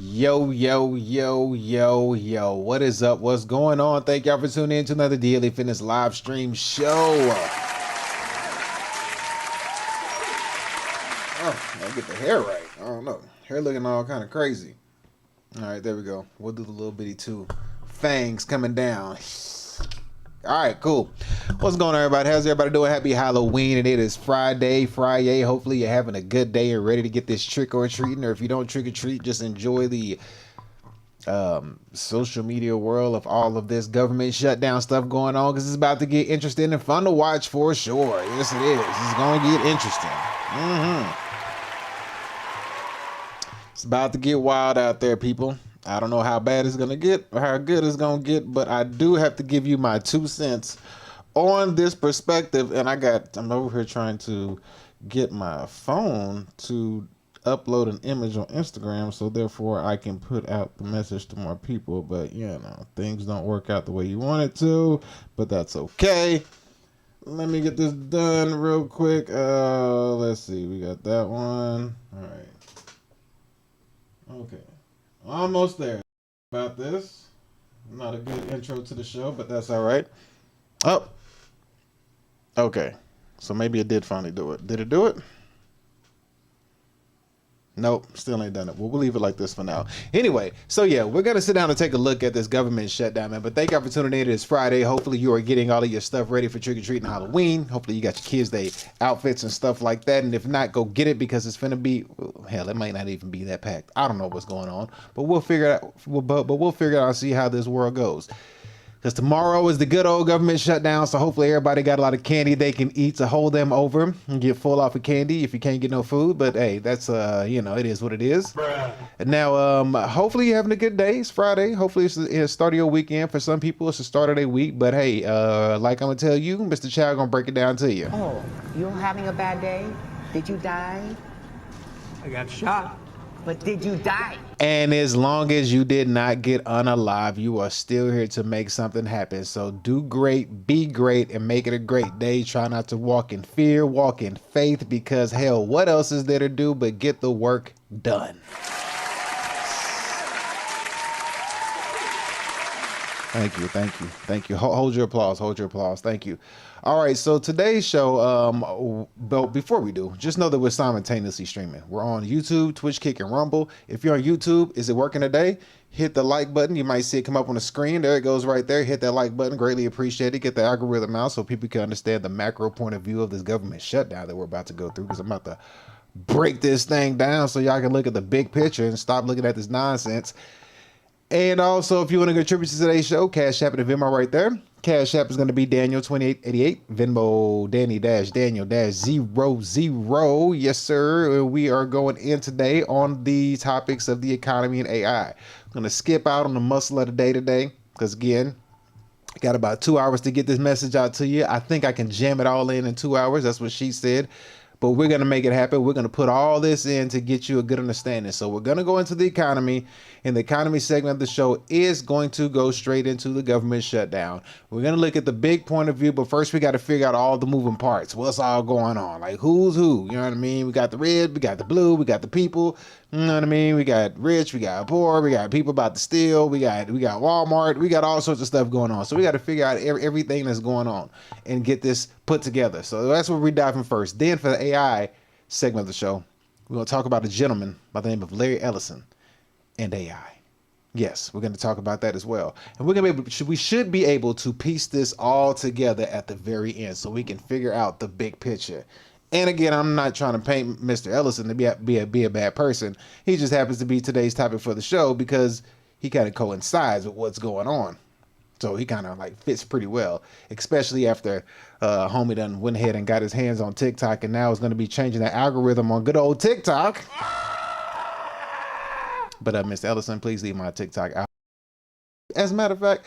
Yo, yo, yo, yo, yo. What is up? What's going on? Thank y'all for tuning in to another Daily Fitness live stream show. Oh, I get the hair right. I don't know. Hair looking all kind of crazy. All right, there we go. We'll do the little bitty two fangs coming down. All right, cool. What's going on, everybody? How's everybody doing? Happy Halloween, and it is Friday. Hopefully you're having a good day and ready to get this trick or treating, or if you don't trick or treat, just enjoy the social media world of all of this government shutdown stuff going on, because it's about to get interesting and fun to watch for sure. Yes, it is. It's going to get interesting. It's about to get wild out there, people. I don't know how bad it's going to get or how good it's going to get, but I do have to give you my 2 cents on this perspective. And I'm over here trying to get my phone to upload an image on Instagram, so therefore I can put out the message to more people. But things don't work out the way you want it to, but that's okay. Let me get this done real quick. Let's see, we got that one. All right. Okay. Almost there. About this. Not a good intro to the show, but that's all right. Oh. Okay. So maybe it did finally do it. Did it do it? Nope, still ain't done it. We'll leave it like this for now. Anyway, so yeah, we're going to sit down and take a look at this government shutdown, man. But thank y'all for tuning in. It is Friday. Hopefully you are getting all of your stuff ready for trick-or-treating Halloween. Hopefully you got your kids' day outfits and stuff like that. And if not, go get it, because it's finna be, hell, it might not even be that packed. I don't know what's going on, but we'll figure it out. But we'll figure it out and see how this world goes. Because tomorrow is the good old government shutdown, so hopefully everybody got a lot of candy they can eat to hold them over and get full off of candy if you can't get no food. But hey, that's it is what it is. Bruh. And now, hopefully you're having a good day. It's Friday. Hopefully it's the start of your weekend. For some people, it's the start of their week. But hey, like I'm gonna tell you, Mr. Chow gonna break it down to you. Oh, you're having a bad day? Did you die? I got shot. But did you die? And as long as you did not get unalive, you are still here to make something happen. So do great, be great, and make it a great day. Try not to walk in fear, walk in faith, because hell, what else is there to do but get the work done? Thank you, thank you, thank you. Hold your applause, hold your applause. Thank you. All right, so today's show, but before we do, just know that we're simultaneously streaming. We're on YouTube, Twitch, Kick, and Rumble. If you're on YouTube, is it working today? Hit the like button. You might see it come up on the screen. There it goes right there. Hit that like button. Greatly appreciate it. Get the algorithm out so people can understand the macro point of view of this government shutdown that we're about to go through, because I'm about to break this thing down so y'all can look at the big picture and stop looking at this nonsense. And also, if you want to contribute to today's show, Cash App and Venmo right there. Cash App is going to be Daniel2888. Venmo Danny-Daniel-00. Yes, sir. We are going in today on the topics of the economy and AI. I'm going to skip out on the muscle of the day today, because again, I got about 2 hours to get this message out to you. I think I can jam it all in 2 hours. That's what she said. But we're going to make it happen. We're going to put all this in to get you a good understanding. So we're going to go into the economy, and the economy segment of the show is going to go straight into the government shutdown. We're going to look at the big point of view, but first we got to figure out all the moving parts. What's all going on? Like, who's who? You know what I mean? We got the red, we got the blue, we got the people. You know what I mean? We got rich, we got poor, we got people about to steal, we got Walmart, we got all sorts of stuff going on. So we got to figure out everything that's going on and get this put together. So that's where we're diving first. Then for the AI segment of the show, we're going to talk about a gentleman by the name of Larry Ellison and AI. Yes, we're going to talk about that as well. And we're going to we should be able to piece this all together at the very end so we can figure out the big picture. And again, I'm not trying to paint Mr. Ellison to be a bad person. He just happens to be today's topic for the show because he kind of coincides with what's going on. So he kind of like fits pretty well, especially after homie done went ahead and got his hands on TikTok, and now is going to be changing the algorithm on good old TikTok. But Mr. Ellison, please leave my TikTok out. As a matter of fact,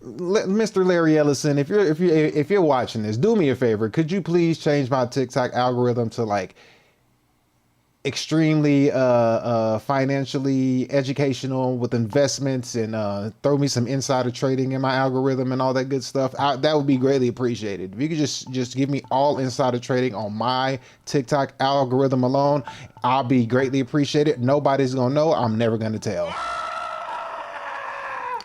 Mr. Larry Ellison, if you're watching this, do me a favor. Could you please change my TikTok algorithm to like extremely financially educational with investments, and throw me some insider trading in my algorithm and all that good stuff, that would be greatly appreciated. If you could just give me all insider trading on my TikTok algorithm alone, I'll be greatly appreciated. Nobody's gonna know. I'm never gonna tell.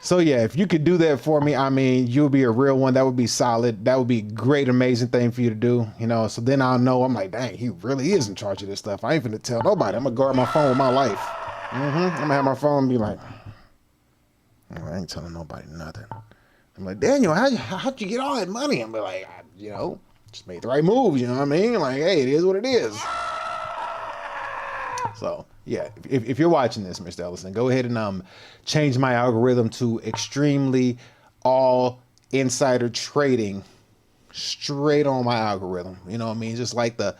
So yeah, if you could do that for me, I mean, you'll be a real one. That would be solid. That would be a great, amazing thing for you to do. You know, so then I'll know. I'm like, dang, he really is in charge of this stuff. I ain't finna tell nobody. I'm gonna guard my phone with my life. I'm gonna have my phone and be like, "Oh, I ain't telling nobody nothing." I'm like, Daniel, how'd you get all that money? I'm like, you know, just made the right moves. You know what I mean? Like, hey, it is what it is. So yeah, if you're watching this, Mr. Ellison, go ahead and change my algorithm to extremely all insider trading, straight on my algorithm. You know what I mean? Just the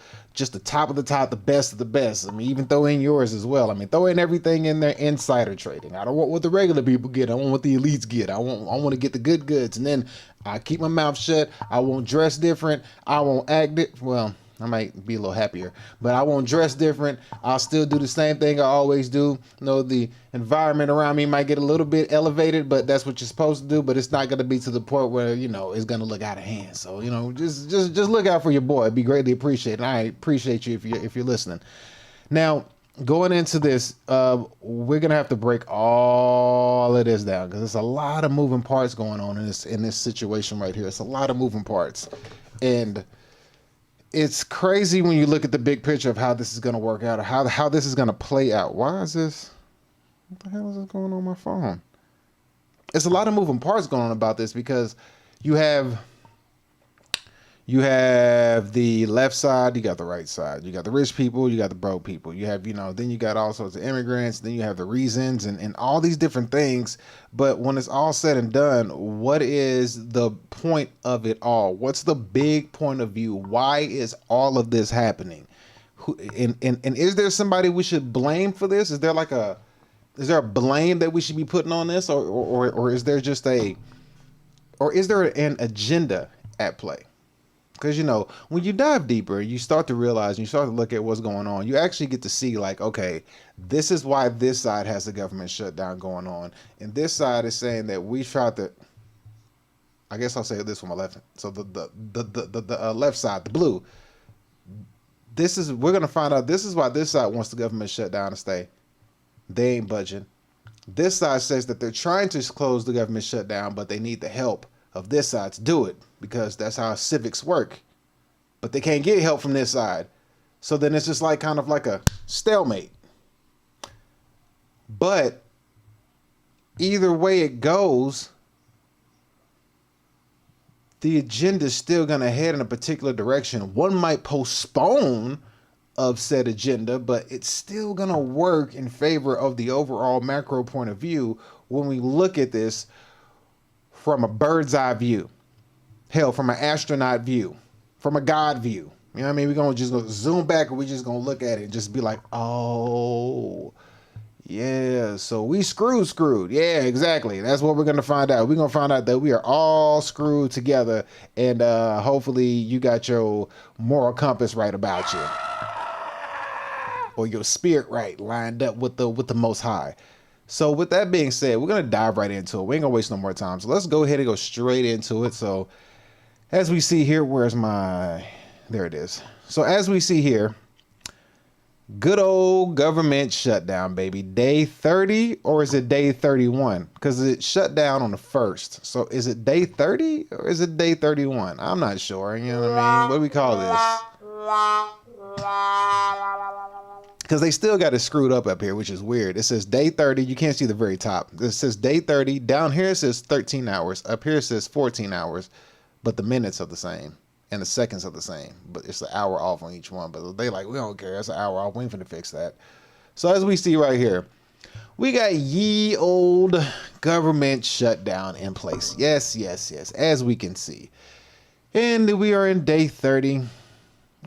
top of the top, the best of the best. I mean, even throw in yours as well. I mean, throw in everything in there, insider trading. I don't want what the regular people get. I want what the elites get. I want to get the good goods. And then I keep my mouth shut. I won't dress different. I won't act it. Well, I might be a little happier, but I won't dress different. I'll still do the same thing I always do. You know, the environment around me might get a little bit elevated, but that's what you're supposed to do. But it's not going to be to the point where, you know, it's going to look out of hand. So, you know, just look out for your boy. It'd be greatly appreciated. And I appreciate you if you're listening. Now, going into this, we're going to have to break all of this down because there's a lot of moving parts going on in this situation right here. It's a lot of moving parts. And it's crazy when you look at the big picture of how this is going to work out, or how this is going to play out. Why is this? What the hell is this going on my phone? It's a lot of moving parts going on about this because you have the left side, you got the right side, you got the rich people, you got the broke people, you have, you know, then you got all sorts of immigrants, then you have the reasons and all these different things. But when it's all said and done, what is the point of it all? What's the big point of view? Why is all of this happening? And is there somebody we should blame for this? Is there a blame that we should be putting on this, or is there an agenda at play? Because, you know, when you dive deeper, you start to realize, and you start to look at what's going on, you actually get to see, like, okay, this is why this side has the government shutdown going on. And this side is saying that we tried to, I guess I'll say this from my left. So the left side, the blue, we're going to find out this is why this side wants the government shut down to stay. They ain't budging. This side says that they're trying to close the government shutdown, but they need the help of this side to do it because that's how civics work. But they can't get help from this side. So then it's just like kind of like a stalemate. But either way it goes, the agenda is still going to head in a particular direction. One might postpone of said agenda, but it's still going to work in favor of the overall macro point of view when we look at this from a bird's eye view. Hell, from an astronaut view, from a God view. You know what I mean? We're going to just go zoom back and we're just going to look at it and just be like, oh, yeah, so we screwed. Yeah, exactly. That's what we're going to find out. We're going to find out that we are all screwed together, and hopefully you got your moral compass right about you. Or your spirit right, lined up with the Most High. So with that being said, we're going to dive right into it. We ain't going to waste no more time. So let's go ahead and go straight into it. So as we see here, there it is. So as we see here, good old government shutdown, baby. Day 30 or is it day 31? Because it shut down on the 1st. So is it day 30 or is it day 31? I'm not sure. You know what I mean? What do we call this? Because they still got it screwed up here, which is weird. It says day 30. You can't see the very top. It says day 30. Down here it says 13 hours. Up here it says 14 hours. But the minutes are the same. And the seconds are the same. But it's an hour off on each one. But they like, we don't care. It's an hour off. We ain't finna fix that. So as we see right here, we got ye old government shutdown in place. Yes. As we can see. And we are in day 30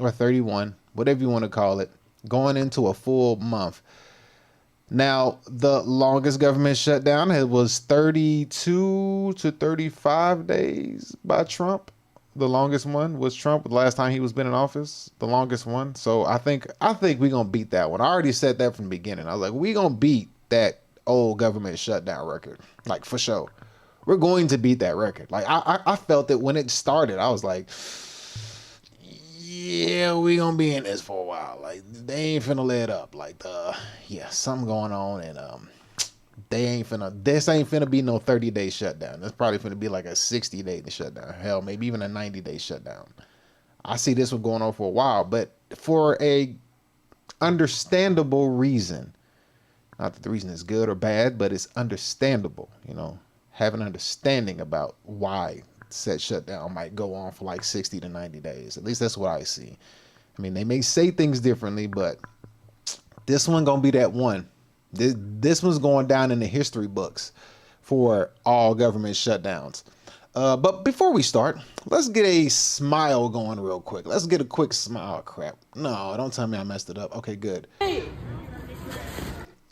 or 31. Whatever you want to call it. Going into a full month. Now, the longest government shutdown was 32 to 35 days by Trump. The longest one was Trump. The last time he was been in office, the longest one. So I think we're gonna beat that one. I already said that from the beginning. I was like, we gonna beat that old government shutdown record, like for sure. We're going to beat that record. Like I felt it when it started. I was like, yeah, we gonna be in this for a while. Like they ain't finna let up. Like yeah, something going on, and this ain't finna be no 30-day shutdown. It's probably finna be like a 60-day shutdown. Hell, maybe even a 90-day shutdown. I see this one going on for a while, but for a understandable reason. Not that the reason is good or bad, but it's understandable, you know. Have an understanding about why said shutdown might go on for like 60 to 90 days. At least that's what I see. I mean, they may say things differently, but this one gonna be that one. This one's going down in the history books for all government shutdowns. But before we start, let's get a smile going real quick. Let's get a quick smile. Crap. No, don't tell me I messed it up. Okay, good.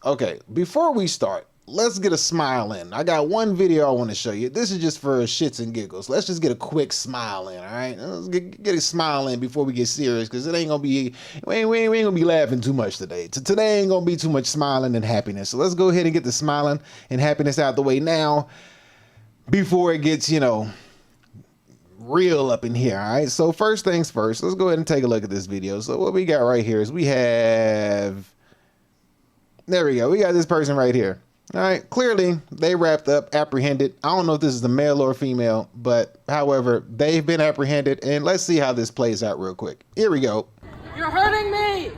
Okay, before we start, let's get a smile in. I got one video I want to show you. This is just for shits and giggles. Let's just get a quick smile in, all right? Let's get a smile in before we get serious, because it ain't going to be, we ain't going to be laughing too much today. Today ain't going to be too much smiling and happiness. So let's go ahead and get the smiling and happiness out the way now before it gets, you know, real up in here, all right? So first things first, let's go ahead and take a look at this video. So what we got right here is we have, there we go. We got this person right here. All right, clearly they wrapped up, apprehended. I don't know if this is a male or a female, but however, they've been apprehended, and let's see how this plays out real quick. Here we go. You're hurting me!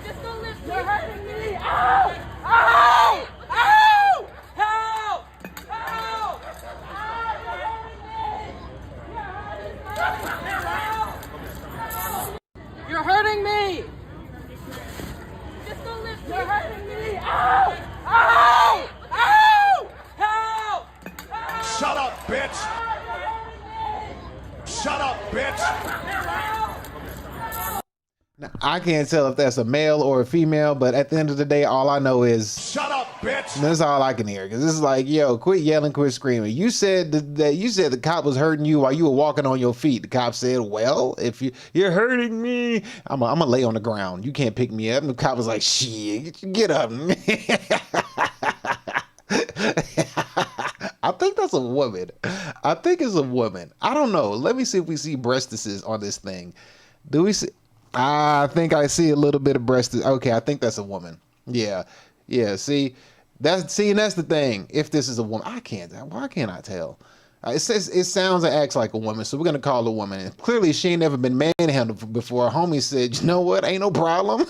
Just don't lift me! You're hurting me! Ow! Ow! Ow! Help! Help! You're hurting me! Just don't lift me! You're hurting me! Ow! Ow! Ow! Help! Help! Shut up, bitch! Shut up, bitch! Now, I can't tell if that's a male or a female, but at the end of the day, all I know is Shut up, bitch! that's all I can hear. Because this is like, yo, quit yelling, quit screaming. You said that you said the cop was hurting you while you were walking on your feet. The cop said, well, if you're hurting me, I'm gonna lay on the ground. You can't pick me up. And the cop was like, shit, get up. I think that's a woman. I think it's a woman. I don't know. Let me see if we see breastises on this thing. Do we see? I think I see a little bit of breast. Okay, I think that's a woman. Yeah. See, that's the thing. If this is a woman, I can't. Why can't I tell? It says it sounds and acts like a woman, so we're gonna call it a woman. And clearly, she ain't never been manhandled before. Homie said, "You know what? Ain't no problem."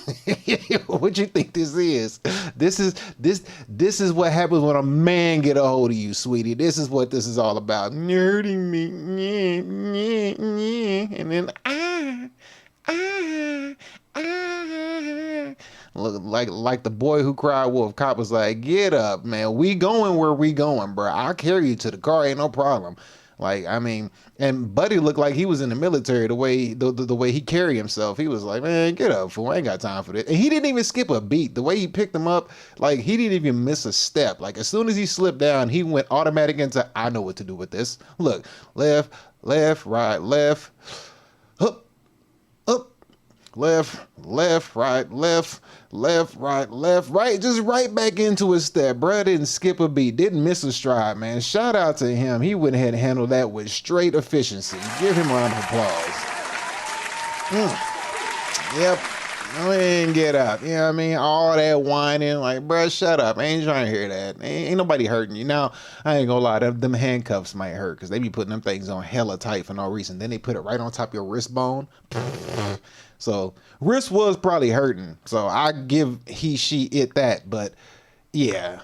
What you think this is? This is what happens when a man get a hold of you, sweetie. This is what this is all about. You're hurting me, and then Look like the boy who cried wolf. Cop was like, get up, man. We going where we going, bro. I'll carry you to the car. Ain't no problem. Like, I mean, and Buddy looked like he was in the military the way he carried himself. He was like, man, get up, fool. I ain't got time for this. And he didn't even skip a beat. The way he picked him up, like, he didn't even miss a step. Like, as soon as he slipped down, he went automatic into, I know what to do with this. Look, left, right, left, up, left, right, left, right, just right back into his step. Bruh didn't skip a beat, didn't miss a stride, man. Shout out to him. He went ahead and handled that with straight efficiency. Give him a round of applause. Yep. And get up. You know what I mean? All that whining, like, bruh, shut up. I ain't trying to hear that. Ain't nobody hurting you. Now, I ain't gonna lie, them handcuffs might hurt, because they be putting them things on hella tight for no reason. Then they put it right on top of your wrist bone. So wrist was probably hurting. So I give she, that. But yeah,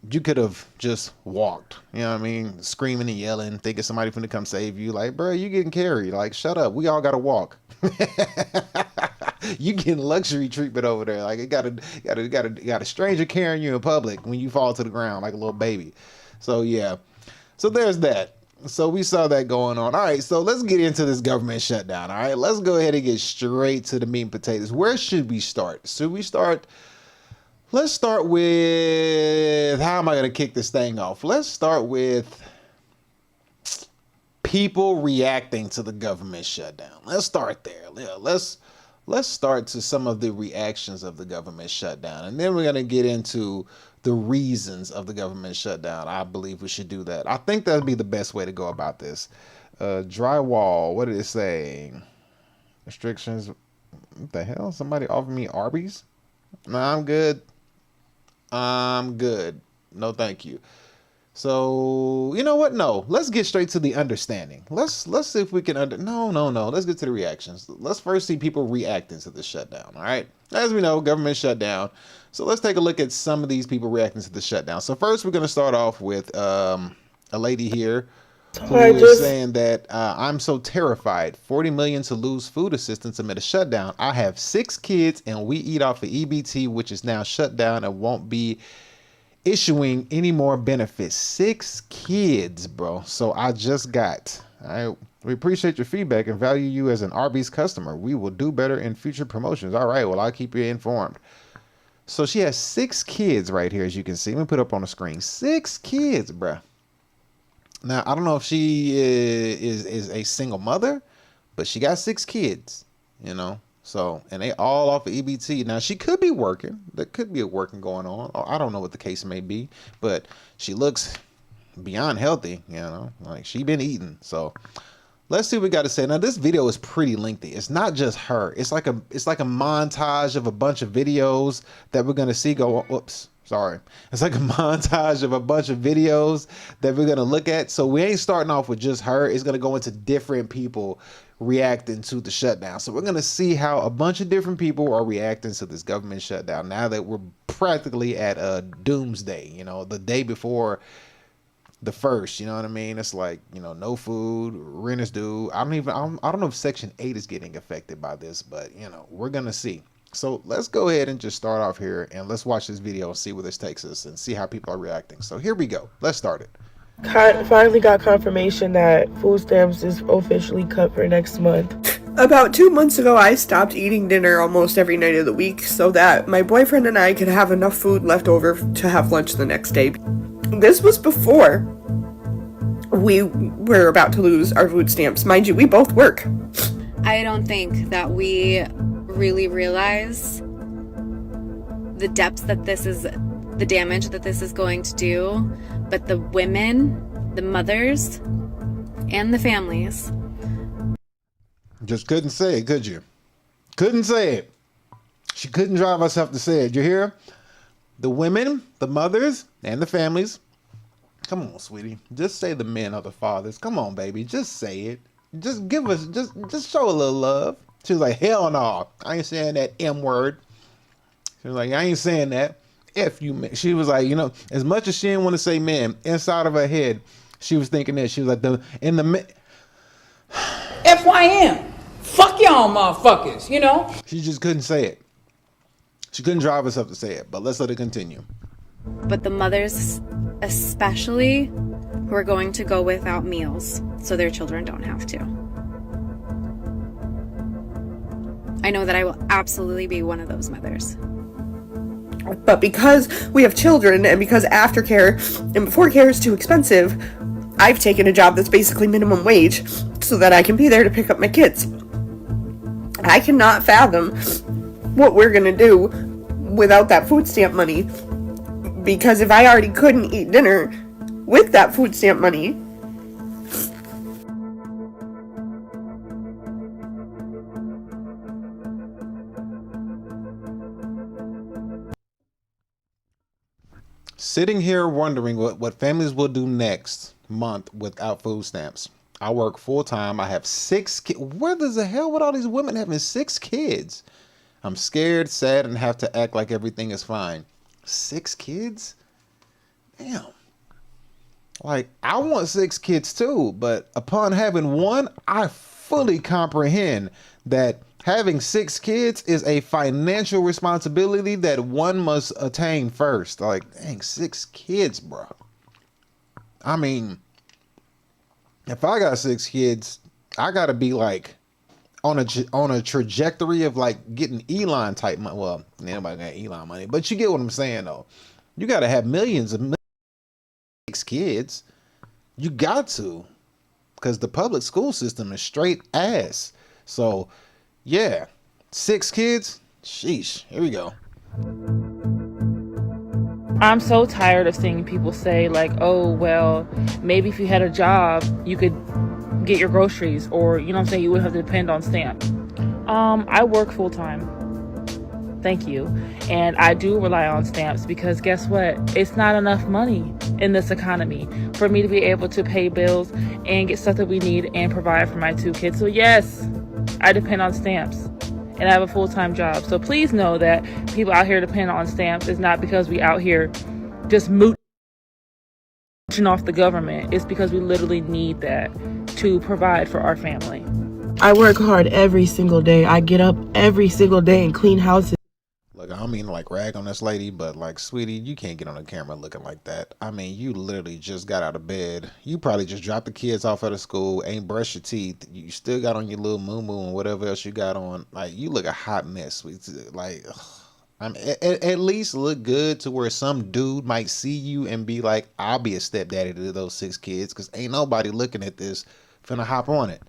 you could have just walked. You know what I mean? Screaming and yelling, thinking somebody finna come save you. Like, bro, you getting carried. Like, shut up. We all gotta walk. You getting luxury treatment over there. Like, it got a stranger carrying you in public when you fall to the ground like a little baby. So yeah. So there's that. So we saw that going on. All right, so let's get into this government shutdown. All right, let's go ahead and get straight to the meat and potatoes. Where should we start? Let's start with, how am I going to kick this thing off? Let's start with people reacting to the government shutdown. Let's start there. Yeah, let's start to some of the reactions of the government shutdown, and then we're gonna get into the reasons of the government shutdown. I believe we should do that. I think that'd be the best way to go about this. Drywall. What did it say? Restrictions. What the hell? Somebody offered me Arby's? No, I'm good. I'm good. No, thank you. So, you know what? No, let's get straight to the understanding. Let's see if we can no. Let's get to the reactions. Let's first see people reacting to the shutdown. All right. As we know, government shutdown. So let's take a look at some of these people reacting to the shutdown. So first, we're going to start off with a lady here who is saying that I'm so terrified. 40 million to lose food assistance amid a shutdown. I have 6 kids and we eat off of EBT, which is now shut down and won't be issuing any more benefits. 6 kids, bro. So I just got. We appreciate your feedback and value you as an Arby's customer. We will do better in future promotions. All right. Well, I'll keep you informed. So she has 6 kids right here, as you can see. Let me put up on the screen. 6 kids, bro. Now, I don't know if she is a single mother, but she got 6 kids, you know. So, and they all off of EBT. Now, she could be working. There could be a working going on. I don't know what the case may be, but she looks beyond healthy, you know, like she been eating. So let's see what we got to say. Now, this video is pretty lengthy. It's not just her. It's like a montage of a bunch of videos that we're going to see go, whoops. Sorry. It's like a montage of a bunch of videos that we're going to look at. So we ain't starting off with just her. It's going to go into different people reacting to the shutdown. So we're going to see how a bunch of different people are reacting to this government shutdown now that we're practically at a doomsday, you know, the day before the first, you know what I mean? It's like, you know, no food, rent is due. I don't know if Section 8 is getting affected by this, but, you know, we're going to see. So let's go ahead and just start off here and let's watch this video and see where this takes us and see how people are reacting. So here we go. Let's start it. Finally got confirmation that food stamps is officially cut for next month. About 2 months ago, I stopped eating dinner almost every night of the week so that my boyfriend and I could have enough food left over to have lunch the next day. This was before we were about to lose our food stamps. Mind you, we both work. I don't think that we really realize the depths that this is, the damage that this is going to do, but the women, the mothers, and the families. Just couldn't say it, could you? Couldn't say it. She couldn't drive herself to say it. You hear? The women, the mothers, and the families. Come on, sweetie. Just say the men or the fathers. Come on, baby. Just say it. Just give us, just show a little love. She was like, hell no. I ain't saying that M word. She was like, I ain't saying that. F you, man. She was like, you know, as much as she didn't want to say man, inside of her head, she was thinking that. She was like, FYM. Fuck y'all motherfuckers, you know? She just couldn't say it. She couldn't drive herself to say it, but let's let it continue. But the mothers, especially, who are going to go without meals so their children don't have to. I know that I will absolutely be one of those mothers. But because we have children and because aftercare and before care is too expensive, I've taken a job that's basically minimum wage so that I can be there to pick up my kids. I cannot fathom what we're going to do without that food stamp money, because if I already couldn't eat dinner with that food stamp money, sitting here wondering what families will do next month without food stamps. I work full time. I have 6 kids. Where the hell would all these women having 6 kids? I'm scared, sad, and have to act like everything is fine. 6 kids? Damn. Like, I want 6 kids too, but upon having one, I fully comprehend that having 6 kids is a financial responsibility that one must attain first. Like, dang, 6 kids, bro. I mean, if I got 6 kids, I gotta be like on a trajectory of like getting Elon type money. Well, nobody got Elon money, but you get what I'm saying though. You gotta have millions of 6 kids. You got to. because the public school system is straight ass. So yeah, 6 kids, sheesh. Here we go. I'm so tired of seeing people say like, oh, well, maybe if you had a job, you could get your groceries, or, you know what I'm saying, you wouldn't have to depend on stamps. I work full time. Thank you. And I do rely on stamps because guess what? It's not enough money in this economy for me to be able to pay bills and get stuff that we need and provide for my 2 kids. So yes, I depend on stamps. And I have a full-time job. So please know that people out here depend on stamps is not because we out here just mooching off the government. It's because we literally need that to provide for our family. I work hard every single day. I get up every single day and clean houses. Look, I don't mean to like rag on this lady, but like, sweetie, you can't get on the camera looking like that. I mean, you literally just got out of bed. You probably just dropped the kids off at a school, ain't brushed your teeth. You still got on your little moo-moo and whatever else you got on. Like, you look a hot mess. Like, at least look good to where some dude might see you and be like, I'll be a stepdaddy to those 6 kids, because ain't nobody looking at this finna hop on it.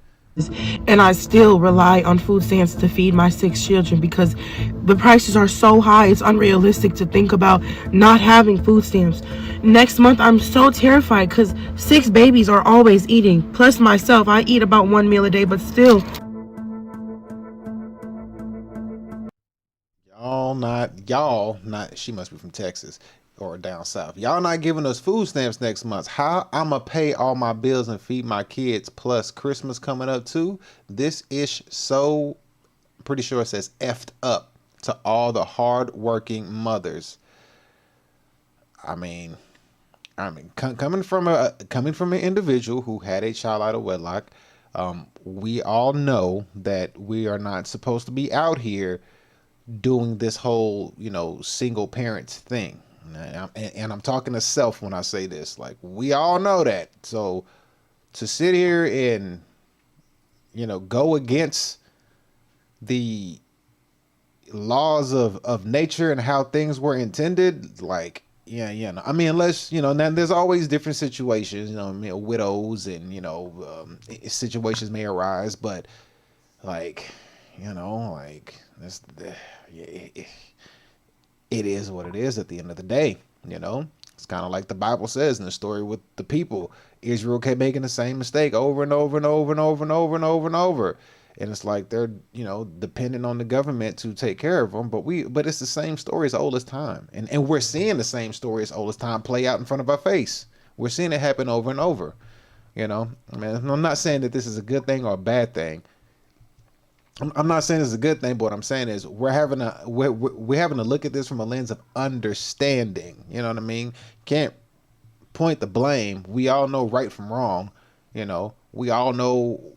And I still rely on food stamps to feed my 6 children because the prices are so high. It's unrealistic to think about not having food stamps. Next month, I'm so terrified because 6 babies are always eating. Plus myself, I eat about 1 meal a day, but still. Y'all not, she must be from Texas or down south. Y'all not giving us food stamps next month. How I'ma pay all my bills and feed my kids, plus Christmas coming up too? This ish so, pretty sure it says effed up to all the hard-working mothers. I mean, coming from an individual who had a child out of wedlock, we all know that we are not supposed to be out here doing this whole, single parents thing. And I'm talking to self when I say this. Like, we all know that. So to sit here and, go against the laws of nature and how things were intended, like, I mean, unless, now there's always different situations, widows and, situations may arise, but like, it is what it is at the end of the day. It's kind of like the Bible says in the story with the people. Israel kept making the same mistake over and over and over and over and over and over and over. And it's like they're, dependent on the government to take care of them. But it's the same story as old as time. And we're seeing the same story as old as time play out in front of our face. We're seeing it happen over and over. I mean, I'm not saying that this is a good thing or a bad thing. I'm not saying it's a good thing, but what I'm saying is we're having to look at this from a lens of understanding. You know what I mean? Can't point the blame. We all know right from wrong. We all know,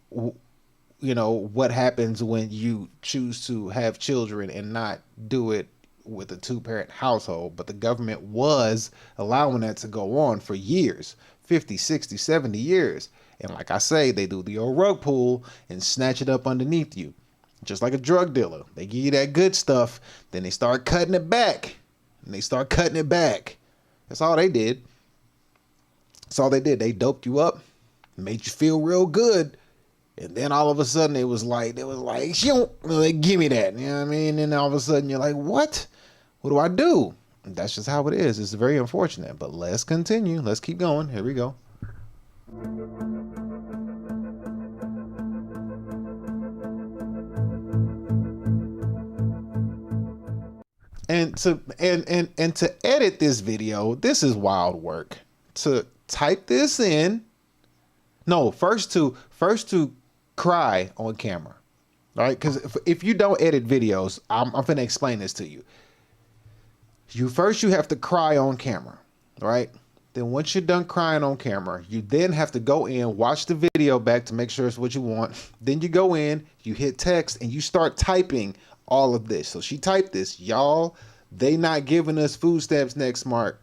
what happens when you choose to have children and not do it with a 2-parent household. But the government was allowing that to go on for years, 50, 60, 70 years. And like I say, they do the old rug pull and snatch it up underneath you. Just like a drug dealer. They give you that good stuff, then they start cutting it back. And they start cutting it back. That's all they did. That's all they did. They doped you up, made you feel real good. And then all of a sudden it was like, they give me that. You know what I mean? And then all of a sudden you're like, what? What do I do? And that's just how it is. It's very unfortunate. But let's continue. Let's keep going. Here we go. And to edit this video, this is wild work. To type this in, first to cry on camera, all right? Because if you don't edit videos, I'm finna explain this to you. You have to cry on camera, all right? Then once you're done crying on camera, you then have to go in, watch the video back to make sure it's what you want. Then you go in, you hit text, and you start typing all of this. So she typed this, y'all. They not giving us food stamps next month.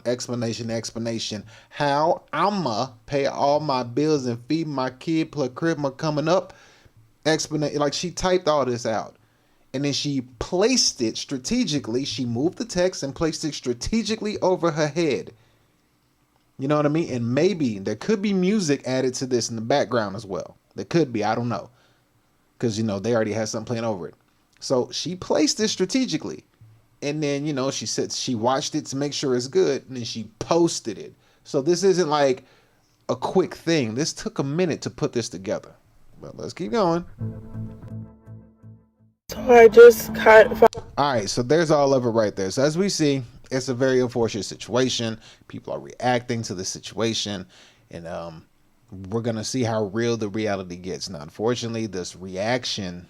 Explanation. How I'ma pay all my bills and feed my kid plus Christmas coming up. Explanation. Like, she typed all this out, and then she placed it strategically. She moved the text and placed it strategically over her head. You know what I mean? And maybe there could be music added to this in the background as well. There could be, I don't know. Because, you know, they already had something playing over it. So she placed it strategically. And then, you know, she said she watched it to make sure it's good. And then she posted it. So this isn't like a quick thing. This took a minute to put this together. But let's keep going. So I just kind of... All right, so there's all of it right there. So as we see, it's a very unfortunate situation. People are reacting to the situation, and we're gonna see how real the reality gets. Now, unfortunately, this reaction,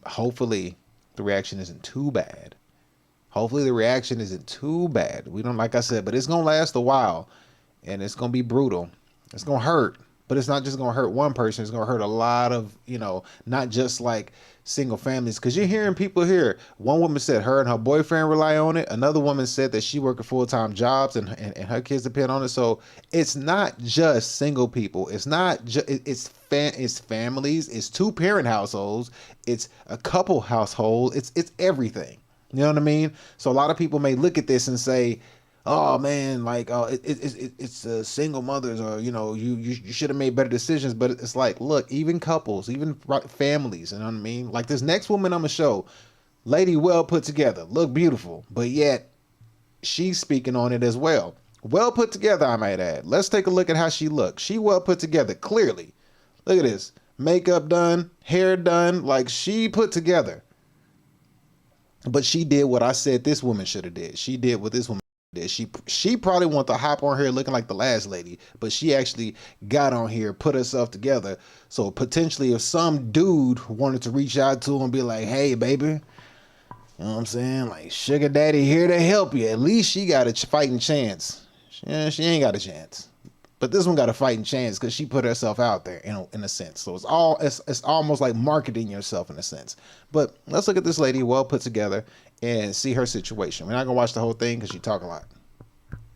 hopefully, the reaction isn't too bad. Hopefully, the reaction isn't too bad. We don't, like I said, but it's gonna last a while, and it's gonna be brutal. It's gonna hurt. But it's not just going to hurt one person. It's going to hurt a lot of, you know, not just like single families. Because you're hearing people here. One woman said her and her boyfriend rely on it. Another woman said that she working full-time jobs and her kids depend on it. So it's not just single people. It's not just, it's families. It's two-parent households. It's a couple household. It's everything. You know what I mean? So a lot of people may look at this and say, oh man, like it's single mothers, or you know, you should have made better decisions. But it's like, look, even couples, even families, you know what I mean? Like this next woman I'm gonna show, lady, well put together, look beautiful, but yet she's speaking on it as well. Well put together, I might add. Let's take a look at how she looks. She well put together, clearly. Look at this, makeup done, hair done, like she put together. But she did what I said this woman should have did. She did what this woman did. She probably wanted to hop on here looking like the last lady, but she actually got on here, put herself together. So potentially if some dude wanted to reach out to her and be like, hey baby, you know what I'm saying, like sugar daddy here to help you, at least she got a fighting chance. She ain't got a chance, but this one got a fighting chance because she put herself out there in a sense. So it's almost like marketing yourself in a sense. But let's look at this lady, well put together, and see her situation. We're not gonna watch the whole thing because she talk a lot.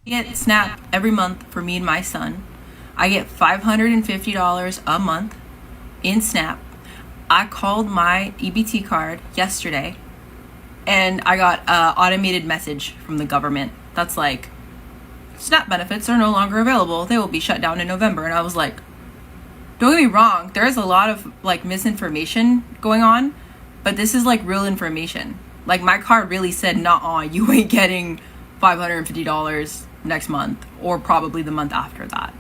I get SNAP every month for me and my son. I get $550 a month in SNAP. I called my EBT card yesterday and I got an automated message from the government that's like, SNAP benefits are no longer available. They will be shut down in November. And I was like, don't get me wrong, there is a lot of like misinformation going on, but this is like real information. Like my card really said, nah, you ain't getting $550 next month or probably the month after that.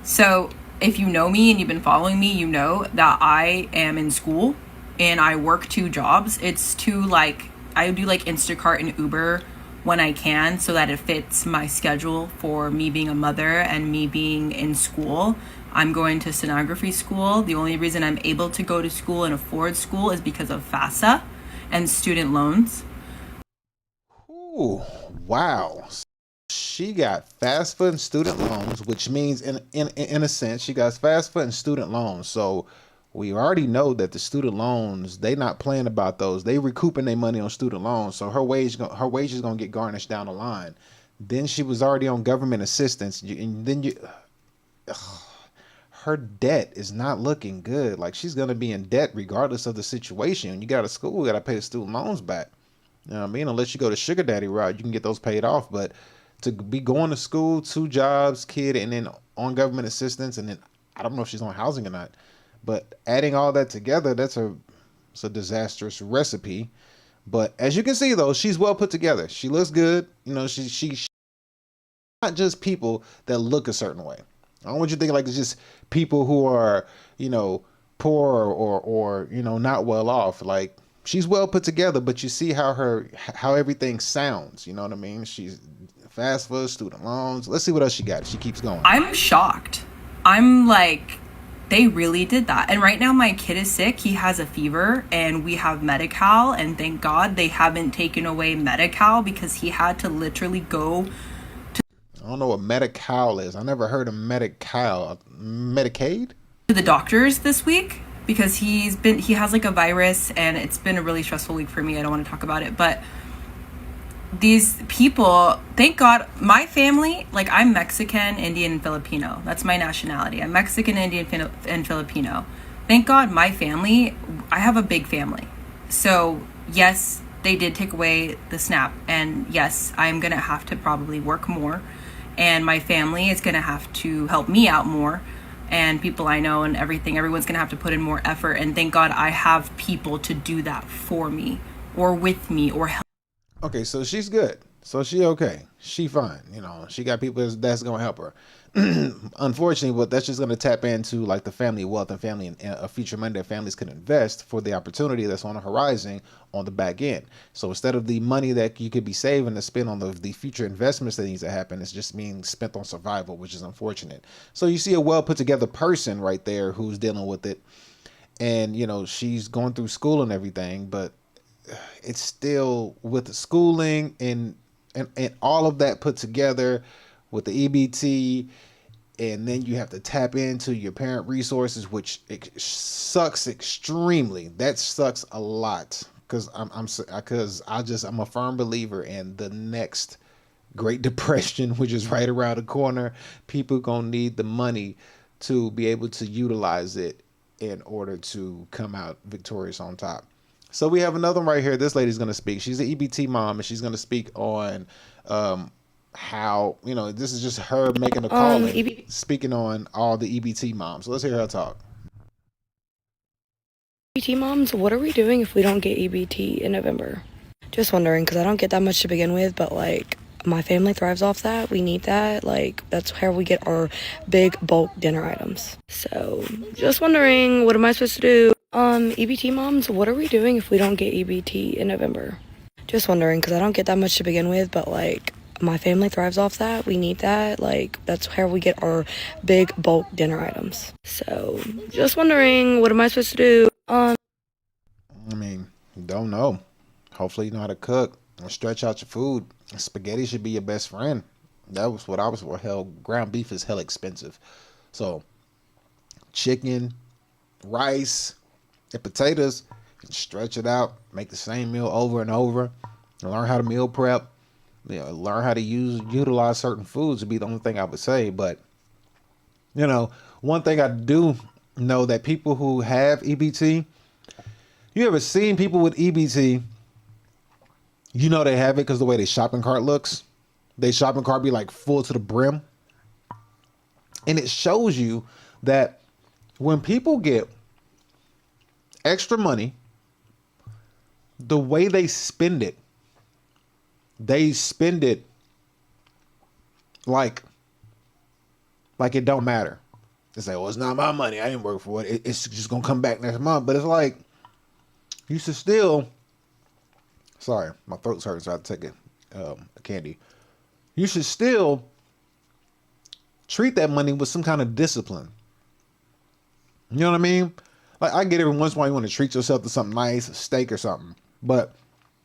So if you know me and you've been following me, you know that I am in school and I work 2 jobs. It's I do like Instacart and Uber when I can so that it fits my schedule for me being a mother and me being in school. I'm going to stenography school. The only reason I'm able to go to school and afford school is because of FAFSA and student loans. Ooh, wow. She got FAFSA and student loans, which means in a sense, she got FAFSA and student loans. So we already know that the student loans, they not playing about those. They recouping their money on student loans. So her wage is going to get garnished down the line. Then she was already on government assistance. And then her debt is not looking good. Like she's going to be in debt regardless of the situation. When you get out of school, you got to pay the student loans back. You know what I mean? Unless you go to sugar daddy route, you can get those paid off. But to be going to school, 2 jobs, kid, and then on government assistance, and then I don't know if she's on housing or not. But adding all that together, it's a disastrous recipe. But as you can see, though, she's well put together. She looks good. You know, she's not just people that look a certain way. I don't want you to think like it's just people who are, you know, poor or you know, not well off. Like she's well put together, but you see how everything sounds. You know what I mean? She's FAFSA, student loans. Let's see what else she got. She keeps going. I'm shocked. I'm like, they really did that. And right now my kid is sick. He has a fever and we have Medi-Cal, and thank God they haven't taken away Medi-Cal because he had to literally go to... I don't know what Medi-Cal is. I never heard of Medi-Cal. Medicaid? To the doctors this week because he has like a virus, and it's been a really stressful week for me. I don't want to talk about it, but these people, thank God, my family, like I'm Mexican, Indian, and Filipino. That's my nationality. I'm Mexican, Indian, and Filipino. Thank God my family, I have a big family. So yes, they did take away the SNAP. And yes, I'm going to have to probably work more. And my family is going to have to help me out more. And people I know and everything, everyone's going to have to put in more effort. And thank God I have people to do that for me or with me or help. Okay, so she's good. So she okay. She fine. You know, she got people that's going to help her. Unfortunately, but that's just going to tap into like the family wealth and family and a future money that families can invest for the opportunity that's on the horizon on the back end. So instead of the money that you could be saving to spend on the future investments that needs to happen, it's just being spent on survival, which is unfortunate. So you see a well put together person right there who's dealing with it, and you know she's going through school and everything, but it's still with the schooling and all of that put together with the EBT, and then you have to tap into your parent resources, which it sucks extremely. That sucks a lot because I'm a firm believer in the next Great Depression, which is right around the corner. People gonna need the money to be able to utilize it in order to come out victorious on top. So we have another one right here. This lady's gonna speak. She's an EBT mom, and she's gonna speak on how, you know, this is just her making a call and speaking on all the EBT moms. So let's hear her talk. EBT moms, what are we doing if we don't get EBT in November? Just wondering, because I don't get that much to begin with, but like my family thrives off that. We need that. Like that's how we get our big bulk dinner items. So just wondering, what am I supposed to do? EBT moms, what are we doing if we don't get EBT in November? Just wondering, because I don't get that much to begin with, but like my family thrives off that. We need that. Like that's how we get our big bulk dinner items. So just wondering, what am I supposed to do? I mean, don't know. Hopefully you know how to cook and stretch out your food. Spaghetti should be your best friend. That was what I was for. Hell, ground beef is hell expensive. So chicken, rice, and potatoes, stretch it out, make the same meal over and over, and learn how to meal prep. You know, learn how to utilize certain foods would be the only thing I would say. But you know, one thing I do know that people who have EBT, you ever seen people with EBT? You know they have it because the way their shopping cart looks. Their shopping cart be like full to the brim, and it shows you that when people get extra money, the way they spend it like it don't matter. It's like, well, it's not my money. I didn't work for it. It's just gonna come back next month. But it's like, you should still. Sorry, my throat's hurting, so I have to take a candy. You should still treat that money with some kind of discipline. You know what I mean? Like, I get every once in a while you want to treat yourself to something nice, a steak or something. But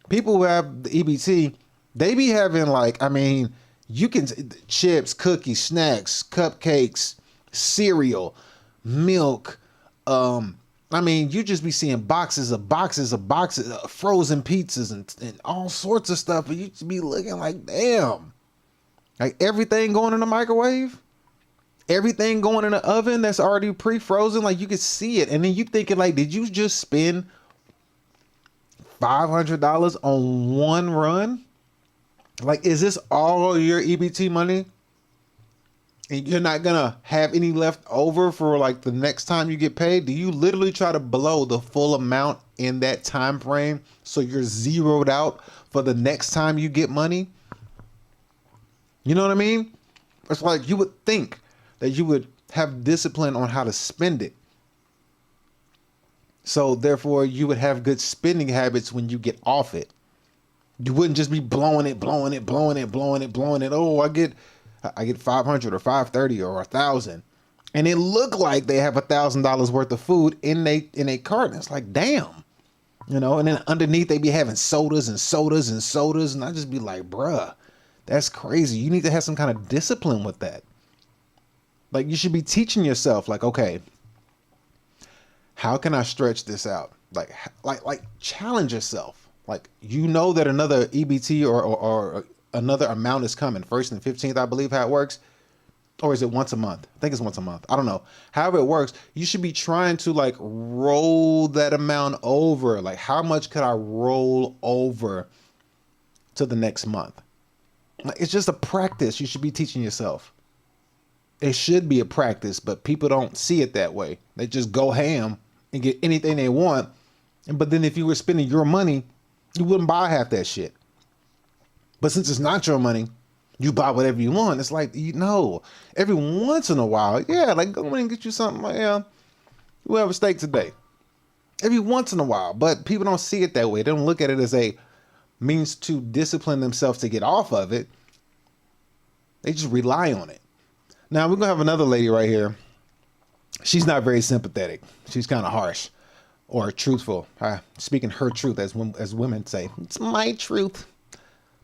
people who have the EBT, they be having like, I mean, you can chips, cookies, snacks, cupcakes, cereal, milk. I mean, you just be seeing boxes of frozen pizzas and all sorts of stuff. And you just be looking like, damn, like everything going in the microwave, everything going in the oven that's already pre-frozen. Like you could see it. And then you thinking like, did you just spend $500 on one run? Like, is this all your EBT money? And you're not gonna have any left over for like the next time you get paid? Do you literally try to blow the full amount in that time frame so you're zeroed out for the next time you get money? You know what I mean? It's like you would think that you would have discipline on how to spend it. So therefore you would have good spending habits when you get off it. You wouldn't just be blowing it. Oh, I get 500 or 530 or 1,000, and it look like they have $1,000 worth of food in a carton. It's like, damn, you know. And then underneath they be having sodas, and I just be like, bruh, that's crazy. You need to have some kind of discipline with that. Like you should be teaching yourself, like, okay, how can I stretch this out? Like challenge yourself. Like, you know that another EBT or another amount is coming, 1st and 15th, I believe how it works. Or is it once a month? I think it's once a month. I don't know. However it works, you should be trying to like roll that amount over. Like, how much could I roll over to the next month? Like, it's just a practice you should be teaching yourself. It should be a practice, but people don't see it that way. They just go ham and get anything they want. But then if you were spending your money, you wouldn't buy half that shit. But since it's not your money, you buy whatever you want. It's like, you know, every once in a while, yeah, like go in and get you something. Like, yeah, we'll have a steak today. Every once in a while. But people don't see it that way. They don't look at it as a means to discipline themselves to get off of it. They just rely on it. Now, we're going to have another lady right here. She's not very sympathetic. She's kind of harsh or truthful. Speaking her truth, as women say. It's my truth.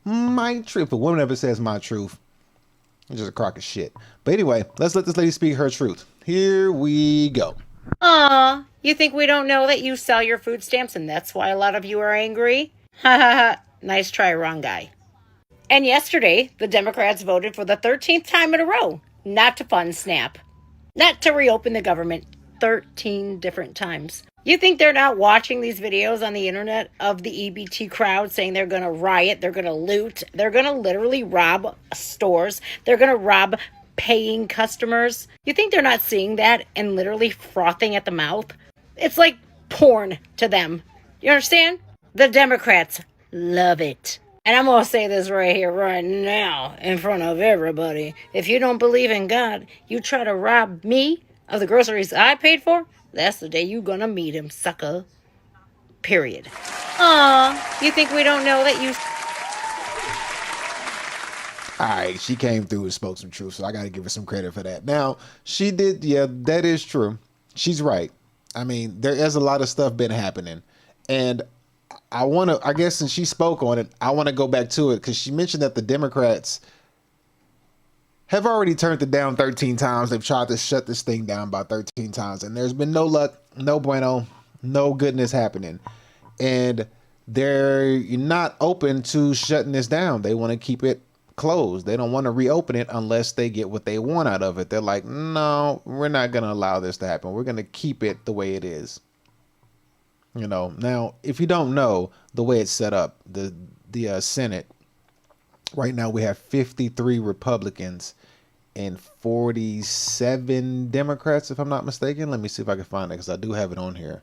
My truth. A woman never says my truth. It's just a crock of shit. But anyway, let's let this lady speak her truth. Here we go. Aw, you think we don't know that you sell your food stamps and that's why a lot of you are angry? Ha ha ha. Nice try, wrong guy. And yesterday, the Democrats voted for the 13th time in a row not to fund SNAP. Not to reopen the government 13 different times. You think they're not watching these videos on the internet of the EBT crowd saying they're going to riot, they're going to loot, they're going to literally rob stores, they're going to rob paying customers? You think they're not seeing that and literally frothing at the mouth? It's like porn to them. You understand? The Democrats love it. And I'm going to say this right here, right now, in front of everybody. If you don't believe in God, you try to rob me of the groceries I paid for, that's the day you're going to meet him, sucker. Period. Aw, you think we don't know that you... All right, she came through and spoke some truth, so I got to give her some credit for that. Now, she did, yeah, that is true. She's right. I mean, there is a lot of stuff been happening. And I guess since she spoke on it, I want to go back to it because she mentioned that the Democrats have already turned it down 13 times. They've tried to shut this thing down about 13 times, and there's been no luck, no bueno, no goodness happening. And they're not open to shutting this down. They want to keep it closed. They don't want to reopen it unless they get what they want out of it. They're like, no, we're not going to allow this to happen. We're going to keep it the way it is. You know, now, if you don't know the way it's set up, the Senate, right now we have 53 Republicans and 47 Democrats, if I'm not mistaken. Let me see if I can find it because I do have it on here.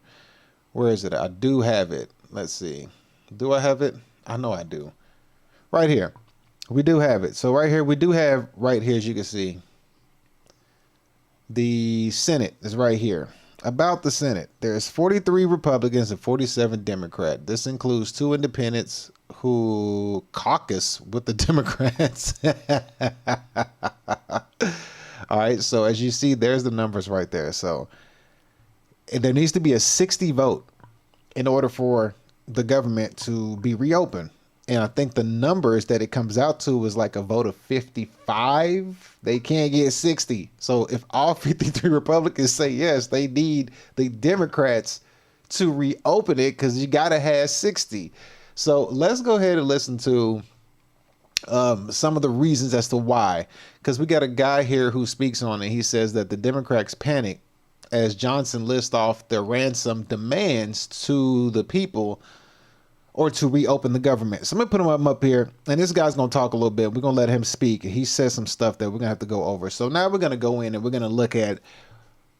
Where is it? I do have it. Let's see. Do I have it? I know I do. Right here. We do have it. So right here, we do have right here, as you can see, the Senate is right here. About the Senate, there's 43 Republicans and 47 Democrats. This includes 2 independents who caucus with the Democrats. All right, so as you see, there's the numbers right there. So there needs to be a 60 vote in order for the government to be reopened. And I think the numbers that it comes out to is like a vote of 55. They can't get 60. So if all 53 Republicans say yes, they need the Democrats to reopen it because you got to have 60. So let's go ahead and listen to some of the reasons as to why. Because we got a guy here who speaks on it. He says that the Democrats panic as Johnson lists off their ransom demands to the people or to reopen the government. So I'm going to put him up here, and this guy's going to talk a little bit. We're going to let him speak. He says some stuff that we're going to have to go over. So now we're going to go in and we're going to look at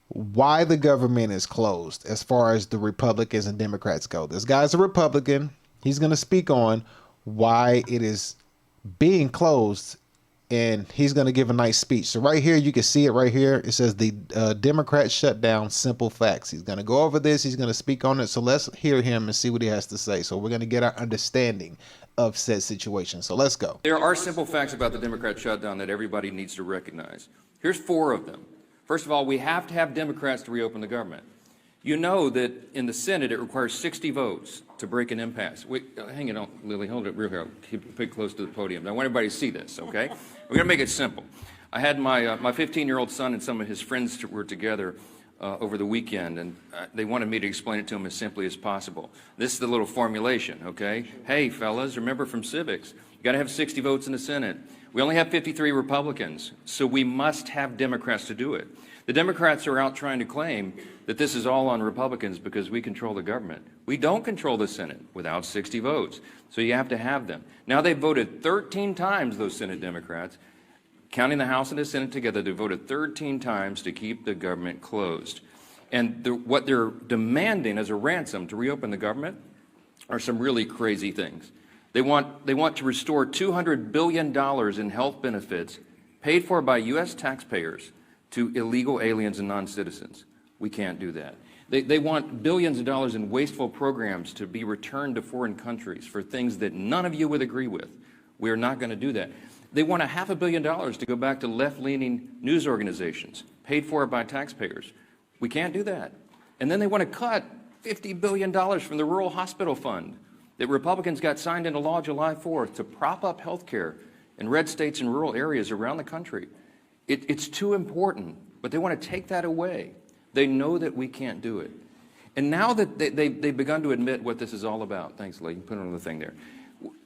why the government is closed as far as the Republicans and Democrats go. This guy's a Republican. He's going to speak on why it is being closed, and he's going to give a nice speech. So right here, you can see it right here. It says the Democrats shut down, simple facts. He's going to go over this. He's going to speak on it. So let's hear him and see what he has to say. So we're going to get our understanding of said situation. So let's go. There are simple facts about the Democrat shutdown that everybody needs to recognize. Here's 4 of them. First of all, we have to have Democrats to reopen the government. You know that in the Senate, it requires 60 votes to break an impasse. Hang it on, Lily, hold it real here. Keep it close to the podium. I want everybody to see this, okay? We're going to make it simple. I had my 15-year-old son and some of his friends were together over the weekend, and they wanted me to explain it to them as simply as possible. This is the little formulation, okay? Hey, fellas, remember from civics, you got to have 60 votes in the Senate. We only have 53 Republicans, so we must have Democrats to do it. The Democrats are out trying to claim that this is all on Republicans because we control the government. We don't control the Senate without 60 votes, so you have to have them. Now they've voted 13 times, those Senate Democrats, counting the House and the Senate together, they voted 13 times to keep the government closed. And what they're demanding as a ransom to reopen the government are some really crazy things. They want to restore $200 billion in health benefits paid for by U.S. taxpayers to illegal aliens and non-citizens. We can't do that. They want billions of dollars in wasteful programs to be returned to foreign countries for things that none of you would agree with. We're not going to do that. They want $500 million to go back to left-leaning news organizations paid for by taxpayers. We can't do that. And then they want to cut $50 billion from the Rural Hospital Fund that Republicans got signed into law July 4th to prop up health care in red states and rural areas around the country. It's too important, but they want to take that away. They know that we can't do it. And now that they've begun to admit what this is all about, thanks, Lee, you put another thing there.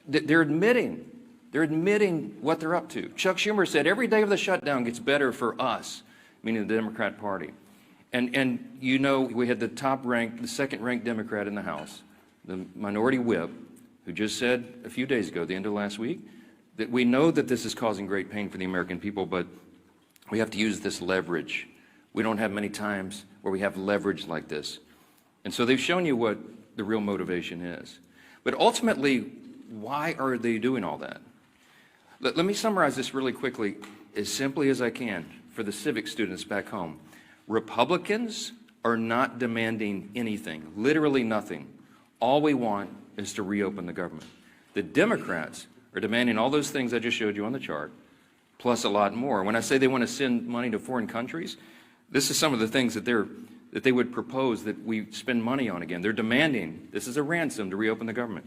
They're admitting what they're up to. Chuck Schumer said every day of the shutdown gets better for us, meaning the Democrat Party. And you know, we had the second-ranked Democrat in the House, the minority whip, who just said a few days ago, the end of last week, that we know that this is causing great pain for the American people, but we have to use this leverage. We don't have many times where we have leverage like this. And so they've shown you what the real motivation is. But ultimately, why are they doing all that? Let me summarize this really quickly, as simply as I can, for the civic students back home. Republicans are not demanding anything, literally nothing. All we want is to reopen the government. The Democrats are demanding all those things I just showed you on the chart, plus a lot more. When I say they want to send money to foreign countries, this is some of the things that they would propose that we spend money on again. They're demanding, this is a ransom to reopen the government.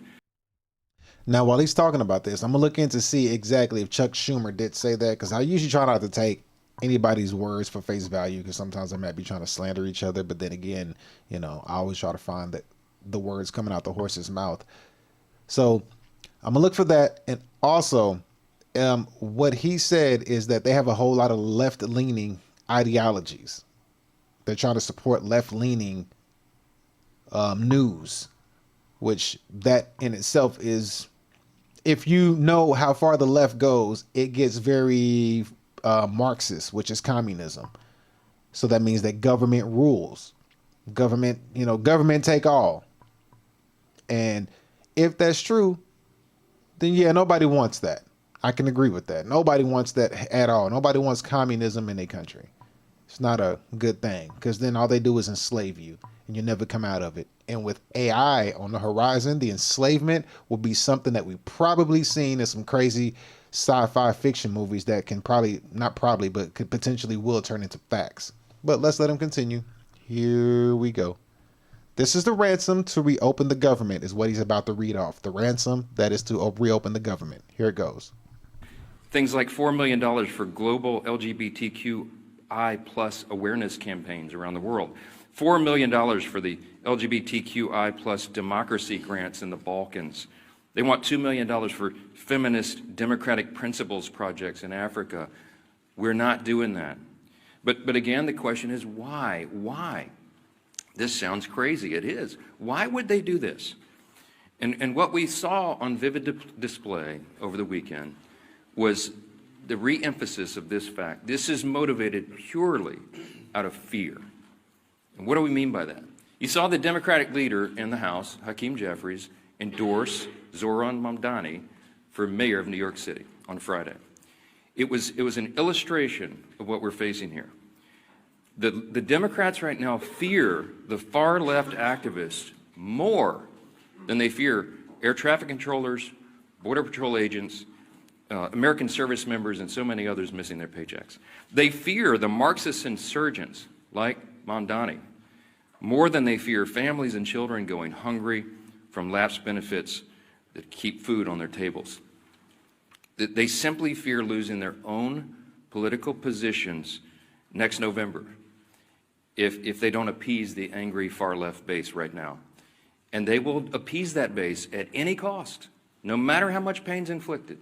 Now, while he's talking about this, I'm going to look in to see exactly if Chuck Schumer did say that, because I usually try not to take anybody's words for face value, because sometimes I might be trying to slander each other. But then again, you know, I always try to find the words coming out the horse's mouth. So I'm going to look for that. And also, what he said is that they have a whole lot of left-leaning ideologies. They're trying to support left-leaning news, which that in itself is, if you know how far the left goes, it gets very Marxist, which is communism. So that means that government rules, government take all. And if that's true, then yeah, nobody wants that. I can agree with that. Nobody wants that at all. Nobody wants communism in their country. It's not a good thing, because then all they do is enslave you and you never come out of it. And with AI on the horizon, the enslavement will be something that we've probably seen in some crazy sci-fi fiction movies that can could potentially will turn into facts. But let's let him continue. Here we go. This is the ransom to reopen the government, is what he's about to read off. The ransom that is to reopen the government. Here it goes. Things like $4 million for global LGBTQI plus awareness campaigns around the world. $4 million for the LGBTQI plus democracy grants in the Balkans. They want $2 million for feminist democratic principles projects in Africa. We're not doing that. But again, the question is why? Why? This sounds crazy. It is. Why would they do this? And what we saw on vivid display over the weekend was the re-emphasis of this fact. This is motivated purely out of fear. And what do we mean by that? You saw the Democratic leader in the House, Hakeem Jeffries, endorse Zoran Mamdani for mayor of New York City on Friday. It was an illustration of what we're facing here. The Democrats right now fear the far left activists more than they fear air traffic controllers, border patrol agents, American service members, and so many others missing their paychecks. They fear the Marxist insurgents like Mamdani more than they fear families and children going hungry from lapsed benefits that keep food on their tables. They simply fear losing their own political positions next November. if they don't appease the angry far left base right now. And they will appease that base at any cost, no matter how much pain's inflicted.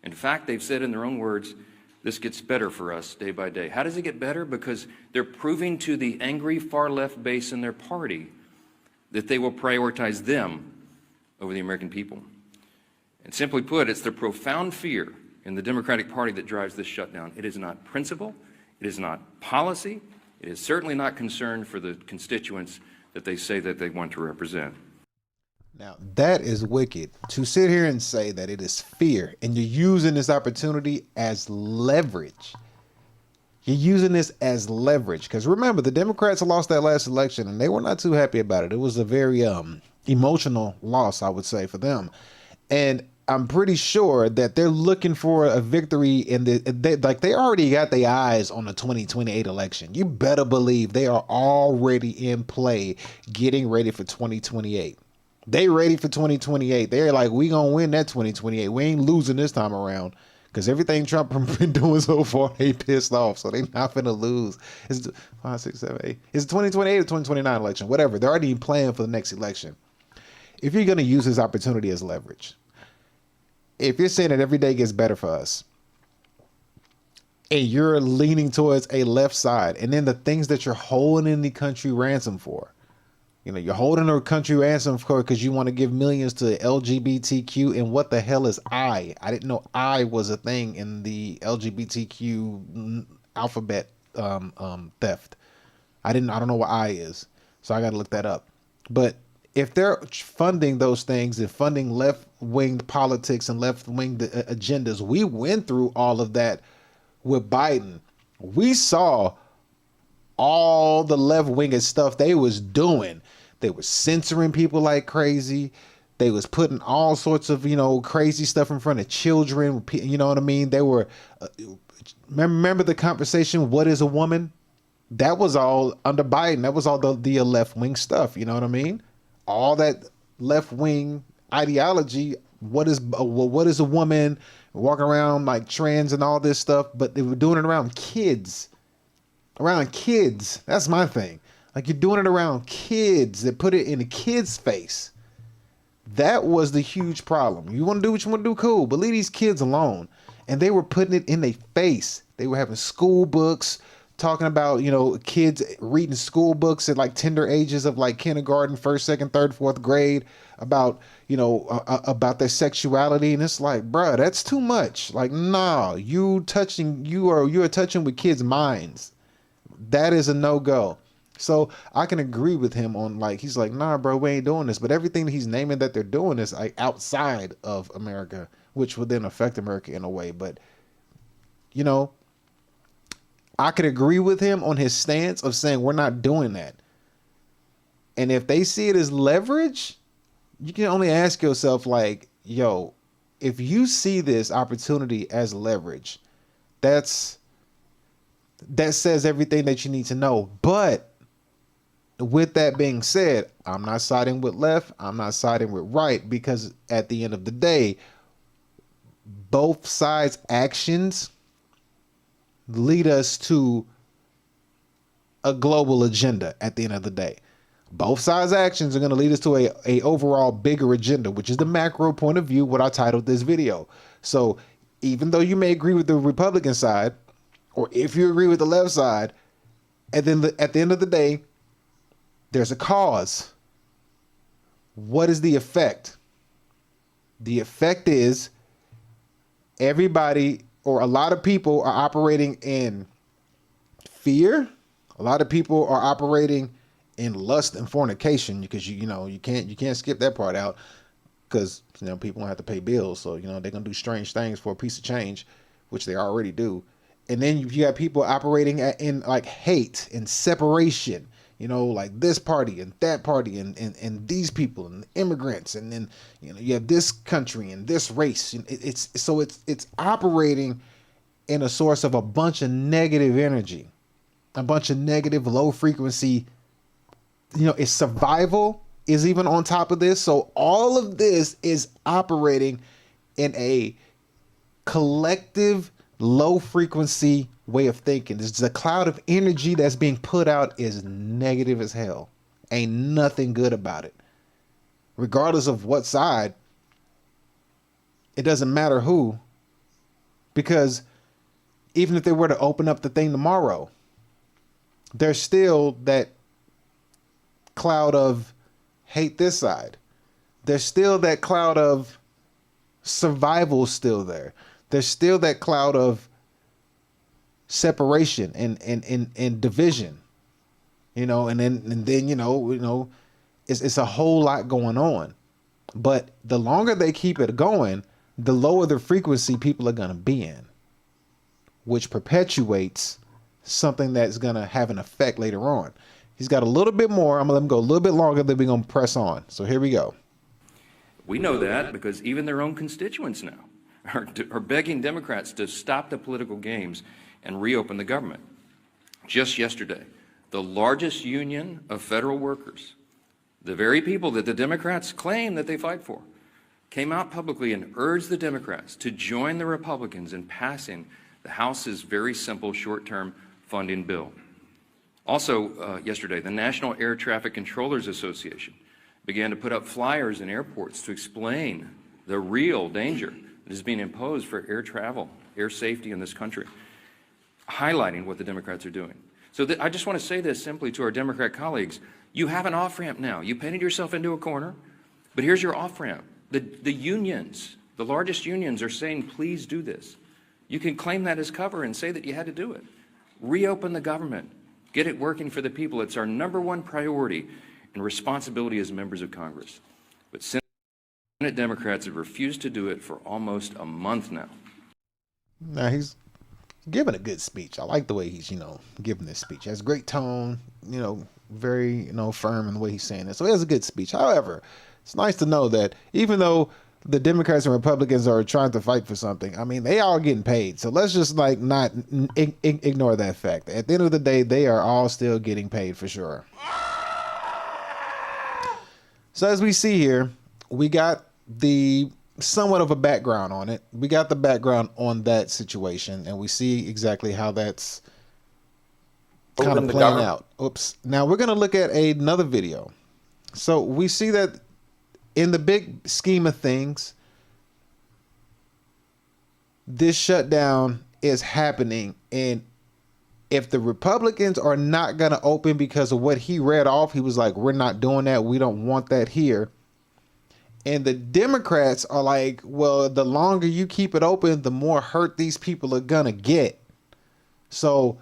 In fact, they've said in their own words, this gets better for us day by day. How does it get better? Because they're proving to the angry far left base in their party that they will prioritize them over the American people. And simply put, it's the profound fear in the Democratic Party that drives this shutdown. It is not principle, it is not policy, it is certainly not concern for the constituents that they say that they want to represent. Now, that is wicked to sit here and say that it is fear, and you're using this opportunity as leverage. You're using this as leverage because remember, the Democrats lost that last election and they were not too happy about it. It was a very emotional loss, I would say, for them. And I'm pretty sure that they're looking for a victory in they already got their eyes on the 2028 election. You better believe they are already in play getting ready for 2028. They ready for 2028. They're like, we gonna win that 2028. We ain't losing this time around. Because everything Trump been doing so far, they pissed off. So they not finna lose. It's 5, 6, 7, 8. It's 2028 or 2029 election, whatever. They're already planning for the next election. If you're gonna use this opportunity as leverage, if you're saying that every day gets better for us, and you're leaning towards a left side, and then the things that you're holding the country ransom for, you know, you're holding a country ransom for because you want to give millions to LGBTQ. And what the hell is I? I didn't know I was a thing in the LGBTQ alphabet theft. I don't know what I is. So I got to look that up. But if they're funding those things and funding left-wing politics and left-wing agendas, we went through all of that with Biden. We saw all the left-wing stuff they was doing. They were censoring people like crazy. They was putting all sorts of, crazy stuff in front of children. You know what I mean? They were, remember the conversation, what is a woman? That was all under Biden. That was all the left-wing stuff. You know what I mean? All that left-wing ideology. What is a woman? Walking around like trans and all this stuff. But they were doing it around kids. Around kids. That's my thing. Like, you're doing it around kids. That put it in a kid's face. That was the huge problem. You want to do what you want to do, cool, but leave these kids alone. And they were putting it in their face. They were having school books, talking about, kids reading school books at like tender ages of like kindergarten, first, second, third, fourth grade about, about their sexuality. And it's like, bruh, that's too much. Like, nah, you are touching with kids' minds. That is a no-go. So I can agree with him on like, he's like, nah, bro, we ain't doing this. But everything that he's naming that they're doing is like outside of America, which would then affect America in a way. But, I could agree with him on his stance of saying we're not doing that. And if they see it as leverage, you can only ask yourself like, yo, if you see this opportunity as leverage, that says everything that you need to know. But with that being said, I'm not siding with left. I'm not siding with right, because at the end of the day, both sides' actions lead us to a global agenda at the end of the day. Both sides' actions are going to lead us to a overall bigger agenda, which is the macro point of view, what I titled this video. So even though you may agree with the Republican side, or if you agree with the left side, and then at the end of the day, there's a cause. What is the effect? The effect is everybody, or a lot of people, are operating in fear. A lot of people are operating in lust and fornication, because you can't skip that part out, because people have to pay bills, so they're gonna do strange things for a piece of change, which they already do. And then you got people operating in like hate and separation. Like this party and that party and these people and immigrants, and then you have this country and this race. It's operating in a source of a bunch of negative energy, a bunch of negative low frequency. It's survival is even on top of this. So all of this is operating in a collective low frequency way of thinking. It's the cloud of energy that's being put out is negative as hell. Ain't nothing good about it. Regardless of what side, it doesn't matter who, because even if they were to open up the thing tomorrow, there's still that cloud of hate this side. There's still that cloud of survival still there. There's still that cloud of separation and division. And then it's a whole lot going on. But the longer they keep it going, the lower the frequency people are going to be in, which perpetuates something that's going to have an effect later on. He's got a little bit more. I'm going to let him go a little bit longer, then we're going to press on. So here we go. We know that because even their own constituents now are begging Democrats to stop the political games and reopen the government. Just yesterday, the largest union of federal workers, the very people that the Democrats claim that they fight for, came out publicly and urged the Democrats to join the Republicans in passing the House's very simple short-term funding bill. Also, yesterday, the National Air Traffic Controllers Association began to put up flyers in airports to explain the real danger that is being imposed for air travel, air safety in this country, highlighting what the Democrats are doing. So I just want to say this simply to our Democrat colleagues. You have an off-ramp now. You painted yourself into a corner, but here's your off-ramp. The unions, the largest unions are saying, please do this. You can claim that as cover and say that you had to do it. Reopen the government. Get it working for the people. It's our #1 priority and responsibility as members of Congress. But Senate Democrats have refused to do it for almost a month now. Now he's giving a good speech. I like the way he's, giving this speech. He has great tone, very, firm in the way he's saying it. So he has a good speech. However, it's nice to know that even though the Democrats and Republicans are trying to fight for something, I mean, they all getting paid. So let's just not ignore that fact. At the end of the day, they are all still getting paid for sure. So as we see here, we got the somewhat of a background on it. We got the background on that situation, and we see exactly how that's kind of playing out. Oops. Now we're going to look at another video. So we see that in the big scheme of things, this shutdown is happening. And if the Republicans are not going to open because of what he read off, he was like, we're not doing that. We don't want that here. And the Democrats are like, well, the longer you keep it open, the more hurt these people are going to get. So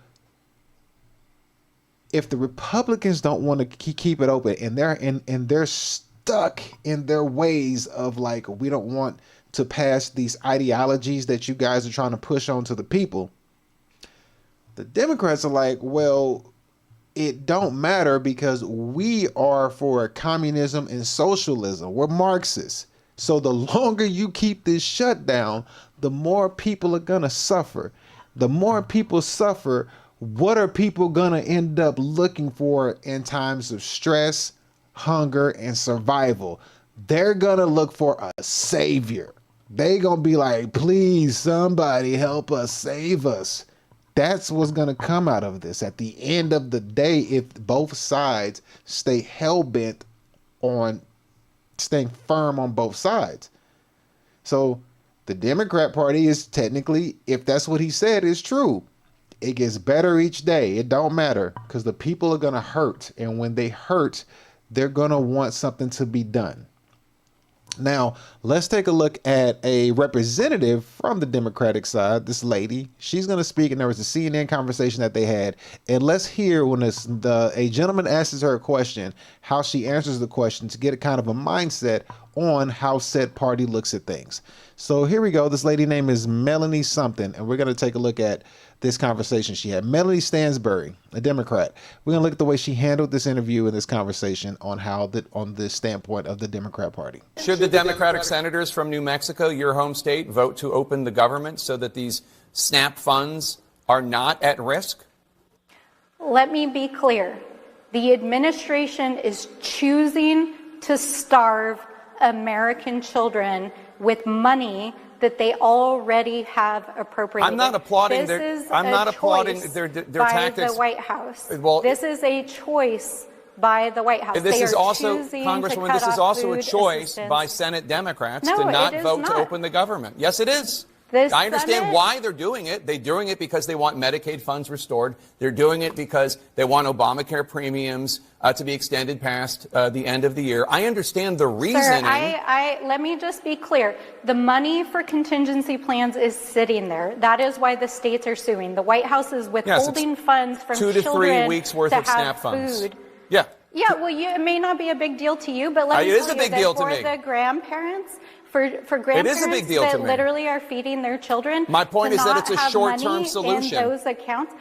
if the Republicans don't want to keep it open and they're stuck in their ways of like, we don't want to pass these ideologies that you guys are trying to push onto the people, the Democrats are like, well, it don't matter because we are for communism and socialism. We're Marxists. So the longer you keep this shutdown, the more people are going to suffer. The more people suffer, what are people going to end up looking for in times of stress, hunger, and survival? They're going to look for a savior. They're going to be like, please, somebody help us, save us. That's what's going to come out of this. At the end of the day, if both sides stay hell-bent on staying firm on both sides. So the Democrat Party is technically, if that's what he said is true, it gets better each day. It don't matter because the people are going to hurt. And when they hurt, they're going to want something to be done. Now, let's take a look at a representative from the Democratic side, this lady. She's going to speak, and there was a CNN conversation that they had. And let's hear when a gentleman asks her a question, how she answers the question to get a kind of a mindset on how said party looks at things. So here we go. This lady name is Melanie something, and we're going to take a look at this conversation she had. Melanie Stansbury, a Democrat. We're going to look at the way she handled this interview and this conversation on how on the standpoint of the Democrat Party. Should the Democratic senators from New Mexico, your home state, vote to open the government so that these SNAP funds are not at risk? Let me be clear. The administration is choosing to starve American children with money that they already have appropriated. I'm not applauding this their. is I'm a not applauding choice their by tactics. the White House. Well, this is a choice by the White House. This they is are also, choosing Congresswoman, to this cut is off also a food choice assistance. by Senate Democrats No, to not it is vote to not. open the government. Yes, it is. The I understand Senate- why they're doing it. They're doing it because they want Medicaid funds restored. They're doing it because they want Obamacare premiums to be extended past the end of the year. I understand the reasoning. Sir, let me just be clear. The money for contingency plans is sitting there. That is why the states are suing. The White House is withholding funds from 2 to 3 children weeks worth to of have SNAP funds. food. Yeah. Yeah, well, it may not be a big deal to you, but let me It is tell a you big that deal to for me. the grandparents, for grandparents big deal that to me. literally are feeding their children, My point to is that not it's a have short-term money solution. in those accounts.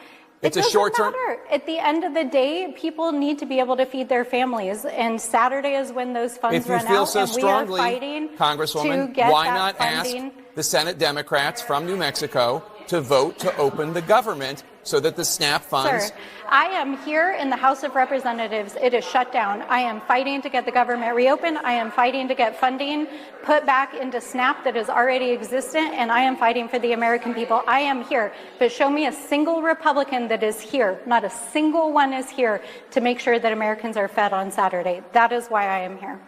It's a It doesn't short-term- matter. At the end of the day, people need to be able to feed their families, and Saturday is when those funds If you run feel out, so and strongly, we are fighting to Congresswoman, get why that not funding. ask the Senate Democrats from New Mexico to vote to open the government so that the SNAP funds... Sir, I am here in the House of Representatives. It is shut down. I am fighting to get the government reopened. I am fighting to get funding put back into SNAP that is already existent, and I am fighting for the American people. I am here. But show me a single Republican that is here. Not a single one is here to make sure that Americans are fed on Saturday. That is why I am here.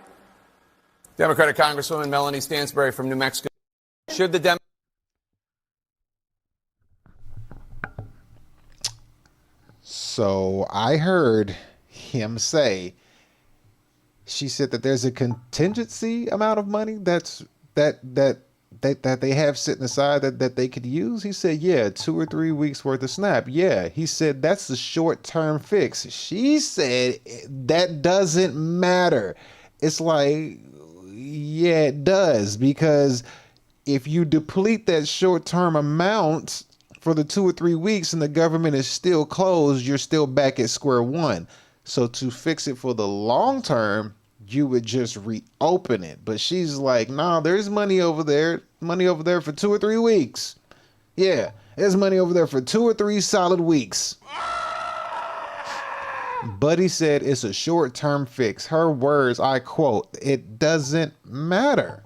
Democratic Congresswoman Melanie Stansbury from New Mexico. Should the Democrats... So I heard him say, she said that there's a contingency amount of money that they have sitting aside that they could use. He said, yeah, 2 or 3 weeks worth of SNAP. Yeah, he said that's the short-term fix. She said that doesn't matter. It's like, yeah, it does, because if you deplete that short-term amount for the 2 or 3 weeks and the government is still closed, you're still back at square one. So to fix it for the long term, you would just reopen it. But she's like, nah, there's money over there for 2 or 3 weeks. Yeah, there's money over there for 2 or 3 solid weeks. But he said it's a short-term fix. Her words, I quote, it doesn't matter.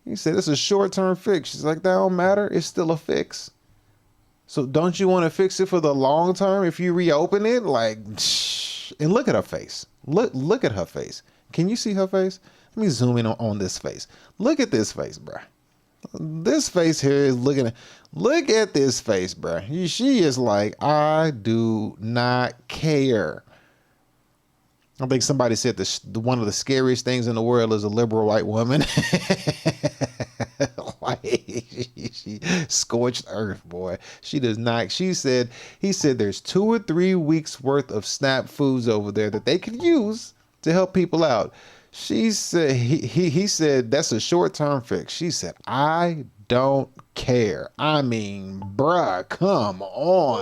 He said it's a short-term fix. She's like, that don't matter. It's still a fix. So don't you want to fix it for the long term if you reopen it? Like, shh. And look at her face. Look at her face. Can you see her face? Let me zoom in on this face. Look at this face, bruh. This face here is look at this face, bruh. She is like, I do not care. I think somebody said one of the scariest things in the world is a liberal white woman. She scorched earth, boy. She does not. He said there's 2 or 3 weeks worth of SNAP foods over there that they could use to help people out. She said, he said that's a short-term fix. She said, I don't care. I mean, bruh, come on.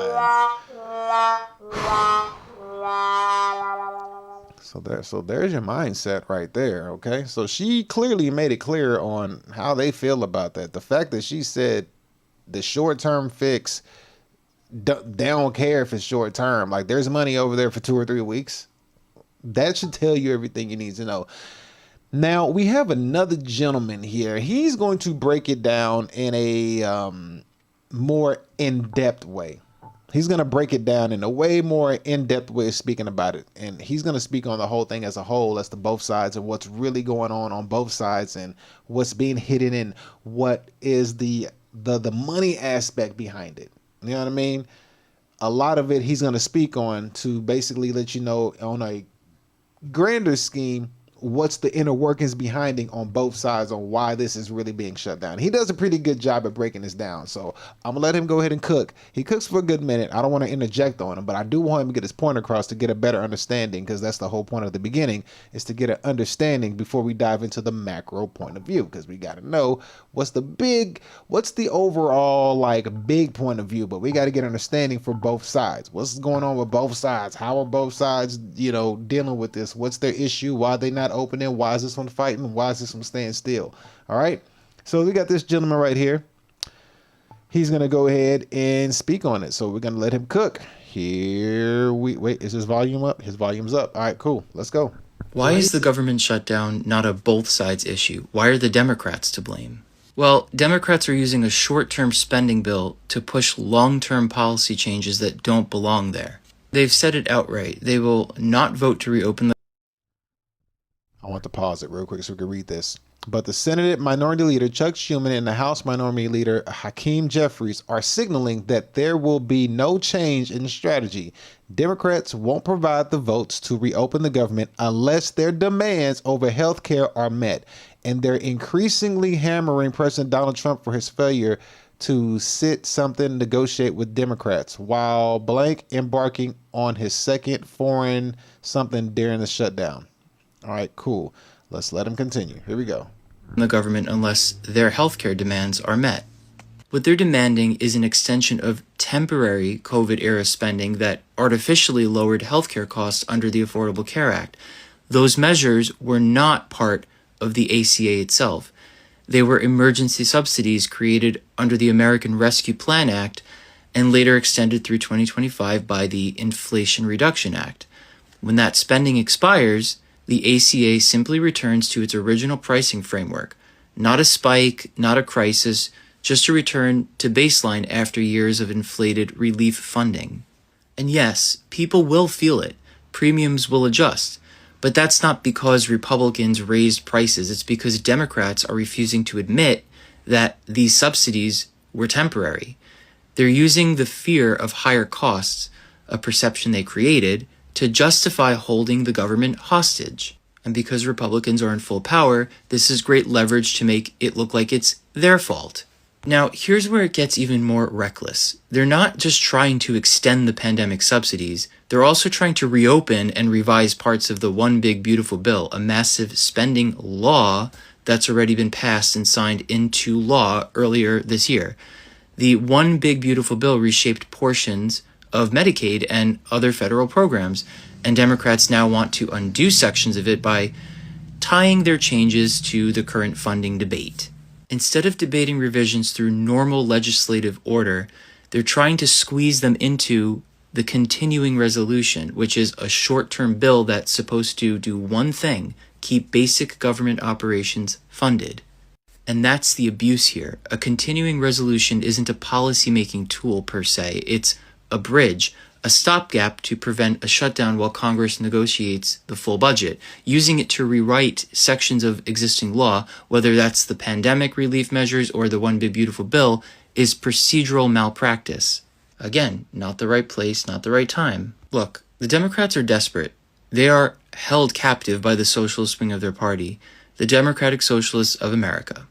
So there's your mindset right there, okay? So she clearly made it clear on how they feel about that. The fact that she said the short-term fix, they don't care if it's short-term. Like, there's money over there for 2 or 3 weeks. That should tell you everything you need to know. Now, we have another gentleman here. He's going to break it down in a more in-depth way. He's going to break it down in a way more in-depth way of speaking about it. And he's going to speak on the whole thing as a whole, as to both sides and what's really going on both sides and what's being hidden and what is the money aspect behind it. You know what I mean? A lot of it he's going to speak on to basically let you know on a grander scheme what's the inner workings behind it on both sides on why this is really being shut down. He does a pretty good job at breaking this down. So I'm gonna let him go ahead and cook. He cooks for a good minute. I don't want to interject on him, but I do want him to get his point across to get a better understanding, because that's the whole point of the beginning, is to get an understanding before we dive into the macro point of view, because we got to know what's the overall like big point of view, but we got to get understanding for both sides. What's going on with both sides? How are both sides, dealing with this? What's their issue? Why are they not opening? Why is this one fighting? Why is this one staying still? All right. So we got this gentleman right here. He's going to go ahead and speak on it. So we're going to let him cook. Wait, is his volume up? His volume's up. All right, cool. Let's go. Why is the government shutdown not a both sides issue? Why are the Democrats to blame? Well, Democrats are using a short-term spending bill to push long-term policy changes that don't belong there. They've said it outright. They will not vote to reopen the... I want to pause it real quick so we can read this. But the Senate Minority Leader Chuck Schumer and the House Minority Leader Hakeem Jeffries are signaling that there will be no change in strategy. Democrats won't provide the votes to reopen the government unless their demands over health care are met. And they're increasingly hammering President Donald Trump for his failure to negotiate with Democrats while blank embarking on his second foreign something during the shutdown. All right, cool. Let's let him continue. Here we go. The government unless their healthcare demands are met. What they're demanding is an extension of temporary COVID-era spending that artificially lowered healthcare costs under the Affordable Care Act. Those measures were not part of the ACA itself. They were emergency subsidies created under the American Rescue Plan Act and later extended through 2025 by the Inflation Reduction Act. When that spending expires, the ACA simply returns to its original pricing framework. Not a spike, not a crisis, just a return to baseline after years of inflated relief funding. And yes, people will feel it. Premiums will adjust. But that's not because Republicans raised prices. It's because Democrats are refusing to admit that these subsidies were temporary. They're using the fear of higher costs, a perception they created, to justify holding the government hostage. And because Republicans are in full power, this is great leverage to make it look like it's their fault. Now, here's where it gets even more reckless. They're not just trying to extend the pandemic subsidies, they're also trying to reopen and revise parts of the One Big Beautiful Bill, a massive spending law that's already been passed and signed into law earlier this year. The One Big Beautiful Bill reshaped portions of Medicaid and other federal programs, and Democrats now want to undo sections of it by tying their changes to the current funding debate. Instead of debating revisions through normal legislative order, they're trying to squeeze them into the continuing resolution, which is a short-term bill that's supposed to do one thing: keep basic government operations funded. And that's the abuse here. A continuing resolution isn't a policy-making tool per se. It's a bridge, a stopgap to prevent a shutdown while Congress negotiates the full budget, using it to rewrite sections of existing law, whether that's the pandemic relief measures or the One Big Beautiful Bill, is procedural malpractice. Again, not the right place, not the right time. Look, the Democrats are desperate. They are held captive by the socialist wing of their party, the Democratic Socialists of America.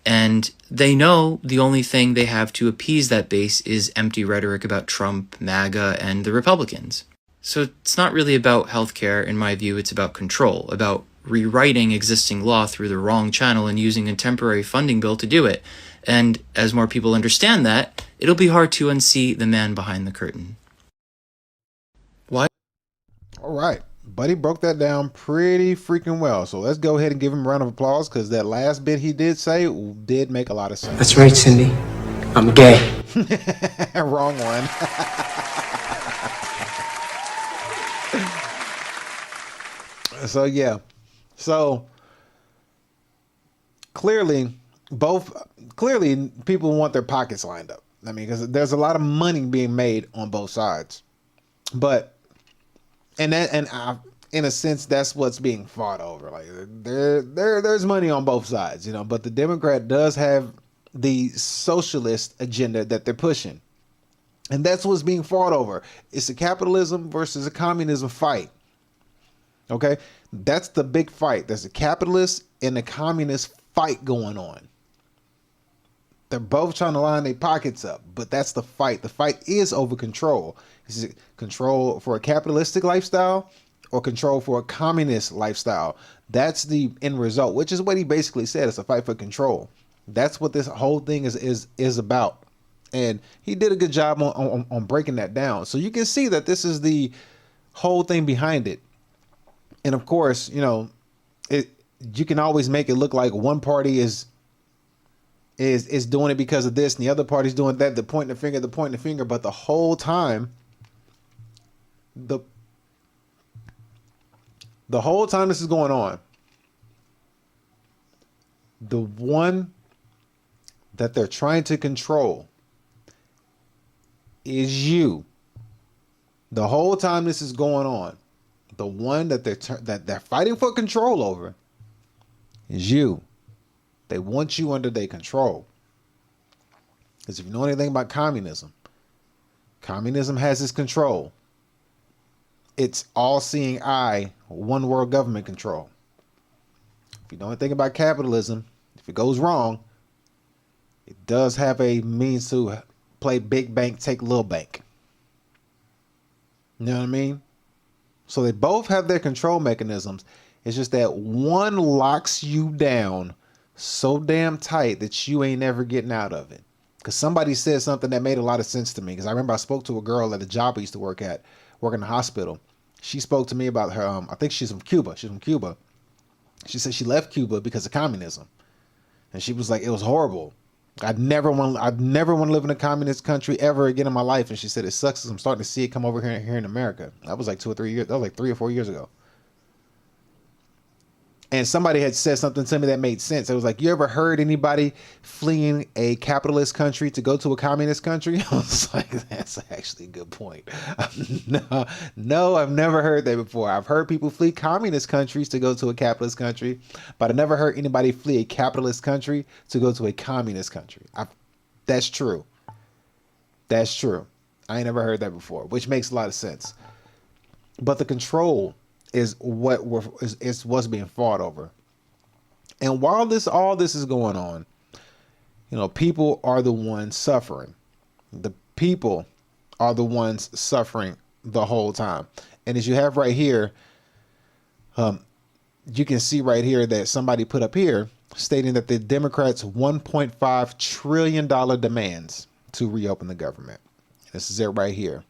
And they know the only thing they have to appease that base is empty rhetoric about Trump, MAGA, and the Republicans. So it's not really about healthcare, in my view. It's about control, about rewriting existing law through the wrong channel and using a temporary funding bill to do it. And as more people understand that, it'll be hard to unsee the man behind the curtain. Why? All right. Buddy broke that down pretty freaking well. So let's go ahead and give him a round of applause, because that last bit he did say did make a lot of sense. That's right, Cindy. I'm gay. Wrong one. So yeah. So clearly people want their pockets lined up. I mean, because there's a lot of money being made on both sides. But in a sense, that's what's being fought over. Like there's money on both sides, you know. But the Democrat does have the socialist agenda that they're pushing, and that's what's being fought over. It's a capitalism versus a communism fight. Okay, that's the big fight. There's a capitalist and a communist fight going on. They're both trying to line their pockets up, but that's the fight. The fight is over control. Is it control for a capitalistic lifestyle or control for a communist lifestyle? That's the end result, which is what he basically said. It's a fight for control. That's what this whole thing is about. And he did a good job on breaking that down. So you can see that this is the whole thing behind it. And of course, you know, you can always make it look like one party is doing it because of this and the other party's doing that, the pointing the finger, but the whole time, the whole time this is going on, the one that they're trying to control is you. The whole time this is going on, the one that they're fighting for control over is you. They want you under their control. Because if you know anything about communism, communism has its control. It's all-seeing eye, one world government control. If you know anything about capitalism, if it goes wrong, it does have a means to play big bank, take little bank. You know what I mean? So they both have their control mechanisms. It's just that one locks you down so damn tight that you ain't never getting out of it. Because somebody said something that made a lot of sense to me. Because I remember I spoke to a girl at a job I used to work at, work in the hospital. She spoke to me about her, I think she's from Cuba. She's from Cuba. She said she left Cuba because of communism. And she was like, it was horrible. I'd never want to live in a communist country ever again in my life. And she said, it sucks because I'm starting to see it come over here in America. That was like 2 or 3 years. That was like 3 or 4 years ago. And somebody had said something to me that made sense. It was like, you ever heard anybody fleeing a capitalist country to go to a communist country? I was like, that's actually a good point. No, I've never heard that before. I've heard people flee communist countries to go to a capitalist country, but I never heard anybody flee a capitalist country to go to a communist country. That's true. That's true. I ain't never heard that before, which makes a lot of sense. But the control is what's being fought over. And while all this is going on, people are the ones suffering. The people are the ones suffering the whole time. And as you have right here, you can see right here that somebody put up here stating that the Democrats' $1.5 trillion demands to reopen the government. This is it right here.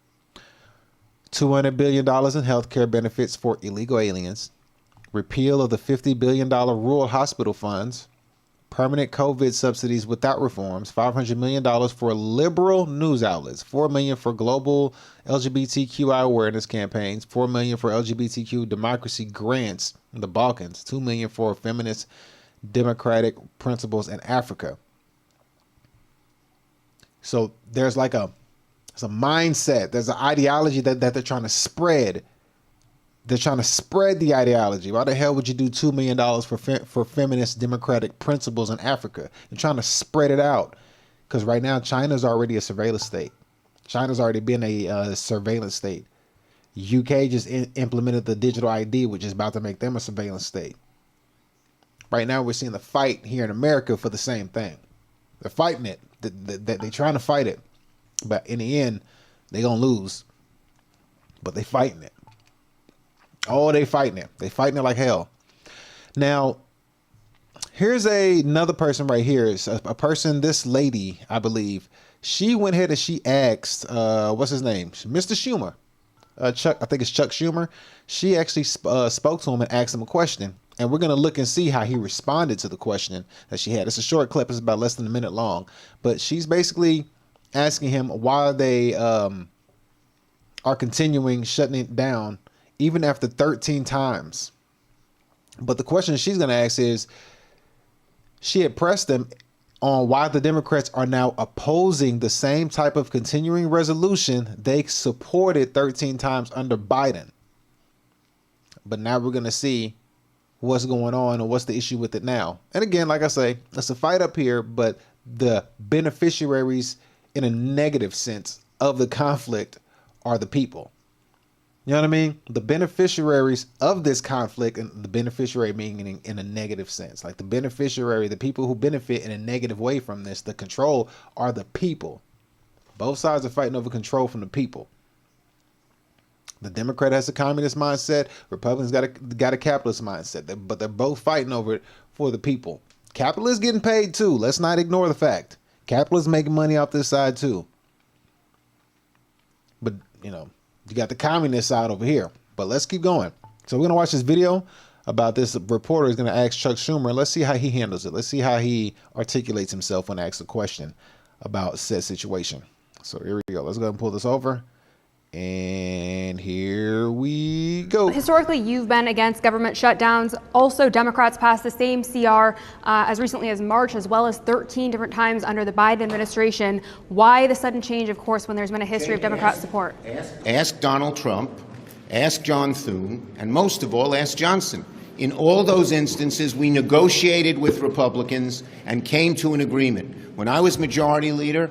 $200 billion in healthcare benefits for illegal aliens, repeal of the $50 billion rural hospital funds, permanent COVID subsidies without reforms, $500 million for liberal news outlets, $4 million for global LGBTQI awareness campaigns, $4 million for LGBTQ democracy grants in the Balkans, $2 million for feminist democratic principles in Africa. So there's like a mindset. There's an ideology that they're trying to spread. They're trying to spread the ideology. Why the hell would you do $2 million for feminist democratic principles in Africa? They're trying to spread it out. Because right now, China's already a surveillance state. China's already been a surveillance state. UK just implemented the digital ID, which is about to make them a surveillance state. Right now, we're seeing the fight here in America for the same thing. They're fighting it. They're trying to fight it. But in the end, they're going to lose. But they fighting it. Oh, they fighting it. They fighting it like hell. Now, here's another person right here. It's a person, this lady, I believe. She went ahead and she asked, what's his name? Mr. Schumer. Chuck, I think it's Chuck Schumer. She actually spoke to him and asked him a question. And we're going to look and see how he responded to the question that she had. It's a short clip. It's about less than a minute long. But she's basically asking him why they are continuing shutting it down even after 13 times. But the question she's going to ask is, she had pressed them on why the Democrats are now opposing the same type of continuing resolution they supported 13 times under Biden. But now we're going to see what's going on and what's the issue with it now. And again, like I say, it's a fight up here, but the beneficiaries in a negative sense of the conflict are the people. You know what I mean? The beneficiaries of this conflict, and the beneficiary meaning in a negative sense, like the beneficiary, the people who benefit in a negative way from this, the control are the people. Both sides are fighting over control from the people. The Democrat has a communist mindset. Republicans got a capitalist mindset, but they're both fighting over it for the people. Capitalists getting paid too. Let's not ignore the fact. Capitalists making money off this side too. But, you got the communist side over here. But let's keep going. So we're going to watch this video about this reporter is going to ask Chuck Schumer. Let's see how he handles it. Let's see how he articulates himself when asked a question about said situation. So here we go. Let's go ahead and pull this over. And here we go. Historically, you've been against government shutdowns. Also, Democrats passed the same CR as recently as March, as well as 13 different times under the Biden administration. Why the sudden change of course when there's been a history of Democrat support? Ask Donald Trump, ask John Thune, and most of all, ask Johnson. In all those instances, we negotiated with Republicans and came to an agreement. When I was majority leader,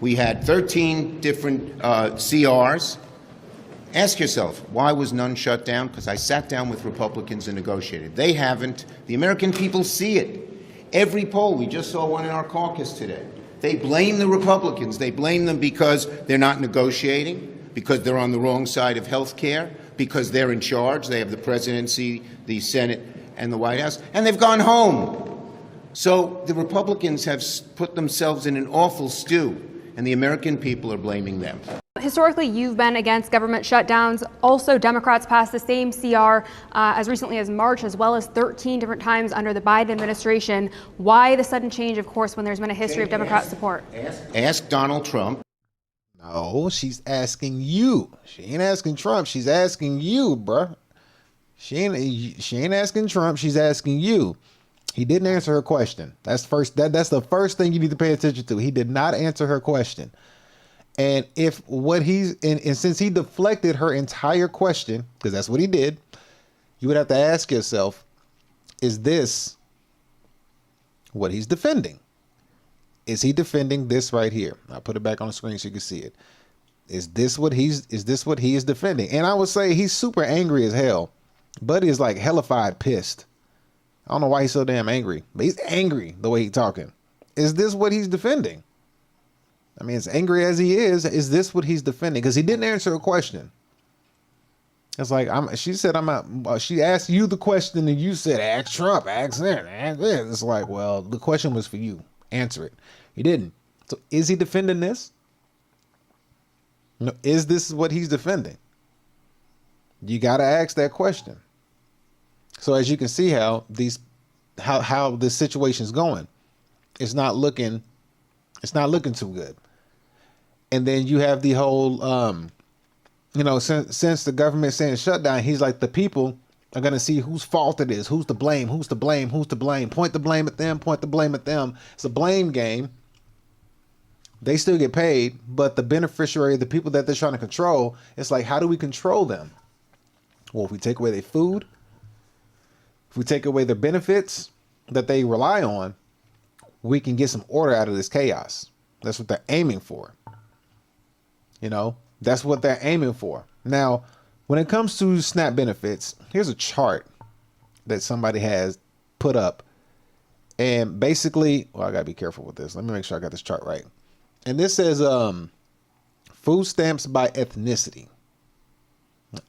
we had 13 different CRs. Ask yourself, why was none shut down? Because I sat down with Republicans and negotiated. They haven't. The American people see it. Every poll, we just saw one in our caucus today. They blame the Republicans. They blame them because they're not negotiating, because they're on the wrong side of health care, because they're in charge. They have the presidency, the Senate, and the White House, and they've gone home. So the Republicans have put themselves in an awful stew, and the American people are blaming them. Historically, you've been against government shutdowns. Also, Democrats passed the same CR as recently as March, as well as 13 different times under the Biden administration. Why the sudden change of course when there's been a history of Democrat support? Ask Donald Trump. No, she's asking you. She ain't asking Trump. She's asking you, bruh. She ain't asking Trump. She's asking you. He didn't answer her question. That's the first thing you need to pay attention to. He did not answer her question. And if what and since he deflected her entire question, because that's what he did, you would have to ask yourself, is this what he's defending? Is he defending this right here? I'll put it back on the screen so you can see it. Is this what he is defending? And I would say he's super angry as hell. Buddy is like hellified pissed. I don't know why he's so damn angry, but he's angry the way he's talking. Is this what he's defending? I mean, as angry as he is this what he's defending? Because he didn't answer a question. It's like, she asked you the question and you said, ask Trump, ask that, ask this. It's like, well, the question was for you. Answer it. He didn't. So is he defending this? No, is this what he's defending? You got to ask that question. So as you can see how this situation is going, it's not looking too good. And then you have the whole, since the government saying shutdown, he's like, the people are going to see whose fault it is, who's to blame, who's to blame, who's to blame, point the blame at them, point the blame at them. It's a blame game. They still get paid, but the beneficiary, the people that they're trying to control, it's like, how do we control them? Well, if we take away their food, if we take away their benefits that they rely on, we can get some order out of this chaos. That's what they're aiming for. That's what they're aiming for. Now, when it comes to SNAP benefits, here's a chart that somebody has put up. And basically, I got to be careful with this. Let me make sure I got this chart right. And this says food stamps by ethnicity.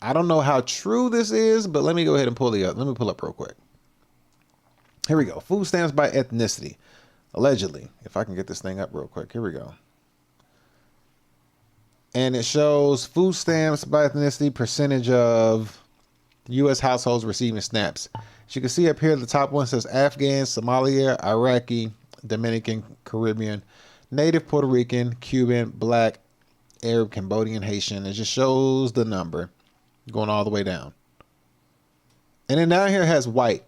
I don't know how true this is, but let me go ahead and pull it up. Let me pull up real quick. Here we go. Food stamps by ethnicity. Allegedly, if I can get this thing up real quick. Here we go. And it shows food stamps by ethnicity, percentage of U.S. households receiving snaps. As you can see up here, the top one says Afghan, Somalia, Iraqi, Dominican, Caribbean, Native, Puerto Rican, Cuban, Black, Arab, Cambodian, Haitian. It just shows the number going all the way down. And then down here it has white,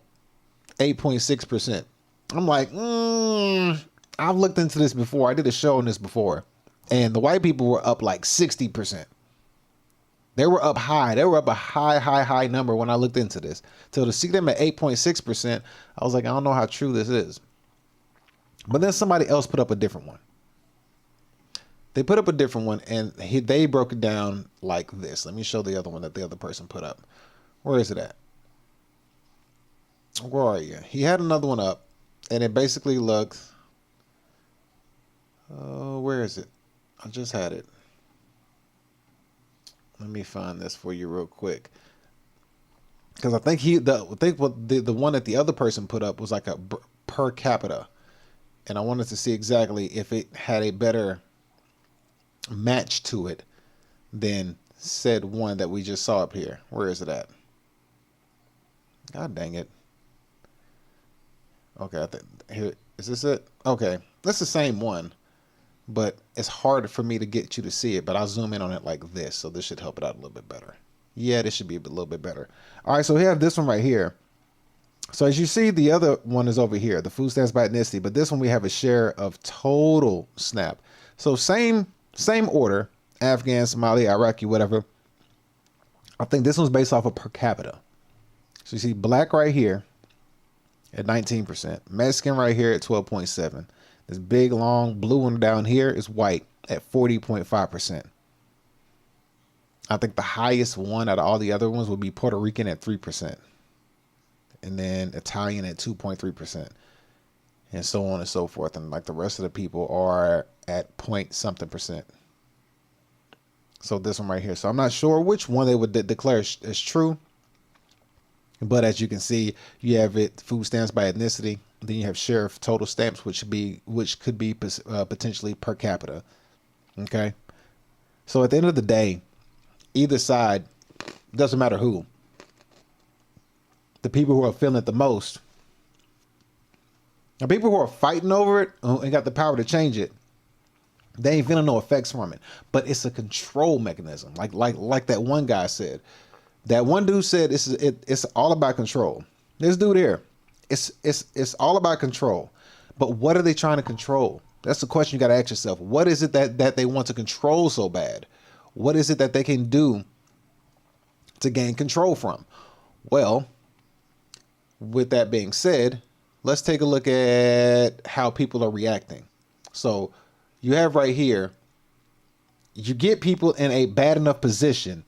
8.6%. I'm like, I've looked into this before. I did a show on this before. And the white people were up like 60%. They were up high. They were up a high number when I looked into this. So to see them at 8.6%, I was like, I don't know how true this is. But then somebody else put up a different one. They put up a different one and they broke it down like this. Let me show the other one that the other person put up. Where is it at? Where are you? He had another one up and it basically looked, where is it? I just had it. Let me find this for you real quick. Because I think the one that the other person put up was like a per capita. And I wanted to see exactly if it had a better match to it than said one that we just saw up here. Where is it at? God dang it. Okay, I think here is this it? Okay, that's the same one. but it's hard for me to get you to see it, but I'll zoom in on it like this. So this should help it out a little bit better. Yeah, this should be a little bit better. All right, so we have this one right here. So as you see, the other one is over here, the food stamps by ethnicity, but this one we have a share of total SNAP. So same order, Afghan, Somali, Iraqi, whatever. I think this one's based off of per capita. So you see black right here at 19%, Mexican right here at 12.7%. This big, long blue one down here is white at 40.5%. I think the highest one out of all the other ones would be Puerto Rican at 3%. And then Italian at 2.3%. And so on and so forth. And like the rest of the people are at point something percent. So this one right here. So I'm not sure which one they would declare as true. But as you can see, you have it food stamps by ethnicity. Then you have share of total stamps, which could be potentially per capita. Okay. So at the end of the day, either side, doesn't matter who. The people who are feeling it the most, the people who are fighting over it and got the power to change it, they ain't feeling no effects from it. But it's a control mechanism, like that one guy said. That one dude said it's all about control. This dude here, it's all about control. But what are they trying to control? That's the question you got to ask yourself. What is it that they want to control so bad? What is it that they can do to gain control from? Well, with that being said, let's take a look at how people are reacting. So you have right here, you get people in a bad enough position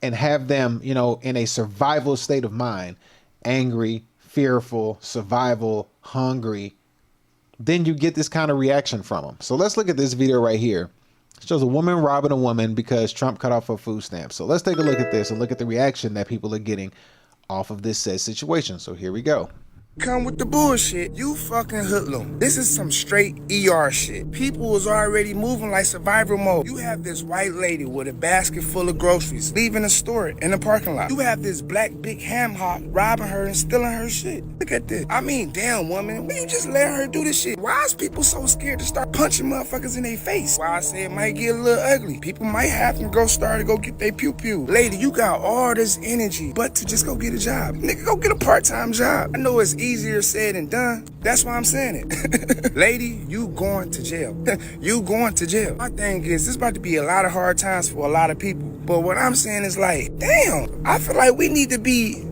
and have them, in a survival state of mind, angry, fearful, survival, hungry, then you get this kind of reaction from them. So let's look at this video right here. It shows a woman robbing a woman because Trump cut off her food stamps. So let's take a look at this and look at the reaction that people are getting off of this said situation. So here we go. Come with the bullshit, you fucking hoodlum. This is some straight ER shit. People was already moving like survival mode. You have this white lady with a basket full of groceries leaving the store in the parking lot. You have this black big ham hock robbing her and stealing her shit. Look at this. I mean, damn woman, will you just let her do this shit? Why is people so scared to start punching motherfuckers in their face? Why I say it might get a little ugly. People might have to go get their pew-pew. Lady, you got all this energy, but to just go get a job. Nigga, go get a part-time job. I know it's easier said than done. That's why I'm saying it. Lady, you going to jail. You going to jail. My thing is, this about to be a lot of hard times for a lot of people. But what I'm saying is like, damn, I feel like we need to be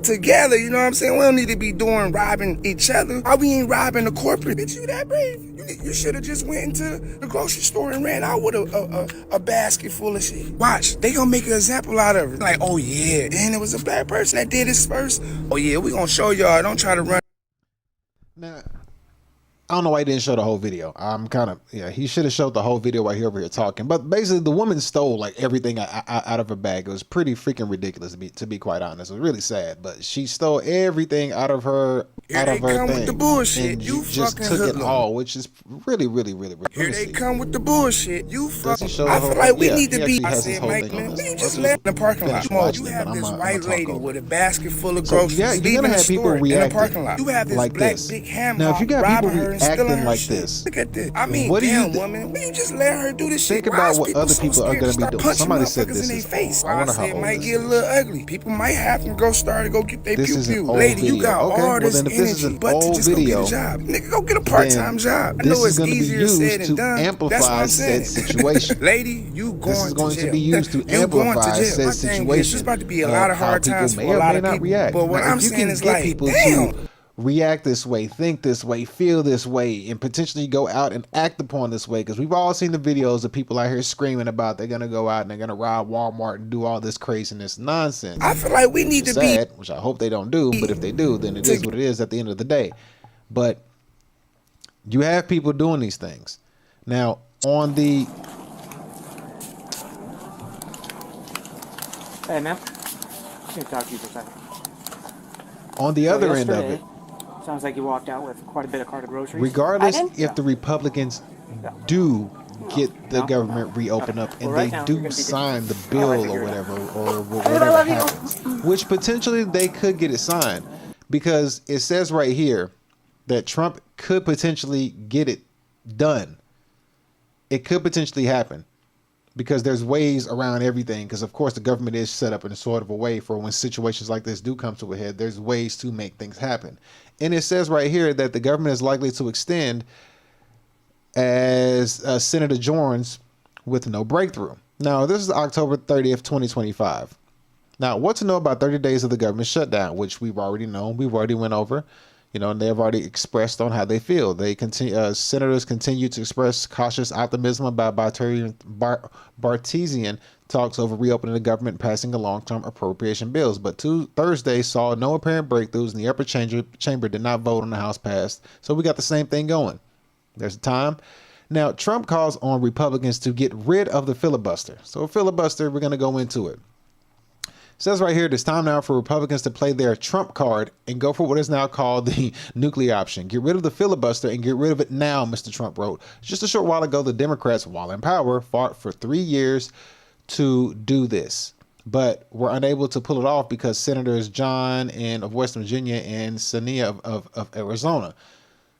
together, you know what I'm saying? We don't need to be robbing each other. Why we ain't robbing the corporate? Bitch, you that brave? You should have just went into the grocery store and ran out with a basket full of shit. Watch, they gonna make an example out of it. Like, oh yeah, and it was a black person that did this first. Oh yeah, we gonna show y'all. Don't try to run. Now, I don't know why he didn't show the whole video. He should have showed the whole video while he over here talking. But basically, the woman stole like everything out of her bag. It was pretty freaking ridiculous to be quite honest. It was really sad, but she stole everything out of her thing. With the bullshit. And You just fucking took it hoodlum. all, which is really. Here they come with the bullshit. You fucking. show I the feel whole- like we yeah, need to he be. actually I has his said, whole Mike, thing on man, this. we Let's just just left in the parking lot. finish Come on, watching you it, have but this I'm white gonna lady talk over. with a basket full of So, groceries yeah, you're leaving gonna the have people store in the reacting parking lot. You have this like black this. big ham Now, if you got robbing people her and stealing reacting her like shit. this, Look at this. I mean, what do you damn thi- woman, will you just let her do this shit? Think Why about is what other so people are scared gonna to be start doing. punching Somebody said motherfuckers this in their is face? old. I wonder I how said it old might this get a is. little ugly. People might have to go get their This is an pew-pew. old Lady, you video. got Okay, all well this then if this is energy, an but to old just go video, get a job. Nigga, go get a part-time job. I this know is it's going to be easier said used than to done. That's what amplify I'm saying. said situation. Lady, you going This is going to to jail. be used to You going to amplify jail. said My thing is, situation. This about to be a lot of how hard people times may for a or lot may of not people. react. But what Now, I'm if you saying can is get like, people damn. to react this way, think this way, feel this way, and potentially go out and act upon this way, because we've all seen the videos of people out here screaming about they're gonna go out and they're gonna rob Walmart and do all this craziness nonsense. I feel like we need Which is to be sad, which I hope they don't do, but if they do, then it is what it is at the end of the day. But you have people doing these things. Now, on the Hey, man. I'm going to talk to you for a second. other end of it, Sounds like you walked out with quite a bit of cart of groceries. regardless if the Republicans do get the government reopened up and they do sign the bill or whatever happens, which potentially they could get it signed, because it says right here that Trump could potentially get it done. it could potentially happen because there's ways around everything. Because of course the government is set up in a sort of a way for when situations like this do come to a head, there's ways to make things happen. And it says right here that the government is likely to extend as Senate adjourns with no breakthrough. Now, this is October 30th, 2025. Now, what to know about 30 days of the government shutdown, which we've already known. We've already went over, and they've already expressed on how they feel. They continue. Senators continue to express cautious optimism about Bartesian talks over reopening the government and passing a long-term appropriation bills. But Thursday saw no apparent breakthroughs, and the upper chamber did not vote on the House passed. So we got the same thing going. There's a time. Now, Trump calls on Republicans to get rid of the filibuster. So filibuster, we're going to go into it. It says right here, it's time now for Republicans to play their Trump card and go for what is now called the nuclear option. Get rid of the filibuster and get rid of it now, Mr. Trump wrote. Just a short while ago, the Democrats, while in power, fought for 3 years to do this, but were unable to pull it off because Senators John of West Virginia and Sania of Arizona.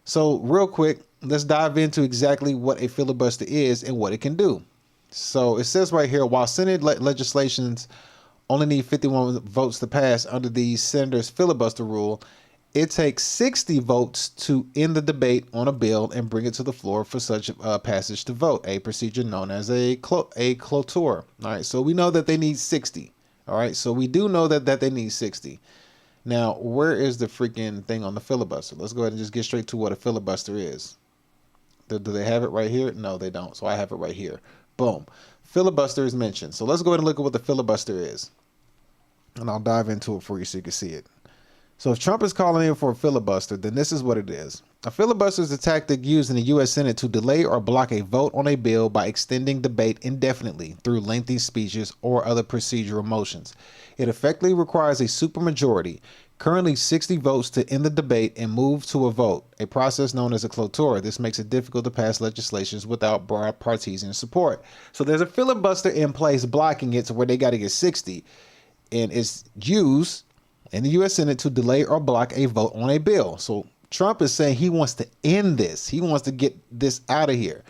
So real quick, let's dive into exactly what a filibuster is and what it can do. So it says right here, while Senate legislations only need 51 votes to pass under the senator's filibuster rule, it takes 60 votes to end the debate on a bill and bring it to the floor for such passage to vote, a procedure known as a cloture. All right, so we know that they need 60. All right, so we do know that they need 60. Now, where is the freaking thing on the filibuster? Let's go ahead and just get straight to what a filibuster is. Do they have it right here? No, they don't. So I have it right here. Boom. Filibuster is mentioned. So let's go ahead and look at what the filibuster is. And I'll dive into it for you so you can see it. So if Trump is calling in for a filibuster, then this is what it is. A filibuster is a tactic used in the U.S. Senate to delay or block a vote on a bill by extending debate indefinitely through lengthy speeches or other procedural motions. It effectively requires a supermajority, currently 60 votes, to end the debate and move to a vote, a process known as a cloture. This makes it difficult to pass legislation without broad partisan support. So there's a filibuster in place blocking it to where they got to get 60, and it's used in the U.S. Senate to delay or block a vote on a bill. So Trump is saying he wants to end this. He wants to get this out of here.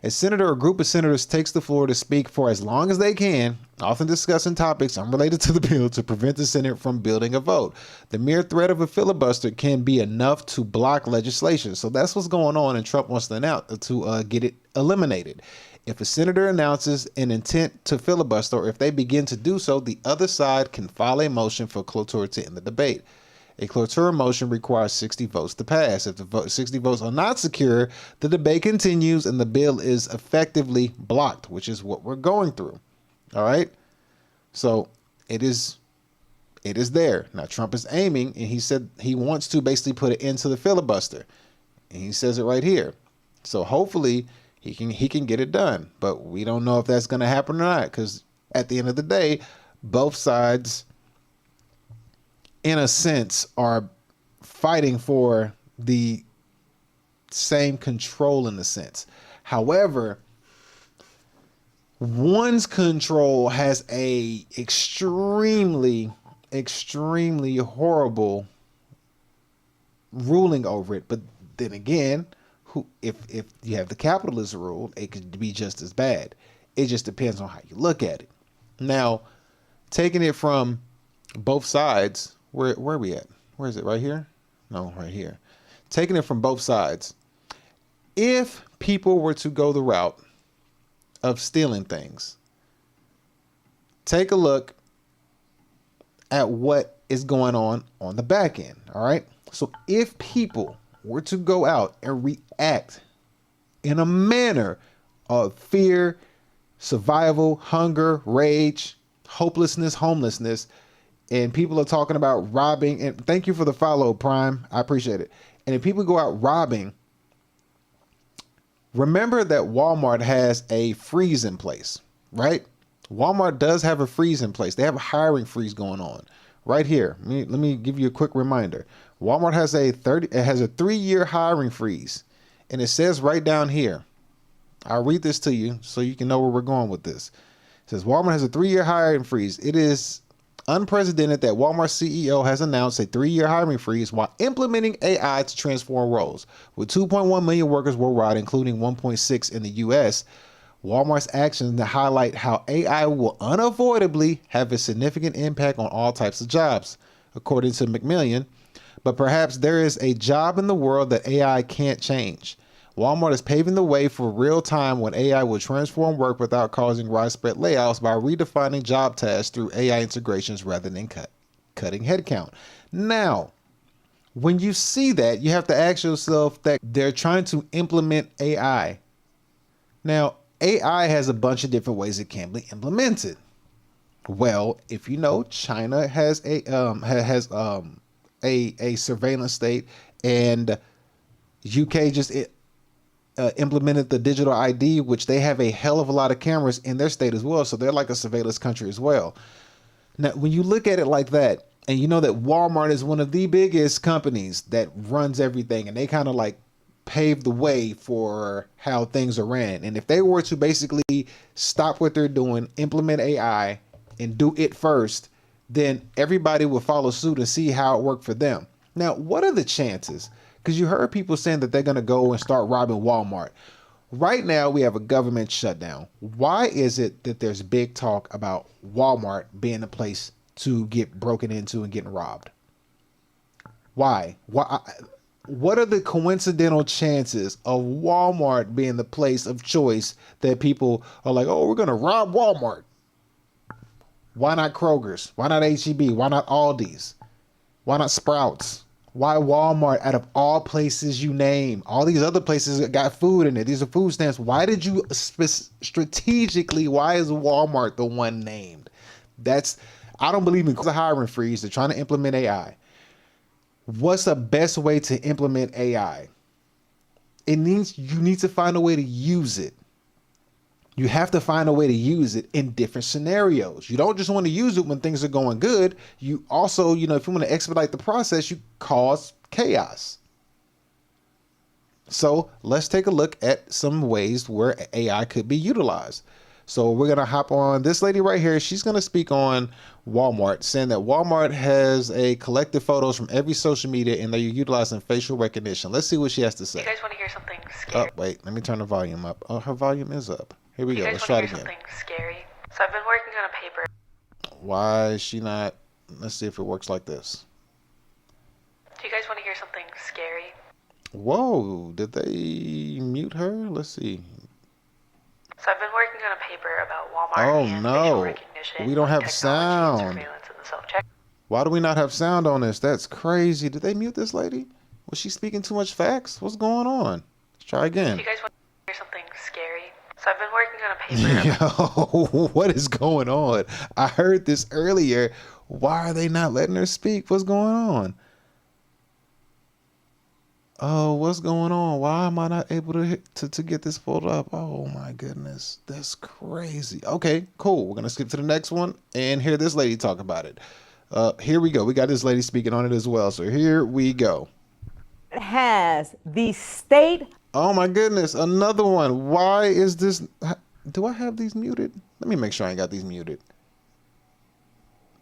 A senator or group of senators takes the floor to speak for as long as they can, often discussing topics unrelated to the bill to prevent the Senate from building a vote. The mere threat of a filibuster can be enough to block legislation. So that's what's going on, and Trump wants to get it eliminated. If a senator announces an intent to filibuster, or if they begin to do so, the other side can file a motion for cloture to end the debate. A cloture motion requires 60 votes to pass. If the 60 votes are not secure, the debate continues and the bill is effectively blocked, which is what we're going through. All right. So it is there. Now Trump is aiming, and he said he wants to basically put an end to the filibuster. And he says it right here. So hopefully he can get it done. But we don't know if that's going to happen or not, because at the end of the day, both sides, in a sense, are fighting for the same control in a sense. However, one's control has a extremely horrible ruling over it. But then again, if you have the capitalist rule, it could be just as bad. It just depends on how you look at it. Now, taking it from both sides, where are we at? Where is it? Right here? No, right here. Taking it from both sides. If people were to go the route of stealing things, take a look at what is going on the back end. All right. So if people were to go out and react in a manner of fear, survival, hunger, rage, hopelessness, homelessness, and people are talking about robbing, and thank you for the follow, Prime. I appreciate it. And if people go out robbing, remember that Walmart has a freeze in place, right? Walmart does have a freeze in place. They have a hiring freeze going on right here. Let me give you a quick reminder. Walmart has a 3-year hiring freeze, and it says right down here. I'll read this to you so you can know where we're going with this. It says Walmart has a 3-year hiring freeze. It is unprecedented that Walmart CEO has announced a 3-year hiring freeze while implementing AI to transform roles. With 2.1 million workers worldwide, including 1.6 in the U.S., Walmart's actions highlight how AI will unavoidably have a significant impact on all types of jobs, according to McMillan. But perhaps there is a job in the world that AI can't change. Walmart is paving the way for real time when AI will transform work without causing widespread layoffs by redefining job tasks through AI integrations rather than cutting headcount. Now, when you see that, you have to ask yourself that they're trying to implement AI. Now, AI has a bunch of different ways it can be implemented. Well, if you know, China has a surveillance state, and UK just implemented the digital ID, which they have a hell of a lot of cameras in their state as well. So they're like a surveillance country as well. Now, when you look at it like that, and you know that Walmart is one of the biggest companies that runs everything, and they kind of like pave the way for how things are ran. And if they were to basically stop what they're doing, implement AI, and do it first, then everybody will follow suit and see how it worked for them. Now, what are the chances? Because you heard people saying that they're going to go and start robbing Walmart. Right now, we have a government shutdown. Why is it that there's big talk about Walmart being a place to get broken into and getting robbed? Why? What are the coincidental chances of Walmart being the place of choice that people are like, oh, we're going to rob Walmart? Why not Kroger's? Why not H-E-B? Why not Aldi's? Why not Sprouts? Why Walmart out of all places you name? All these other places that got food in it. These are food stamps. Why did you strategically, why is Walmart the one named? I don't believe in the hiring freeze. They're trying to implement AI. What's the best way to implement AI? You need to find a way to use it. You have to find a way to use it in different scenarios. You don't just want to use it when things are going good. You also, if you want to expedite the process, you cause chaos. So let's take a look at some ways where AI could be utilized. So we're going to hop on this lady right here. She's going to speak on Walmart, saying that Walmart has a collective photos from every social media and they're utilizing facial recognition. Let's see what she has to say. You guys want to hear something scary? Oh, wait, let me turn the volume up. Oh, her volume is up. Here we go. Let's try it again. Something scary? So I've been working on a paper. Why is she not? Let's see if it works like this. Do you guys want to hear something scary? Whoa, did they mute her? Let's see. So I've been working on a paper about Walmart Oh and facial no, recognition, we don't have technology, sound. surveillance, and the self-check. Why do we not have sound on this? That's crazy. Did they mute this lady? Was she speaking too much facts? What's going on? Let's try again. Do you guys want to hear something scary? So I've been working on a paper. Yo, what is going on? I heard this earlier. Why are they not letting her speak? What's going on? Oh, what's going on? Why am I not able to get this pulled up? Oh my goodness, that's crazy. Okay, cool. We're gonna skip to the next one and hear this lady talk about it. Here we go. We got this lady speaking on it as well. So here we go. Has the state. Oh my goodness, another one. Why is this? Do I have these muted? Let me make sure I ain't got these muted.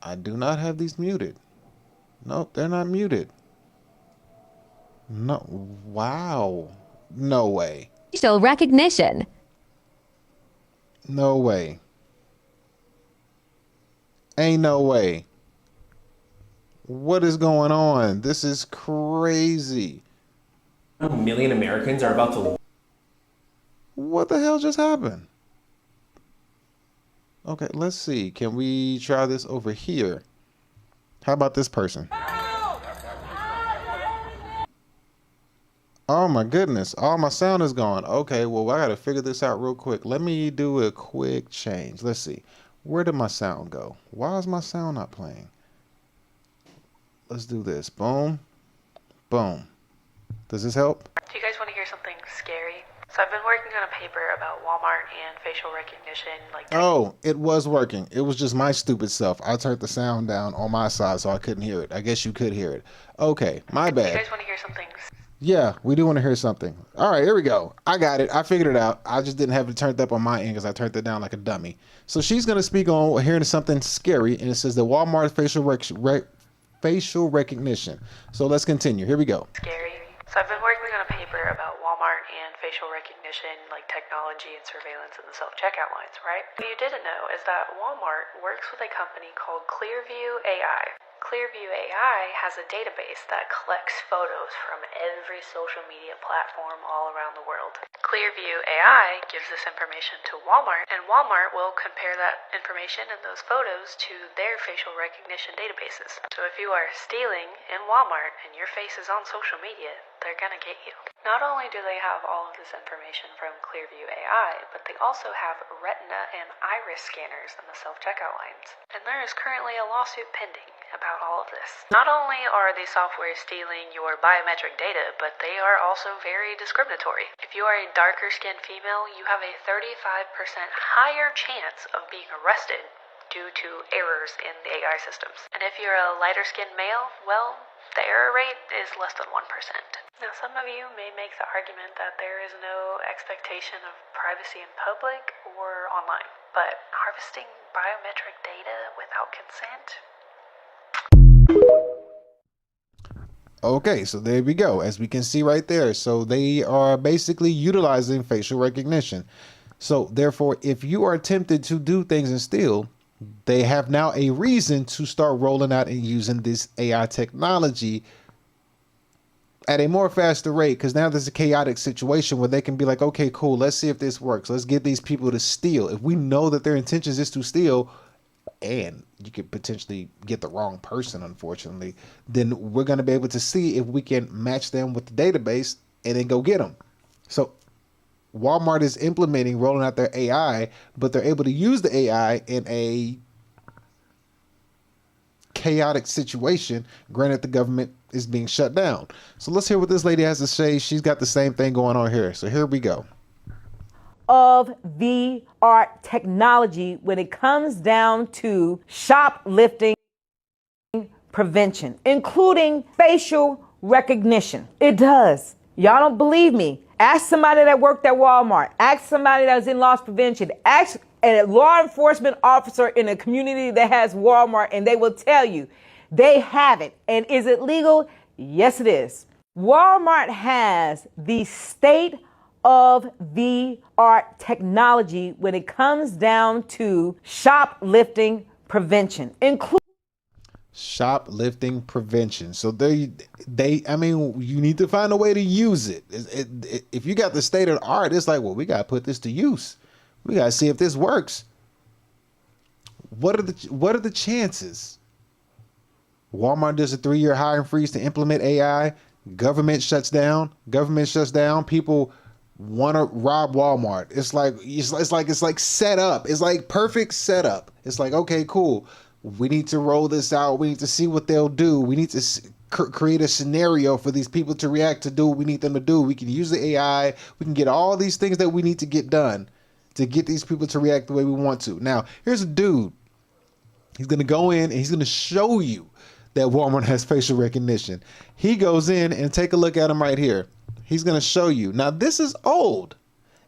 I do not have these muted. Nope, they're not muted. No, wow. No way. Facial recognition. No way. Ain't no way. What is going on? This is crazy. 1 million Americans are about to. What the hell just happened? Okay, let's see. Can we try this over here? How about this person? Oh my goodness, all my sound is gone. Okay, well, I gotta figure this out real quick. Let me do a quick change. Let's see. Where did my sound go? Why is my sound not playing? Let's do this. Boom. Boom. Does this help? Do you guys want to hear something scary? So I've been working on a paper about Walmart and facial recognition. Oh, it was working. It was just my stupid self. I turned the sound down on my side so I couldn't hear it. I guess you could hear it. Okay, my Do you bad. guys want to hear something? Yeah, we do want to hear something. All right, here we go. I got it. I figured it out. I just didn't have it turned up on my end because I turned it down like a dummy. So she's going to speak on hearing something scary, and it says the Walmart facial recognition. So let's continue. Here we go. Scary. So I've been working on a paper about Walmart and facial recognition, like technology and surveillance in the self-checkout lines, right? What you didn't know is that Walmart works with a company called Clearview AI. Clearview AI has a database that collects photos from every social media platform all around the world. Clearview AI gives this information to Walmart, and Walmart will compare that information and those photos to their facial recognition databases. So if you are stealing in Walmart and your face is on social media, they're gonna get you. Not only do they have all of this information from Clearview AI, but they also have retina and iris scanners in the self-checkout lines. And there is currently a lawsuit pending about all of this. Not only are these software stealing your biometric data, but they are also very discriminatory. If you are a darker skinned female, you have a 35% higher chance of being arrested due to errors in the AI systems. And if you're a lighter skinned male, well, the error rate is less than 1%. Now, some of you may make the argument that there is no expectation of privacy in public or online, but harvesting biometric data without consent? Okay, so there we go. As we can see right there. So they are basically utilizing facial recognition. So therefore, if you are tempted to do things and steal, they have now a reason to start rolling out and using this AI technology at a more faster rate, because now there's a chaotic situation where they can be like, okay, cool, let's see if this works. Let's get these people to steal. If we know that their intentions is to steal, and you could potentially get the wrong person, unfortunately, then we're going to be able to see if we can match them with the database and then go get them. So Walmart is implementing, rolling out their AI, but they're able to use the AI in a chaotic situation, granted the government is being shut down. So let's hear what this lady has to say. She's got the same thing going on here. So here we go. Of VR technology when it comes down to shoplifting prevention, including facial recognition. It does. Y'all don't believe me. Ask somebody that worked at Walmart. Ask somebody that was in loss prevention. Ask a law enforcement officer in a community that has Walmart, and they will tell you they have it. And is it legal? Yes, it is. Walmart has the state of VR technology when it comes down to shoplifting prevention, including shoplifting prevention. So I mean, you need to find a way to use it. If you got the state of the art, it's like, well, we got to put this to use. We got to see if this works. What are the chances? Walmart does a 3-year hiring freeze to implement AI. Government shuts down. People want to rob Walmart. It's like set up. It's like perfect setup. It's like, okay, cool. We need to roll this out. We need to see what they'll do. We need to create a scenario for these people to react to do what we need them to do. We can use the AI. We can get all these things that we need to get done to get these people to react the way we want to. Now, here's a dude. He's going to go in and he's going to show you that Walmart has facial recognition. He goes in and take a look at him right here. He's going to show you. Now, this is old.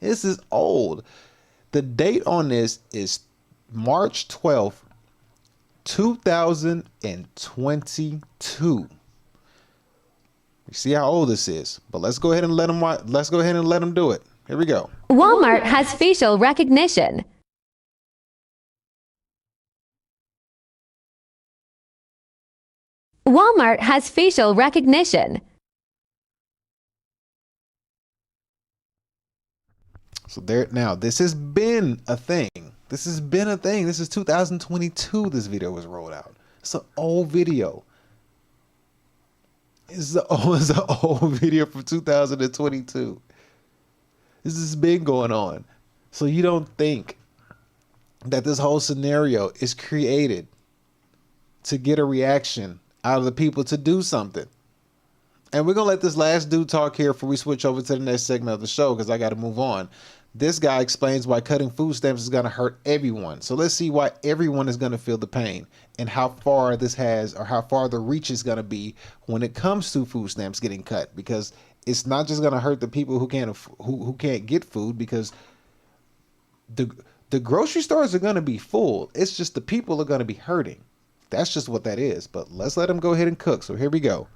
The date on this is March 12th, 2022. You see how old this is, but let's go ahead and let him do it. Here we go. Walmart has facial recognition. Walmart has facial recognition. So there, now this has been a thing. This is 2022. This video was rolled out. It's an old video. It's an old video from 2022. This has been going on. So you don't think that this whole scenario is created to get a reaction out of the people to do something? And we're going to let this last dude talk here before we switch over to the next segment of the show, because I got to move on. This guy explains why cutting food stamps is going to hurt everyone. So let's see why everyone is going to feel the pain and how far this has, or how far the reach is going to be when it comes to food stamps getting cut, because it's not just going to hurt the people who can't get food, because the grocery stores are going to be full. It's just the people are going to be hurting. That's just what that is. But let's let them go ahead and cook. So here we go.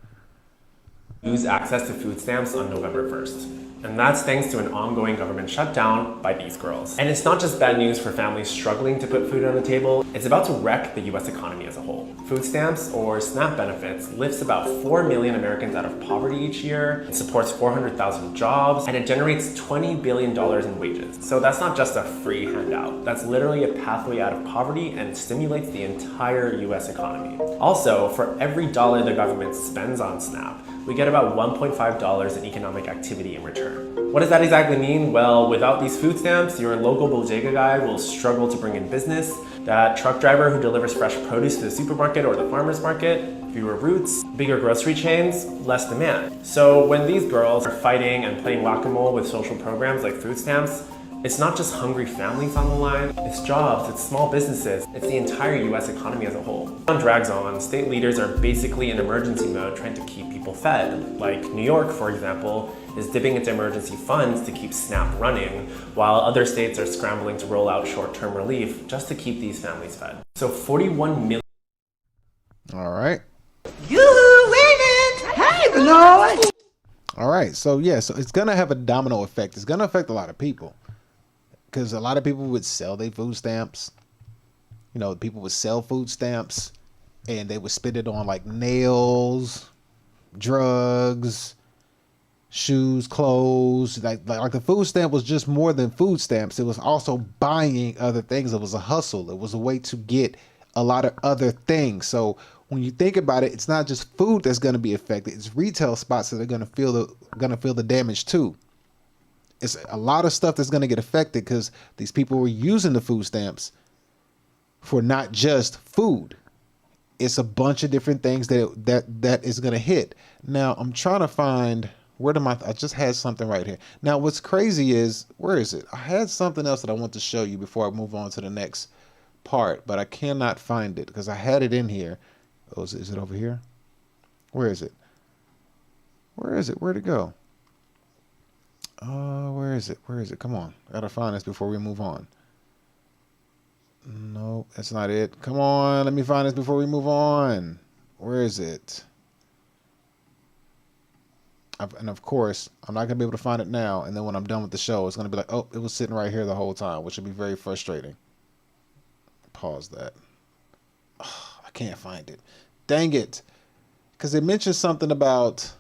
Lose access to food stamps on November 1st. And that's thanks to an ongoing government shutdown by these girls. And it's not just bad news for families struggling to put food on the table, it's about to wreck the US economy as a whole. Food stamps, or SNAP benefits, lifts about 4 million Americans out of poverty each year, it supports 400,000 jobs, and it generates $20 billion in wages. So that's not just a free handout, that's literally a pathway out of poverty and stimulates the entire US economy. Also, for every dollar the government spends on SNAP, we get about $1.5 in economic activity in return. What does that exactly mean? Well, without these food stamps, your local bodega guy will struggle to bring in business. That truck driver who delivers fresh produce to the supermarket or the farmer's market, fewer routes, bigger grocery chains, less demand. So when these girls are fighting and playing whack-a-mole with social programs like food stamps, it's not just hungry families on the line, it's jobs, it's small businesses, it's the entire US economy as a whole. It drags on, state leaders are basically in emergency mode trying to keep people fed. Like New York, for example, is dipping into emergency funds to keep SNAP running, while other states are scrambling to roll out short-term relief just to keep these families fed. So 41 million. All right. You win it! Hey, Lord! All right. So yeah, so it's going to have a domino effect. It's going to affect a lot of people, because a lot of people would sell their food stamps. You know, people would sell food stamps and they would spend it on like nails, drugs, shoes, clothes. Like the food stamp was just more than food stamps. It was also buying other things. It was a hustle. It was a way to get a lot of other things. So when you think about it, it's not just food that's going to be affected. It's retail spots that are going to feel the damage too. It's a lot of stuff that's going to get affected because these people were using the food stamps for not just food. It's a bunch of different things that is going to hit. Now I'm trying to find I just had something right here. Now what's crazy is, where is it? I had something else that I want to show you before I move on to the next part, but I cannot find it because I had it in here. Oh, is it over here? Where is it? Where is it? Where'd it go? Where is it? Where is it? Come on. I gotta find this before we move on. No, that's not it. Come on, let me find this before we move on. Where is it? And of course, I'm not gonna be able to find it now. And then when I'm done with the show, it's gonna be like, oh, it was sitting right here the whole time, which would be very frustrating. Pause that. Oh, I can't find it. Dang it. Because it mentions something about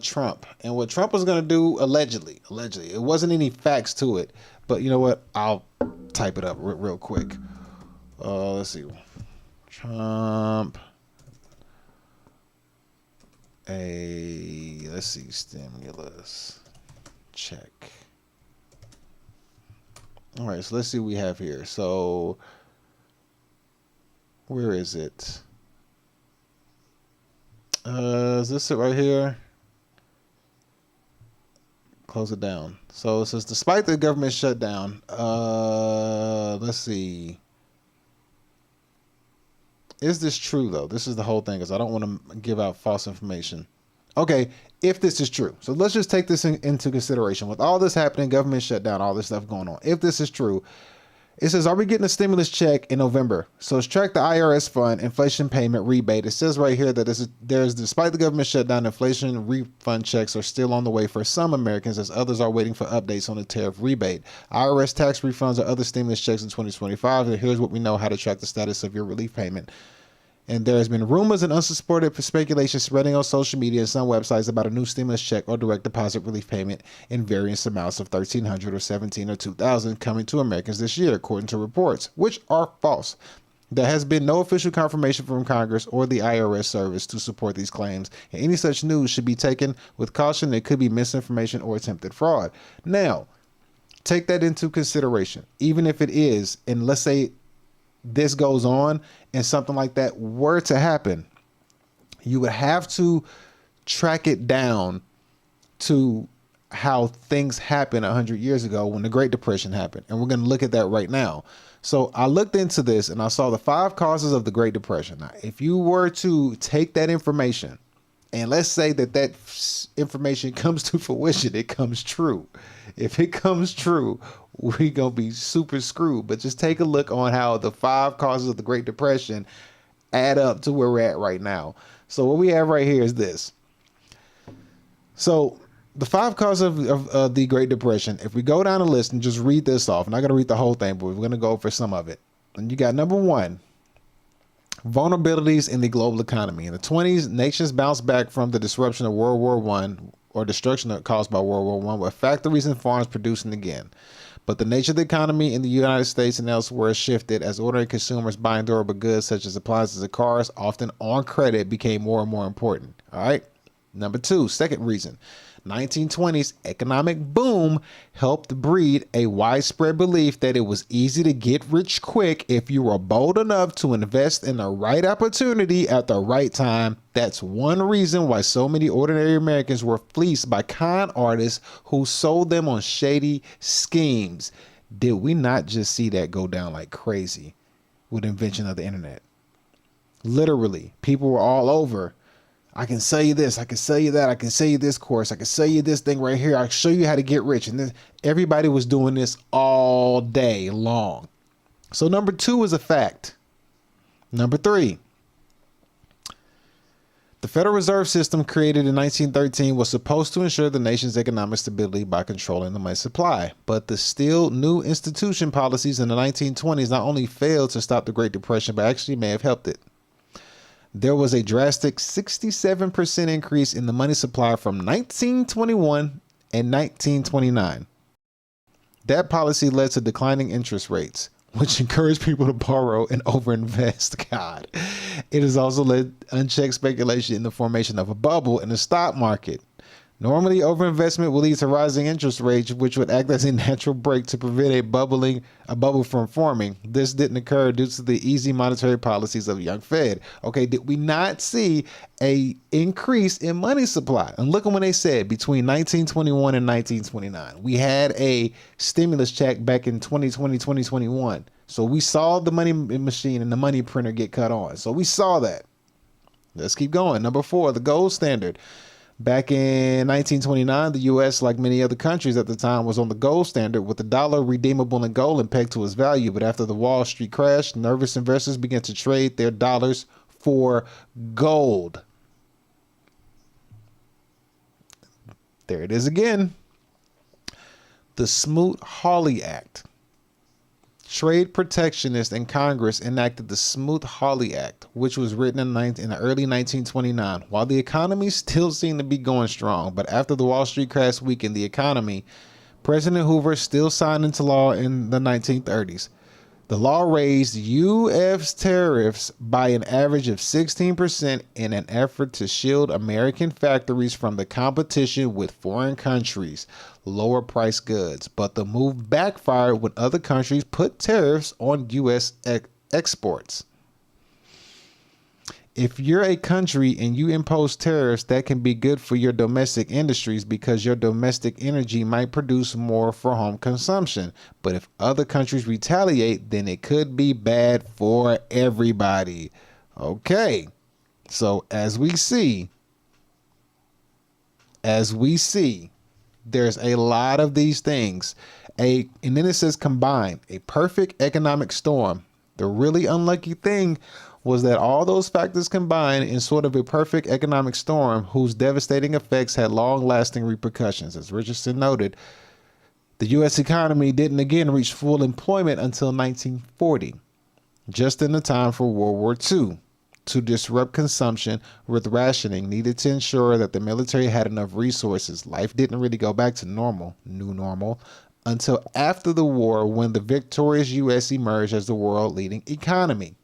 Trump and what Trump was going to do allegedly. It wasn't any facts to it, but you know what? I'll type it up real quick. Let's see. Trump. Let's see. Stimulus check. All right. So let's see what we have here. So where is it? Is this it right here? Close it down. So it says, despite the government shutdown, let's see. Is this true though? This is the whole thing, because I don't want to give out false information. Okay, if this is true. So let's just take this into consideration. With all this happening, government shutdown, all this stuff going on. If this is true, it says, are we getting a stimulus check in November? So it's tracked the IRS fund inflation payment rebate. It says right here that there's despite the government shutdown, inflation refund checks are still on the way for some Americans, as others are waiting for updates on the tariff rebate. IRS tax refunds or other stimulus checks in 2025. And here's what we know how to track the status of your relief payment. And there has been rumors and unsupported speculation spreading on social media and some websites about a new stimulus check or direct deposit relief payment in various amounts of $1,300 or $1,700 or $2,000 coming to Americans this year, according to reports, which are false. There has been no official confirmation from Congress or the IRS service to support these claims, and any such news should be taken with caution. It could be misinformation or attempted fraud. Now, take that into consideration. Even if it is, and let's say this goes on and something like that were to happen, you would have to track it down to how things happened 100 years ago when the Great Depression happened. And we're going to look at that right now. So I looked into this and I saw the 5 causes of the Great Depression. Now, if you were to take that information And let's say that information comes to fruition, it comes true. If it comes true, we're going to be super screwed. But just take a look on how the 5 causes of the Great Depression add up to where we're at right now. So what we have right here is this. So the 5 causes of the Great Depression, if we go down the list and just read this off, I'm not going to read the whole thing, but we're going to go for some of it. And you got number 1, vulnerabilities in the global economy. In the 20s, nations bounced back from the disruption of World War I or destruction caused by World War I, with factories and farms producing again. But the nature of the economy in the United States and elsewhere shifted as ordinary consumers buying durable goods such as appliances and cars, often on credit, became more and more important. All right. Number 2, second reason. 1920s economic boom helped breed a widespread belief that it was easy to get rich quick if you were bold enough to invest in the right opportunity at the right time. That's one reason why so many ordinary Americans were fleeced by con artists who sold them on shady schemes. Did we not just see that go down like crazy with the invention of the internet? Literally, people were all over. I can sell you this, I can sell you that, I can sell you this course, I can sell you this thing right here, I'll show you how to get rich. And then everybody was doing this all day long. So number 2 is a fact. Number 3, the Federal Reserve System created in 1913 was supposed to ensure the nation's economic stability by controlling the money supply. But the still new institution policies in the 1920s not only failed to stop the Great Depression, but actually may have helped it. There was a drastic 67% increase in the money supply from 1921 and 1929. That policy led to declining interest rates, which encouraged people to borrow and overinvest. God. It has also led unchecked speculation in the formation of a bubble in the stock market. Normally, overinvestment will lead to rising interest rates, which would act as a natural brake to prevent a bubble from forming. This didn't occur due to the easy monetary policies of the young Fed. Okay, did we not see a increase in money supply? And look at when they said between 1921 and 1929. We had a stimulus check back in 2020, 2021. So we saw the money machine and the money printer get cut on. So we saw that. Let's keep going. Number 4, the gold standard. Back in 1929, the U.S., like many other countries at the time, was on the gold standard, with the dollar redeemable in gold and pegged to its value. But after the Wall Street crash, nervous investors began to trade their dollars for gold. There it is again. The Smoot-Hawley Act. Trade protectionists in Congress enacted the Smoot-Hawley Act, which was written in the early 1929. While the economy still seemed to be going strong, but after the Wall Street crash weakened the economy, President Hoover still signed into law in the 1930s. The law raised U.S. tariffs by an average of 16% in an effort to shield American factories from the competition with foreign countries' lower price goods. But the move backfired when other countries put tariffs on U.S. exports. If you're a country and you impose tariffs, that can be good for your domestic industries because your domestic energy might produce more for home consumption. But if other countries retaliate, then it could be bad for everybody. Okay. So as we see, there's a lot of these things. And then it says combine, a perfect economic storm. The really unlucky thing was that all those factors combined in sort of a perfect economic storm whose devastating effects had long-lasting repercussions. As Richardson noted, the U.S. economy didn't again reach full employment until 1940, just in the time for World War II. To disrupt consumption with rationing needed to ensure that the military had enough resources. Life didn't really go back to normal, new normal, until after the war when the victorious U.S. emerged as the world-leading economy.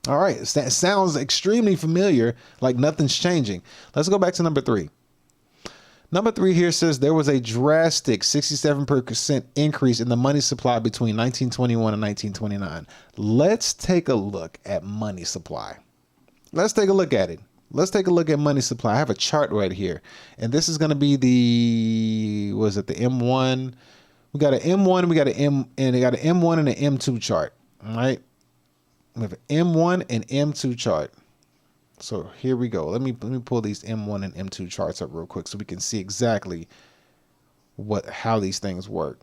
All right, that sounds extremely familiar, like nothing's changing. Let's go back to number 3. Number 3 here says there was a drastic 67% increase in the money supply between 1921 and 1929. Let's take a look at money supply. Let's take a look at it. Let's take a look at money supply. I have a chart right here, and this is going to be the M1. We got an M1, we got an M, and they got an M1 and an M2 chart. All right. We have an M1 and M2 chart. So here we go. Let me pull these M1 and M2 charts up real quick so we can see exactly how these things work.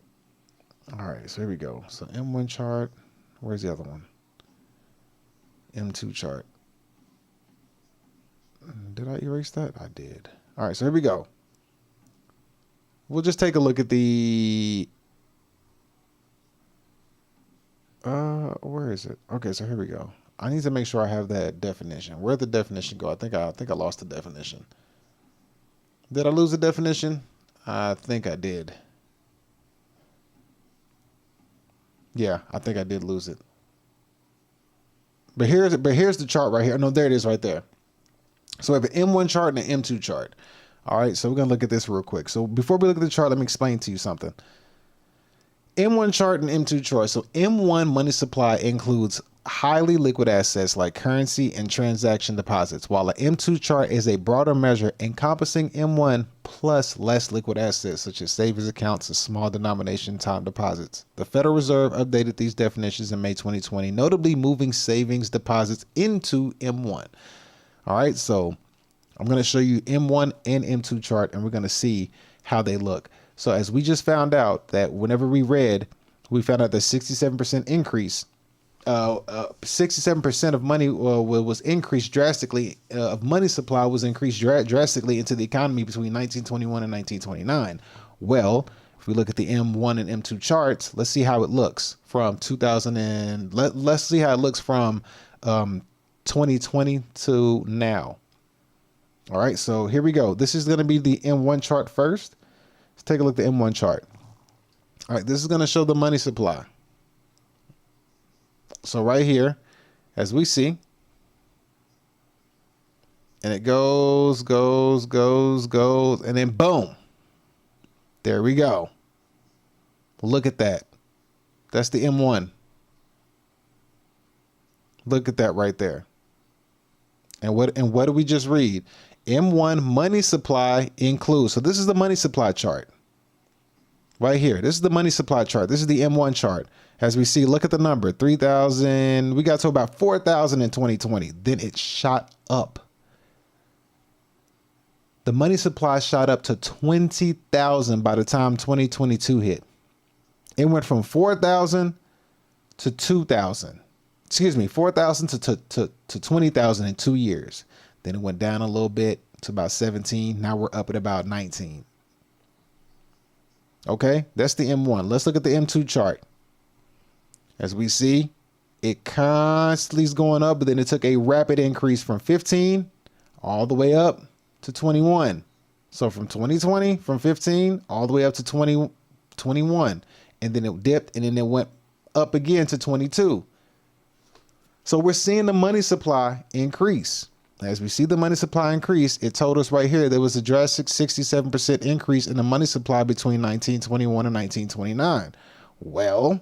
All right, so here we go. So M1 chart, where's the other one? M2 chart. Did I erase that? I did. All right, so here we go. We'll just take a look at the where is it? Okay, so here we go. I need to make sure I have that definition. Where'd the definition go? I think I lost the definition. Did I lose the definition? I think I did. Yeah, I think I did lose it. But here's the chart right here. No, there it is right there. So we have an M1 chart and an M2 chart. All right, so we're going to look at this real quick. So before we look at the chart, let me explain to you something. M1 chart and M2 chart. So M1 money supply includes highly liquid assets like currency and transaction deposits, while an M2 chart is a broader measure encompassing M1 plus less liquid assets such as savings accounts and small denomination time deposits. The Federal Reserve updated these definitions in May 2020, notably moving savings deposits into M1. All right, so I'm going to show you M1 and M2 chart, and we're going to see how they look. So as we just found out that whenever we found out that 67% increase, 67% of money was increased drastically, of money supply was increased drastically into the economy between 1921 and 1929. Well, if we look at the M1 and M2 charts, let's see how it looks from 2000 and let's see how it looks from 2020 to now. All right, so here we go. This is going to be the M1 chart first. Let's take a look at the M1 chart. All right, this is going to show the money supply. So right here, as we see, and it goes, and then boom, there we go. Look at that. That's the M1. Look at that right there. And what do we just read? M1 money supply includes. So this is the money supply chart. Right here. This is the money supply chart. This is the M1 chart. As we see, look at the number, 3,000. We got to about 4,000 in 2020. Then it shot up. The money supply shot up to 20,000 by the time 2022 hit. It went from 4,000 to 2,000. Excuse me, 4,000 to 20,000 in 2 years. Then it went down a little bit to about 17. Now we're up at about 19. Okay, that's the M1. Let's look at the M2 chart. As we see, it constantly is going up, but then it took a rapid increase from 15 all the way up to 21. So from 2020, from 15 all the way up to 21. And then it dipped, and then it went up again to 22. So we're seeing the money supply increase. As we see the money supply increase, it told us right here there was a drastic 67% increase in the money supply between 1921 and 1929. Well,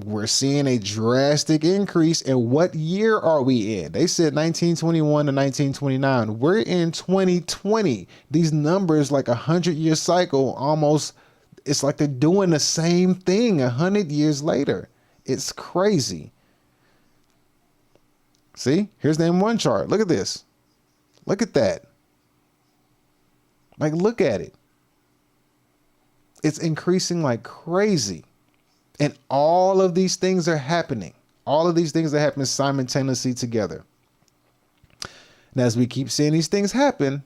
we're seeing a drastic increase. And what year are we in? They said 1921 to 1929. We're in 2020. These numbers, like 100-year cycle, almost, it's like they're doing the same thing 100 years later. It's crazy. See, here's the M1 chart. Look at this. Look at that. Like, look at it. It's increasing like crazy. And all of these things are happening. All of these things are happening simultaneously together. And as we keep seeing these things happen,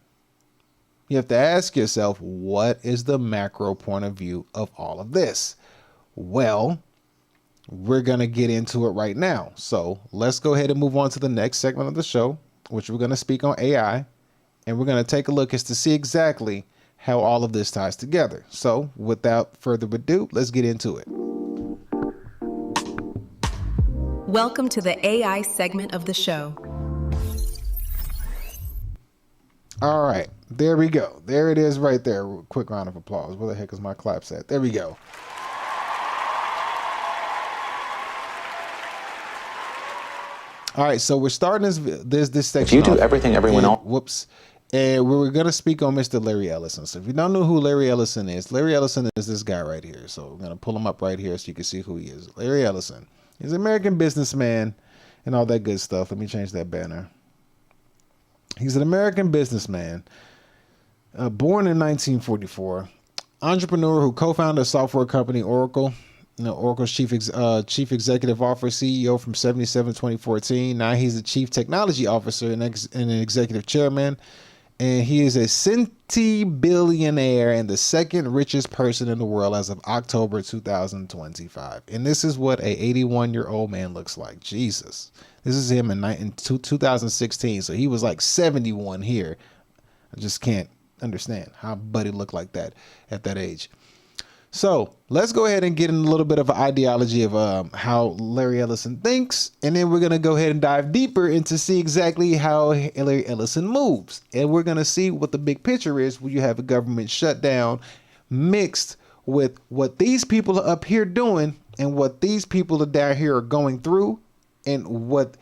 you have to ask yourself, what is the macro point of view of all of this? Well, we're going to get into it right now. So let's go ahead and move on to the next segment of the show, which we're going to speak on AI. And we're going to take a look as to see exactly how all of this ties together. So without further ado, let's get into it. Welcome to the AI segment of the show. All right, there we go. There it is right there. Quick round of applause. Where the heck is my claps at? There we go. All right, so we're starting this section. If you do everything everyone else. Whoops. And we're going to speak on Mr. Larry Ellison. So if you don't know who Larry Ellison is this guy right here. So we're going to pull him up right here so you can see who he is. Larry Ellison. He's an American businessman, and all that good stuff. Let me change that banner. He's an American businessman, born in 1944, entrepreneur who co-founded a software company, Oracle. Oracle's chief executive officer, CEO from 1977 to 2014. Now he's the chief technology officer and an executive chairman. And he is a centibillionaire and the second richest person in the world as of October 2025. And this is what a 81-year-old man looks like. Jesus. This is him in 2016. So he was like 71 here. I just can't understand how Buddy looked like that at that age. So let's go ahead and get in a little bit of an ideology of how Larry Ellison thinks. And then we're going to go ahead and dive deeper into see exactly how Larry Ellison moves. And we're going to see what the big picture is when you have a government shutdown mixed with what these people are up here doing and what these people are down here are going through and what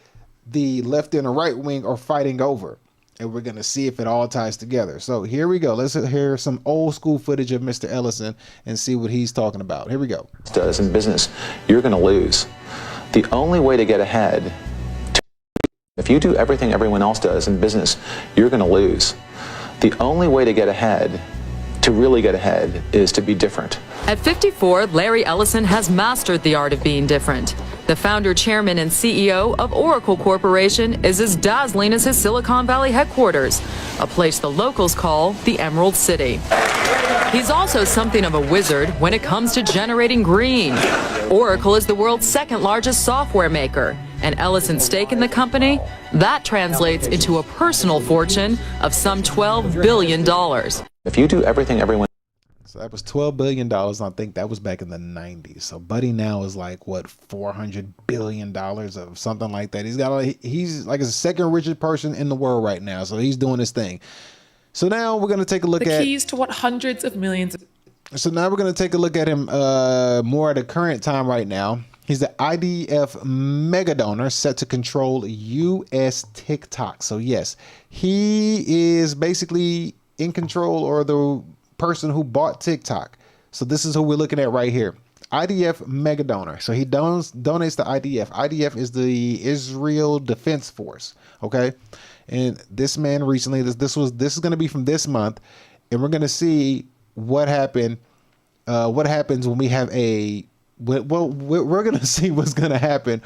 the left and the right wing are fighting over. And we're going to see if it all ties together. So here we go. Let's hear some old school footage of Mr. Ellison and see what he's talking about. Here we go. Does in business, you're going to lose. The only way to get ahead, if you do everything everyone else does in business, you're going to lose. The only way to get ahead, to really get ahead, is to be different. At 54, Larry Ellison has mastered the art of being different. The founder, chairman, and CEO of Oracle Corporation is as dazzling as his Silicon Valley headquarters, a place the locals call the Emerald City. He's also something of a wizard when it comes to generating green. Oracle is the world's second largest software maker, and Ellison's stake in the company, that translates into a personal fortune of some $12 billion. If you do everything everyone So that was $12 billion. I think that was back in the 90s. So Buddy now is like, what, $400 billion of something like that. He's like a second richest person in the world right now. So he's doing his thing. So now we're going to take a look at the keys to what hundreds of millions. So now we're going to take a look at him more at a current time right now. He's the IDF mega donor set to control U.S. TikTok. So yes, he is basically in control, or the person who bought TikTok. So this is who we're looking at right here. IDF mega donor. So he donates to IDF. IDF is the Israel Defense Force. Okay. And this man recently, this is going to be from this month, and we're going to see what happens when we have we're going to see what's going to happen,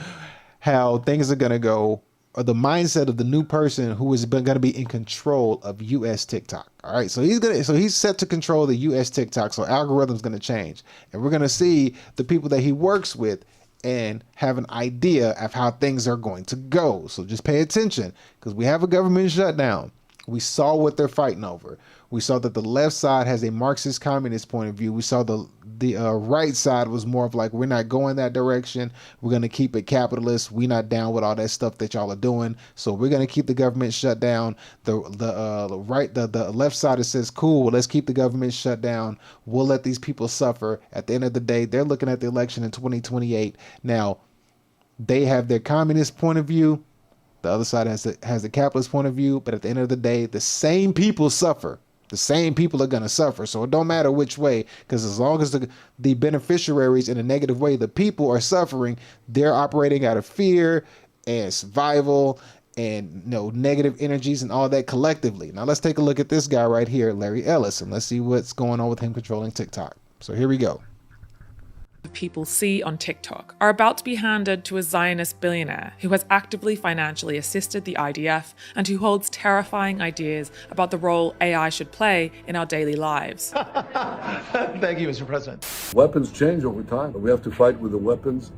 how things are going to go, or the mindset of the new person who is going to be in control of U.S. TikTok. All right, so he's set to control the U.S. TikTok. So algorithm's going to change, and we're going to see the people that he works with and have an idea of how things are going to go. So just pay attention, because we have a government shutdown. We saw what they're fighting over. We saw that the left side has a Marxist communist point of view. We saw the right side was more of like, we're not going that direction. We're going to keep it capitalist. We're not down with all that stuff that y'all are doing. So we're going to keep the government shut down. The left side says, cool, well, let's keep the government shut down. We'll let these people suffer. At the end of the day, they're looking at the election in 2028. Now, they have their communist point of view. The other side has the capitalist point of view. But at the end of the day, the same people suffer. The same people are going to suffer. So it don't matter which way, because as long as the beneficiaries in a negative way, the people are suffering, they're operating out of fear and survival and negative energies and all that collectively. Now let's take a look at this guy right here, Larry Ellison. Let's see what's going on with him controlling TikTok. So here we go. People see on TikTok are about to be handed to a Zionist billionaire who has actively financially assisted the IDF and who holds terrifying ideas about the role AI should play in our daily lives. Thank you, Mr. President. Weapons change over time. We have to fight with the weapons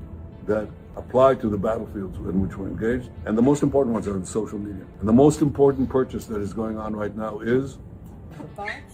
that apply to the battlefields in which we're engaged. And the most important ones are in social media. And the most important purchase that is going on right now is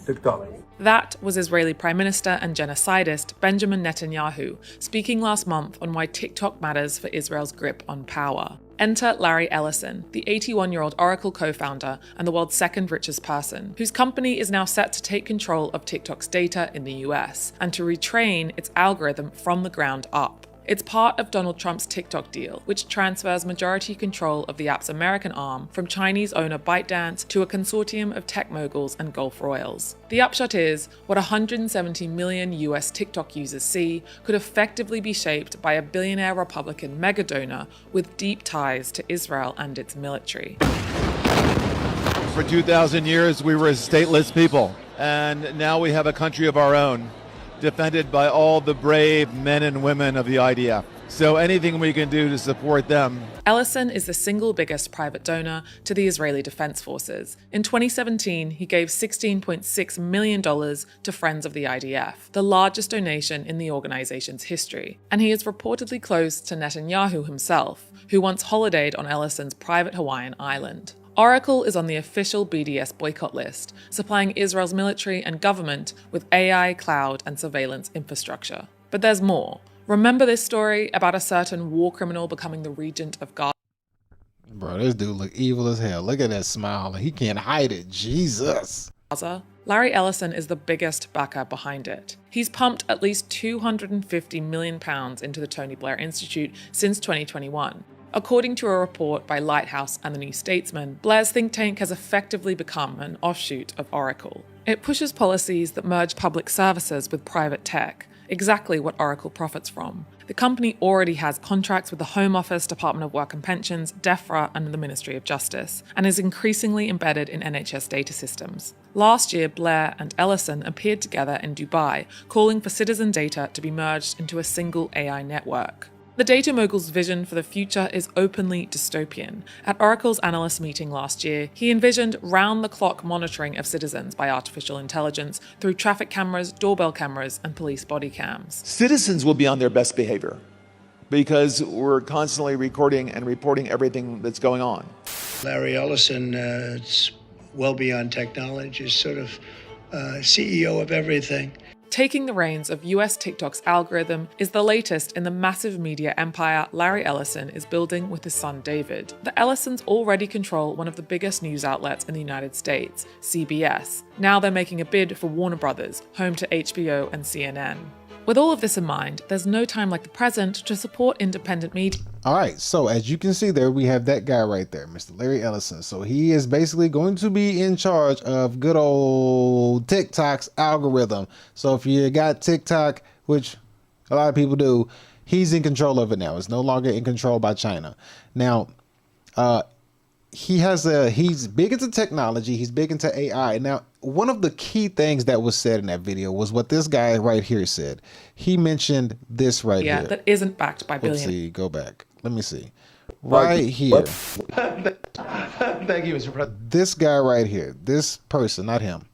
TikTok. That was Israeli Prime Minister and genocidist Benjamin Netanyahu speaking last month on why TikTok matters for Israel's grip on power. Enter Larry Ellison, the 81-year-old Oracle co-founder and the world's second richest person, whose company is now set to take control of TikTok's data in the US and to retrain its algorithm from the ground up. It's part of Donald Trump's TikTok deal, which transfers majority control of the app's American arm from Chinese owner ByteDance to a consortium of tech moguls and Gulf royals. The upshot is, what 170 million US TikTok users see could effectively be shaped by a billionaire Republican megadonor with deep ties to Israel and its military. For 2,000 years, we were a stateless people, and now we have a country of our own, defended by all the brave men and women of the IDF. So anything we can do to support them. Ellison is the single biggest private donor to the Israeli Defense Forces. In 2017, he gave $16.6 million to Friends of the IDF, the largest donation in the organization's history. And he is reportedly close to Netanyahu himself, who once holidayed on Ellison's private Hawaiian island. Oracle is on the official BDS boycott list, supplying Israel's military and government with AI, cloud, and surveillance infrastructure. But there's more. Remember this story about a certain war criminal becoming the regent of Gaza? Bro, this dude look evil as hell. Look at that smile. He can't hide it. Jesus. Larry Ellison is the biggest backer behind it. He's pumped at least £250 million into the Tony Blair Institute since 2021. According to a report by Lighthouse and the New Statesman, Blair's think tank has effectively become an offshoot of Oracle. It pushes policies that merge public services with private tech, exactly what Oracle profits from. The company already has contracts with the Home Office, Department of Work and Pensions, DEFRA, and the Ministry of Justice, and is increasingly embedded in NHS data systems. Last year, Blair and Ellison appeared together in Dubai, calling for citizen data to be merged into a single AI network. The data mogul's vision for the future is openly dystopian. At Oracle's analyst meeting last year, he envisioned round-the-clock monitoring of citizens by artificial intelligence through traffic cameras, doorbell cameras, and police body cams. Citizens will be on their best behavior because we're constantly recording and reporting everything that's going on. Larry Ellison, it's well beyond technology, is sort of CEO of everything. Taking the reins of US TikTok's algorithm is the latest in the massive media empire Larry Ellison is building with his son David. The Ellisons already control one of the biggest news outlets in the United States, CBS. Now they're making a bid for Warner Brothers, home to HBO and CNN. With all of this in mind, there's no time like the present to support independent media. All right, so as you can see there, we have that guy right there, Mr. Larry Ellison. So he is basically going to be in charge of good old TikTok's algorithm. So if you got TikTok, which a lot of people do, he's in control of it now. It's no longer in control by China. Now, he's big into technology. He's big into AI. Now, one of the key things that was said in that video was what this guy right here said. He mentioned this right here. Yeah, that isn't backed by Let's billionaires. see, go back. Let me see. Right here. Thank you, Mr. President. This guy right here. This person, not him.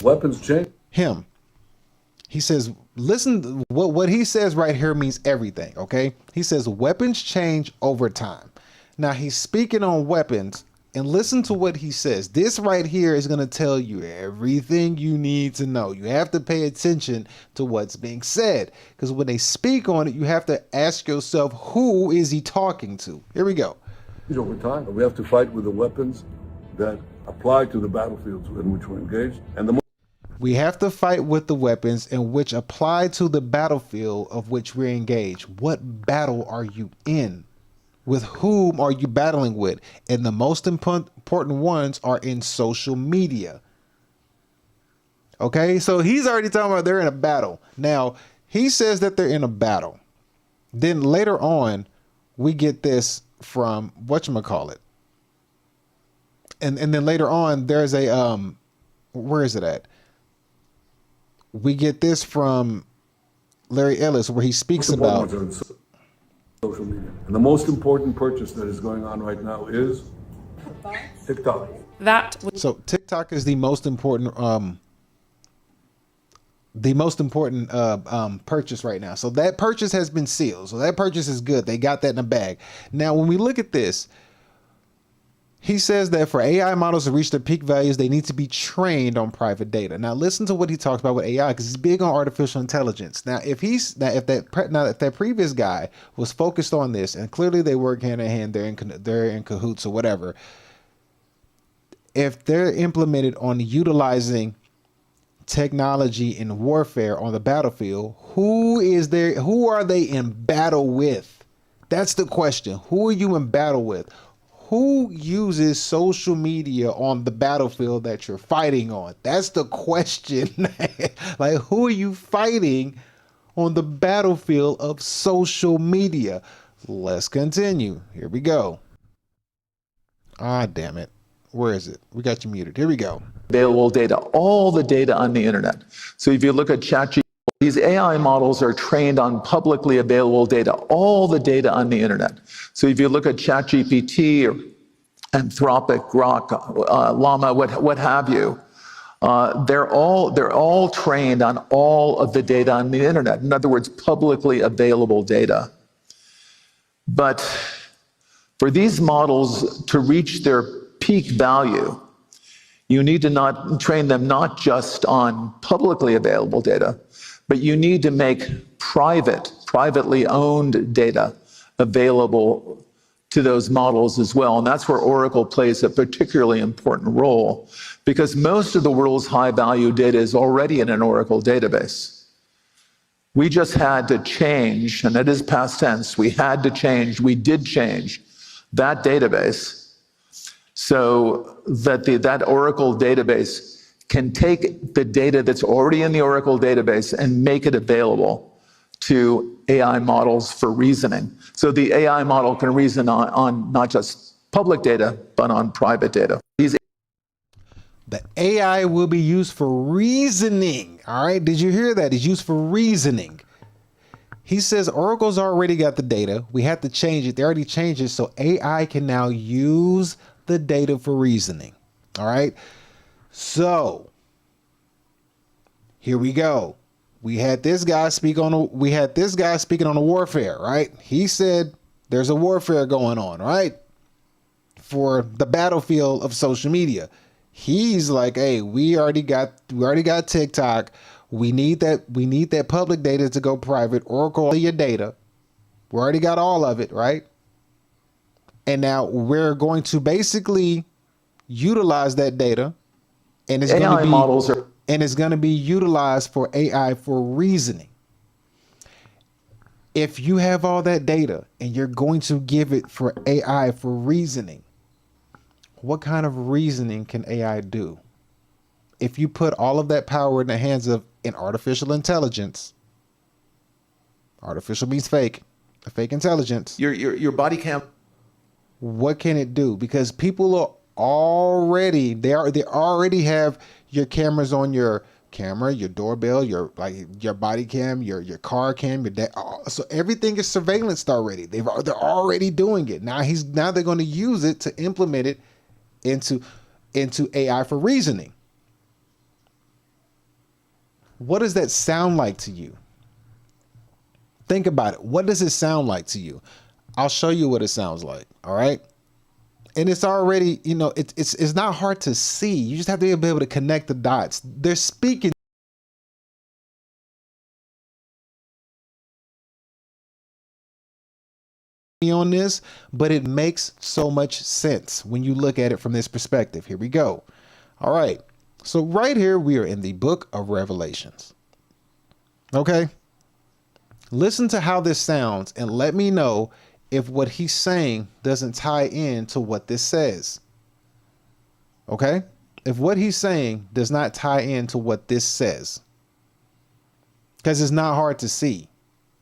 Weapons change. Him. He says, listen, what he says right here means everything, okay? He says weapons change over time. Now he's speaking on weapons, and listen to what he says. This right here is going to tell you everything you need to know. You have to pay attention to what's being said, because when they speak on it, you have to ask yourself, who is he talking to? Here we go. Over time, we have to fight with the weapons that apply to the battlefields in which we're engaged. And we have to fight with the weapons in which apply to the battlefield of which we're engaged. What battle are you in? With whom are you battling with? And the most important ones are in social media. Okay, so he's already talking about they're in a battle. Now, he says that they're in a battle. Then later on, we get this from whatchamacallit. And then later on, there's a, where is it at? We get this from Larry Ellis, where he speaks about social media. And the most important purchase that is going on right now is TikTok. So TikTok is the most important purchase right now. So that purchase has been sealed. So that purchase is good. They got that in the bag. Now, when we look at this, he says that for AI models to reach their peak values, they need to be trained on private data. Now, listen to what he talks about with AI, because he's big on artificial intelligence. Now, if that previous guy was focused on this, and clearly they work hand in hand, they're in cahoots or whatever. If they're implemented on utilizing technology in warfare on the battlefield, who are they in battle with? That's the question. Who are you in battle with? Who uses social media on the battlefield that you're fighting on? That's the question. Like, who are you fighting on the battlefield of social media? Let's continue. Here we go. Ah, damn it. Where is it? We got you muted. Here we go. Available data, all the data on the internet. So if you look at ChatGPT, these AI models are trained on publicly available data, all the data on the internet. So if you look at ChatGPT or Anthropic, Grok, Llama, what have you, they're all trained on all of the data on the internet. In other words, publicly available data. But for these models to reach their peak value, you need to not train them not just on publicly available data, but you need to make privately owned data available to those models as well. And that's where Oracle plays a particularly important role, because most of the world's high-value data is already in an Oracle database. We just had to change, and it is past tense, we did change that database so that that Oracle database can take the data that's already in the Oracle database and make it available to AI models for reasoning. So the AI model can reason on not just public data, but on private data. The AI will be used for reasoning. All right, did you hear that? It's used for reasoning. He says Oracle's already got the data. We had to change it. They already changed it. So AI can now use the data for reasoning. All right. So here we go. We had this guy speaking on the warfare, right? He said there's a warfare going on, right? For the battlefield of social media. He's like, hey, we already got TikTok. We need that public data to go private. Oracle your data. We already got all of it, right? And now we're going to basically utilize that data, and it's going to be utilized for AI for reasoning. If you have all that data and you're going to give it for AI for reasoning, what kind of reasoning can AI do? If you put all of that power in the hands of an artificial intelligence, artificial means fake, a fake intelligence. Your body cam. What can it do? Because people are already, they already have your cameras on your camera, your doorbell, your body cam, your car cam, so everything is surveillanced already. They're already doing it. Now they're going to use it to implement it into AI for reasoning. What does that sound like to you? Think about it. What does it sound like to you? I'll show you what it sounds like. All right. And it's already, it's not hard to see. You just have to be able to connect the dots. They're speaking on this, but it makes so much sense when you look at it from this perspective. Here we go. All right. So right here, we are in the book of Revelations. Okay. Listen to how this sounds and let me know if what he's saying doesn't tie in to what this says. Okay? If what he's saying does not tie in to what this says. Because it's not hard to see.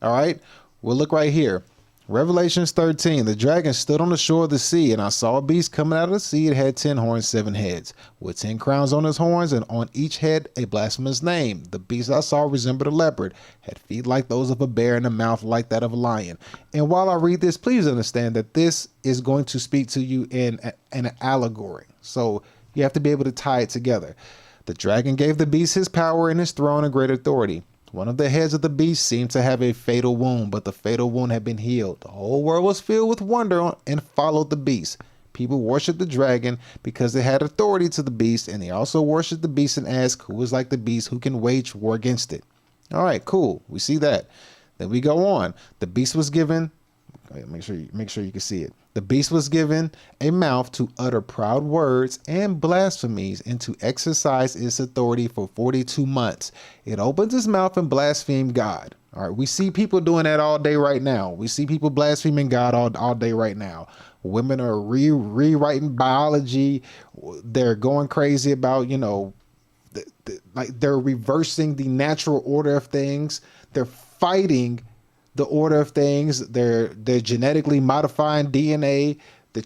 All right? We'll look right here. Revelations 13, the dragon stood on the shore of the sea, and I saw a beast coming out of the sea. It had 10 horns, 7 heads, with 10 crowns on his horns, and on each head a blasphemous name. The beast I saw resembled a leopard, had feet like those of a bear, and a mouth like that of a lion. And while I read this, please understand that this is going to speak to you in an allegory. So you have to be able to tie it together. The dragon gave the beast his power and his throne and great authority. One of the heads of the beast seemed to have a fatal wound, but the fatal wound had been healed. The whole world was filled with wonder and followed the beast. People worshiped the dragon because they had authority to the beast, and they also worshiped the beast and asked, who is like the beast, who can wage war against it? All right, cool. We see that. Then we go on. The beast was given, Make sure you can see it. The beast was given a mouth to utter proud words and blasphemies and to exercise its authority for 42 months. It opens its mouth and blasphemes God. All right, we see people doing that all day right now. We see people blaspheming God all day right now. Women are rewriting biology. They're going crazy about, like they're reversing the natural order of things. They're fighting the order of things. They're genetically modifying DNA. They're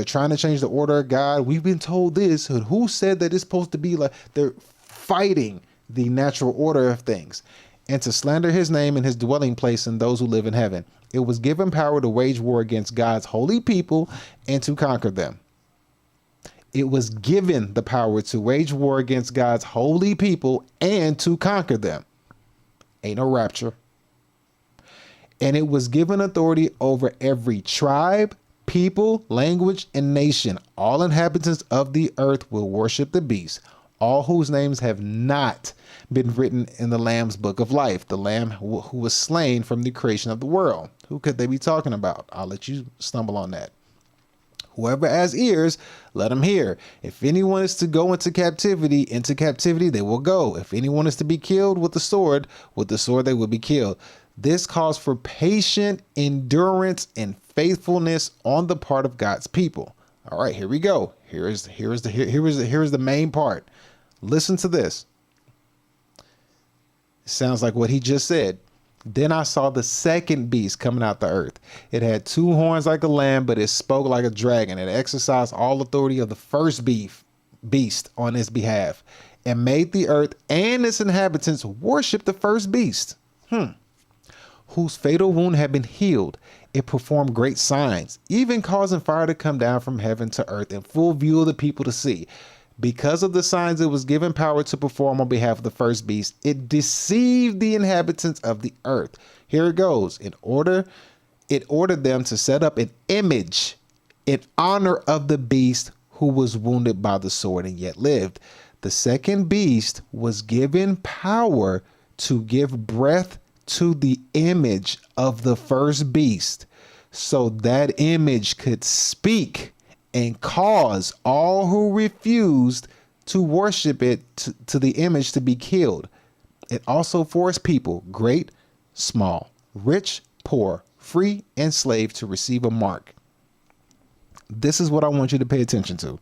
trying to change the order of God. We've been told this. Who said that it's supposed to be like? They're fighting the natural order of things, and to slander his name and his dwelling place and those who live in heaven. It was given power to wage war against God's holy people and to conquer them. It was given the power to wage war against God's holy people and to conquer them. Ain't no rapture. And it was given authority over every tribe, people, language, and nation. All inhabitants of the earth will worship the beast, all whose names have not been written in the Lamb's book of life, the Lamb who was slain from the creation of the world. Who could they be talking about? I'll let you stumble on that. Whoever has ears, let him hear. If anyone is to go into captivity they will go. If anyone is to be killed with the sword they will be killed. This calls for patient endurance and faithfulness on the part of God's people. All right, here we go. Here's the main part. Listen to this. It sounds like what he just said. Then I saw the second beast coming out the earth. It had two horns like a lamb, but it spoke like a dragon. It exercised all authority of the first beast on its behalf, and made the earth and its inhabitants worship the first beast, whose fatal wound had been healed. It performed great signs, even causing fire to come down from heaven to earth in full view of the people to see. Because of the signs it was given power to perform on behalf of the first beast, it deceived the inhabitants of the earth. Here it goes. It ordered them to set up an image in honor of the beast who was wounded by the sword and yet lived. The second beast was given power to give breath to the image of the first beast, so that image could speak and cause all who refused to worship it to the image to be killed. It also forced people, great, small, rich, poor, free, and slave, to receive a mark. This is what I want you to pay attention to.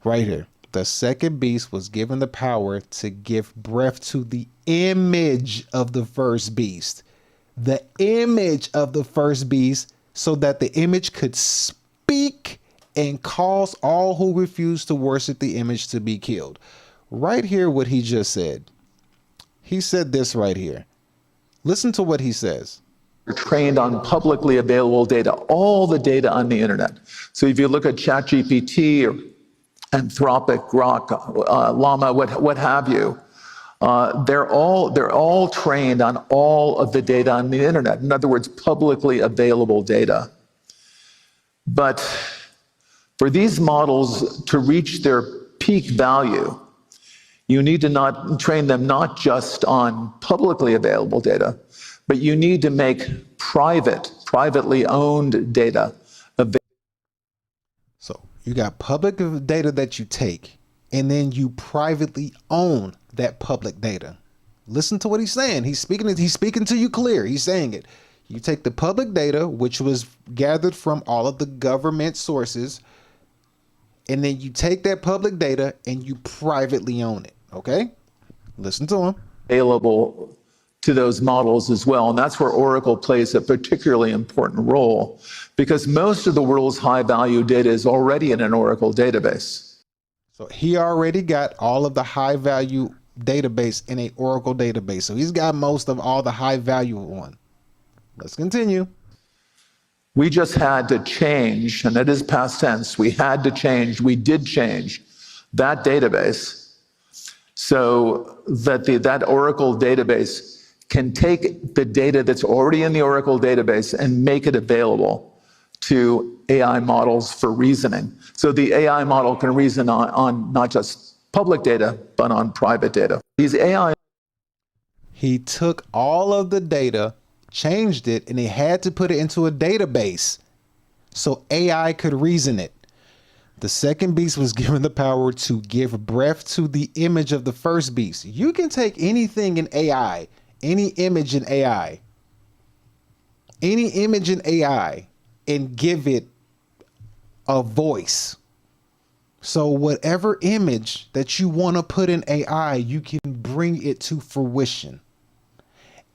Right here. The second beast was given the power to give breath to the image of the first beast. The image of the first beast, so that the image could speak and cause all who refuse to worship the image to be killed. Right here, what he just said. He said this right here. Listen to what he says. You're trained on publicly available data, all the data on the internet. So if you look at ChatGPT or Anthropic, Grok, Llama, what have you, they're all trained on all of the data on the internet. In other words, publicly available data. But for these models to reach their peak value, you need to not train them not just on publicly available data, but you need to make privately owned data available. So you got public data that you take, and then you privately own that public data. Listen to what he's saying. He's speaking to you clear. He's saying it. You take the public data, which was gathered from all of the government sources, and then you take that public data and you privately own it. Okay? Listen to him. Available to those models as well. And that's where Oracle plays a particularly important role, because most of the world's high value data is already in an Oracle database. So he already got all of the high value database in a Oracle database. So he's got most of all the high value one. Let's continue. We just had to change, and it is past tense, we did change that database so that that Oracle database can take the data that's already in the Oracle database and make it available to AI models for reasoning. So the AI model can reason on not just public data, but on private data. He took all of the data changed it, and they had to put it into a database so AI could reason it. The second beast was given the power to give breath to the image of the first beast. You can take anything in AI, any image in AI, and give it a voice. So whatever image that you want to put in AI, you can bring it to fruition.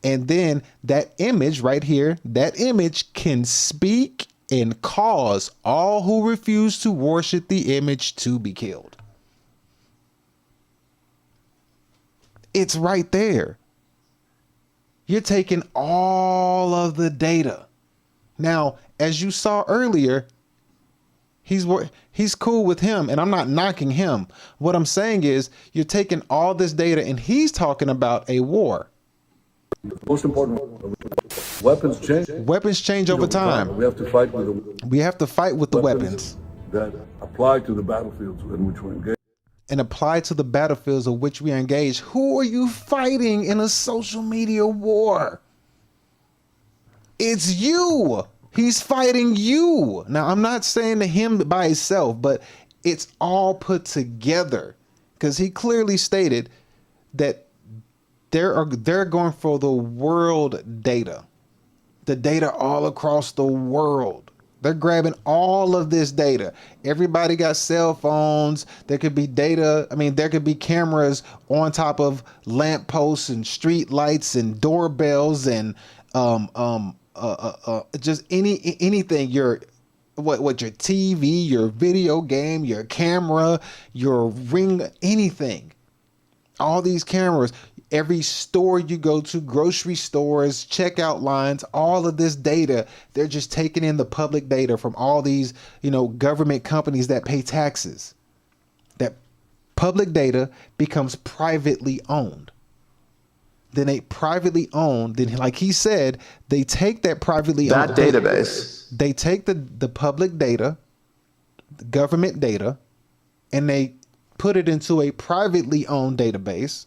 And then that image right here, that image can speak and cause all who refuse to worship the image to be killed. It's right there. You're taking all of the data. Now, as you saw earlier, he's cool with him, and I'm not knocking him. What I'm saying is you're taking all this data, and he's talking about a war. Most important, weapons change. Weapons change over time. We have to fight with the weapons that apply to the battlefields in which we're engaged. And apply to the battlefields of which we are engaged. Who are you fighting in a social media war? It's you. He's fighting you. Now, I'm not saying to him by himself, but it's all put together, because he clearly stated that they're going for the world data, the data all across the world. They're grabbing all of this data. Everybody got cell phones. There could be data. I mean, there could be cameras on top of lampposts and street lights and doorbells and just anything. Your TV, your video game, your camera, your ring, anything. All these cameras. Every store you go to, grocery stores, checkout lines, all of this data, they're just taking in the public data from all these, government companies that pay taxes. That public data becomes privately owned. Then like he said, they take that privately owned database. They take the public data, the government data, and they put it into a privately owned database.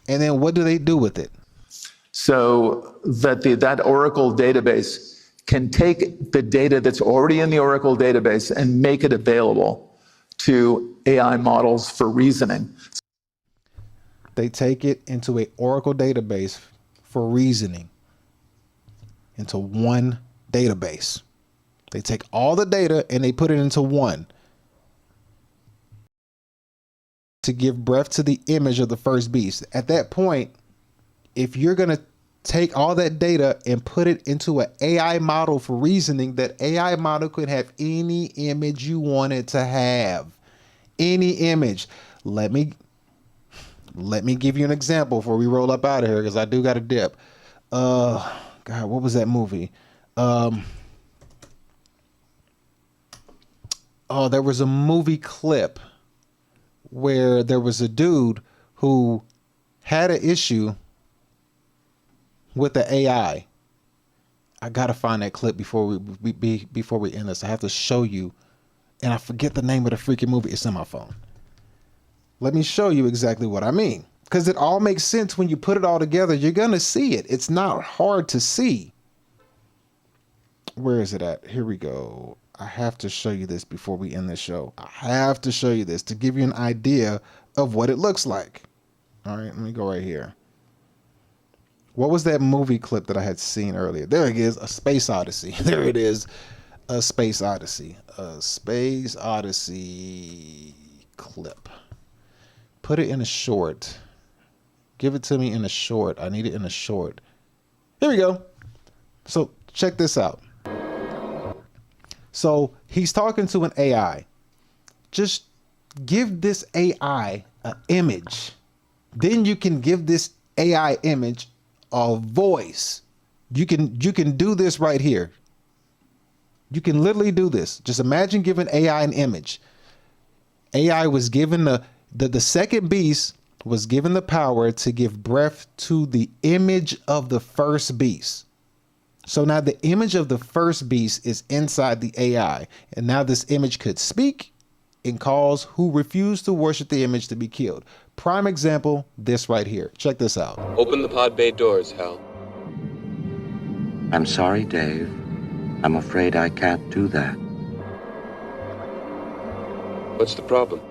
And then what do they do with it? So that that Oracle database can take the data that's already in the Oracle database and make it available to AI models for reasoning. They take it into an Oracle database for reasoning, into one database. They take all the data and they put it into one. To give breath to the image of the first beast. At that point, if you're going to take all that data and put it into an AI model for reasoning, that AI model could have any image you want it to have. Any image. Let me give you an example before we roll up out of here, because I do got a dip. God, what was that movie? There was a movie clip where there was a dude who had an issue with the AI. I gotta find that clip before we end this. I have to show you, and I forget the name of the freaking movie. It's in my phone. Let me show you exactly what I mean, because it all makes sense when you put it all together. You're gonna see it. It's not hard to see. Where is it at? Here we go. I have to show you this before we end this show. I have to show you this to give you an idea of what it looks like. All right, let me go right here. What was that movie clip that I had seen earlier? There it is, A Space Odyssey. There it is, A Space Odyssey. A Space Odyssey clip. Put it in a short. Give it to me in a short. I need it in a short. Here we go. So check this out. So he's talking to an AI. Just give this AI an image. Then you can give this AI image a voice. You can do this right here. You can literally do this. Just imagine giving AI an image. AI was given the second beast was given the power to give breath to the image of the first beast. So now the image of the first beast is inside the AI. And now this image could speak and cause who refuse to worship the image to be killed. Prime example, this right here. Check this out. Open the pod bay doors, Hal. I'm sorry, Dave. I'm afraid I can't do that. What's the problem?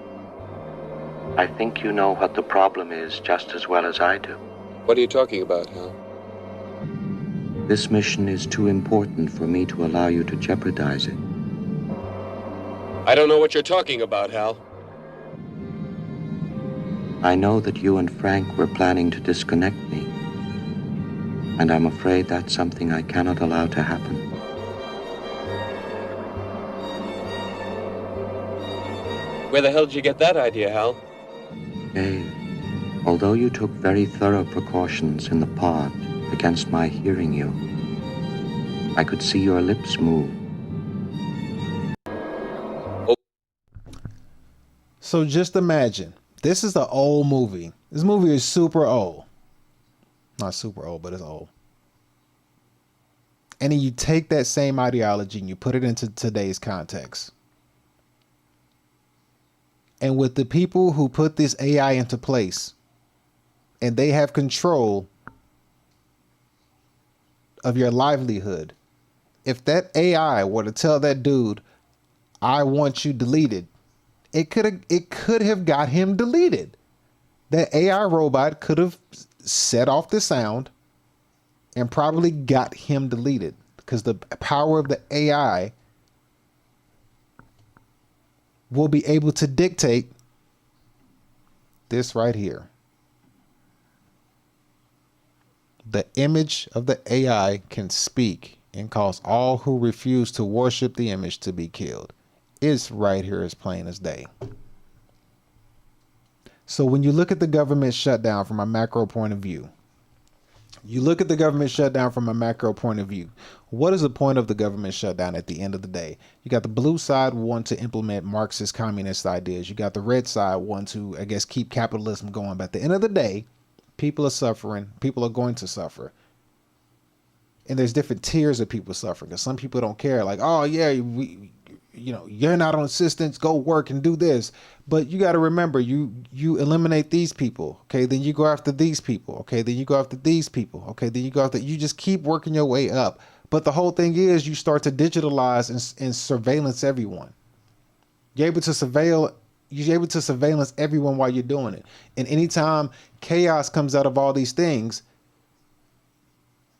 I think you know what the problem is just as well as I do. What are you talking about, Hal? This mission is too important for me to allow you to jeopardize it. I don't know what you're talking about, Hal. I know that you and Frank were planning to disconnect me, and I'm afraid that's something I cannot allow to happen. Where the hell did you get that idea, Hal? Dave, although you took very thorough precautions in the pod against my hearing you, I could see your lips move. So just imagine, this is an old movie. This movie is super old. Not super old, but it's old. And then you take that same ideology and you put it into today's context. And with the people who put this AI into place, and they have control of your livelihood, if that AI were to tell that dude, I want you deleted, it could have got him deleted. That AI robot could have set off the sound and probably got him deleted, because the power of the AI will be able to dictate this right here. The image of the AI can speak and cause all who refuse to worship the image to be killed. It's right here as plain as day. So when you look at the government shutdown from a macro point of view, what is the point of the government shutdown at the end of the day? You got the blue side want to implement Marxist communist ideas. You got the red side want to, I guess, keep capitalism going. But at the end of the day, people are suffering. People are going to suffer. And there's different tiers of people suffering. Because some people don't care. Like, oh, yeah, you're not on assistance. Go work and do this. But you got to remember, you eliminate these people. Okay, then you go after these people. Okay, then you go after these people. Okay, then you go after. You just keep working your way up. But the whole thing is, you start to digitalize and surveillance everyone. You're able to surveillance everyone while you're doing it. And anytime chaos comes out of all these things,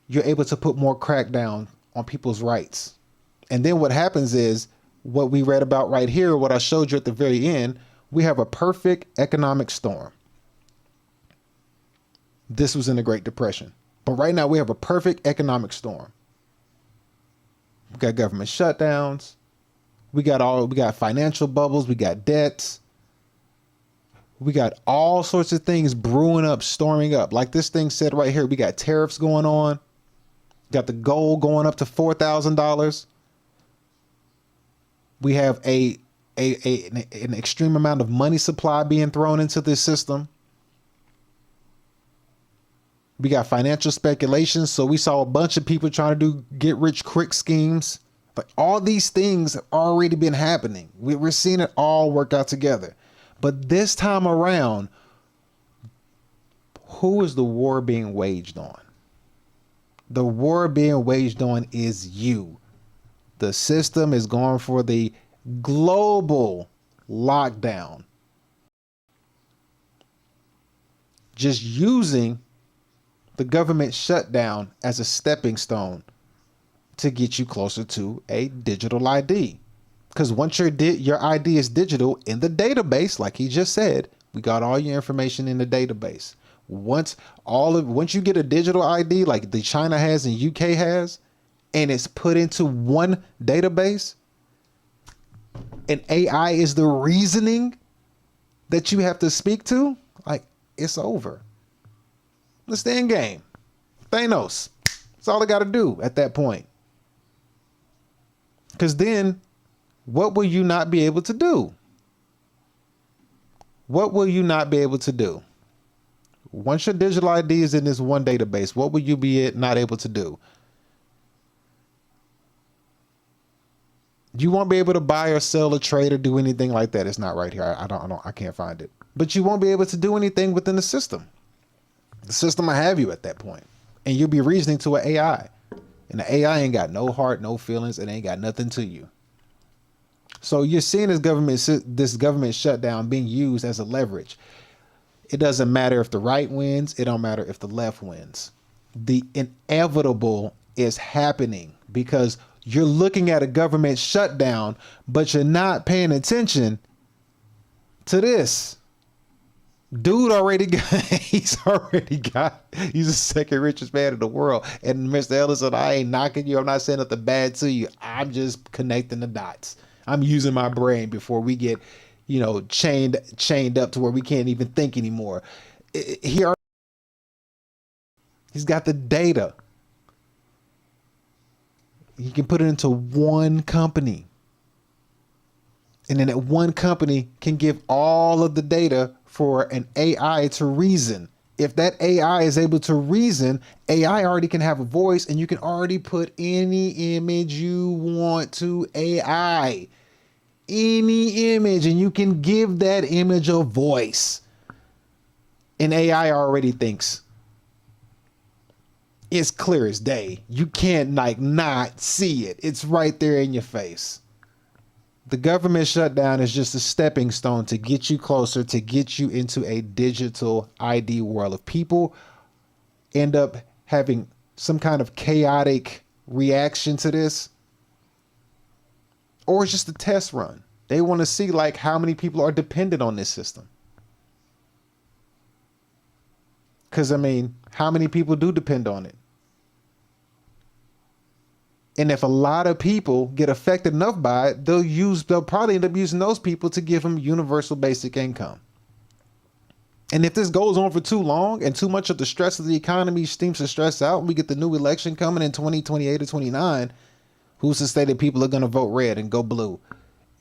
you're able to put more crackdown on people's rights. And then what happens is, what we read about right here, what I showed you at the very end, we have a perfect economic storm. This was in the Great Depression. But right now we have a perfect economic storm. We got government shutdowns. We got financial bubbles. We got debts. We got all sorts of things brewing up, storming up. Like this thing said right here, we got tariffs going on. Got the gold going up to $4,000. We have an extreme amount of money supply being thrown into this system. We got financial speculation. So we saw a bunch of people trying to do get rich quick schemes. But all these things have already been happening. We're seeing it all work out together. But this time around, who is the war being waged on? The war being waged on is you. The system is going for the global lockdown. Just using the government shutdown as a stepping stone to get you closer to a digital ID. Because once your ID is digital in the database, like he just said, we got all your information in the database. Once you get a digital ID like the China has and UK has, and it's put into one database, and AI is the reasoning that you have to speak to, like, it's over. Let's stay in game. Thanos. That's all I got to do at that point. Because then, what will you not be able to do? What will you not be able to do? Once your digital ID is in this one database, what will you be not able to do? You won't be able to buy or sell or trade or do anything like that. It's not right here. I can't find it. But you won't be able to do anything within the system. The system will have you at that point, and you'll be reasoning to an AI. And the AI ain't got no heart, no feelings, and ain't got nothing to you. So you're seeing this government shutdown being used as a leverage. It doesn't matter if the right wins. It don't matter if the left wins. The inevitable is happening because you're looking at a government shutdown, but you're not paying attention to this. Dude already got, he's the second richest man in the world. And Mr. Ellison, I ain't knocking you. I'm not saying nothing bad to you. I'm just connecting the dots. I'm using my brain before we get, chained up to where we can't even think anymore. He's got the data. He can put it into one company. And then that one company can give all of the data for an AI to reason. If that AI is able to reason, AI already can have a voice, and you can already put any image you want to AI. Any image, and you can give that image a voice. And AI already thinks. It's clear as day. You can't not see it. It's right there in your face. The government shutdown is just a stepping stone to get you closer, to get you into a digital ID world. If people end up having some kind of chaotic reaction to this, or it's just a test run, they want to see how many people are dependent on this system. Because, how many people do depend on it? And if a lot of people get affected enough by it, they'll probably end up using those people to give them universal basic income. And if this goes on for too long and too much of the stress of the economy seems to stress out, and we get the new election coming in 2028 or 29, who's to say that people are going to vote red and go blue?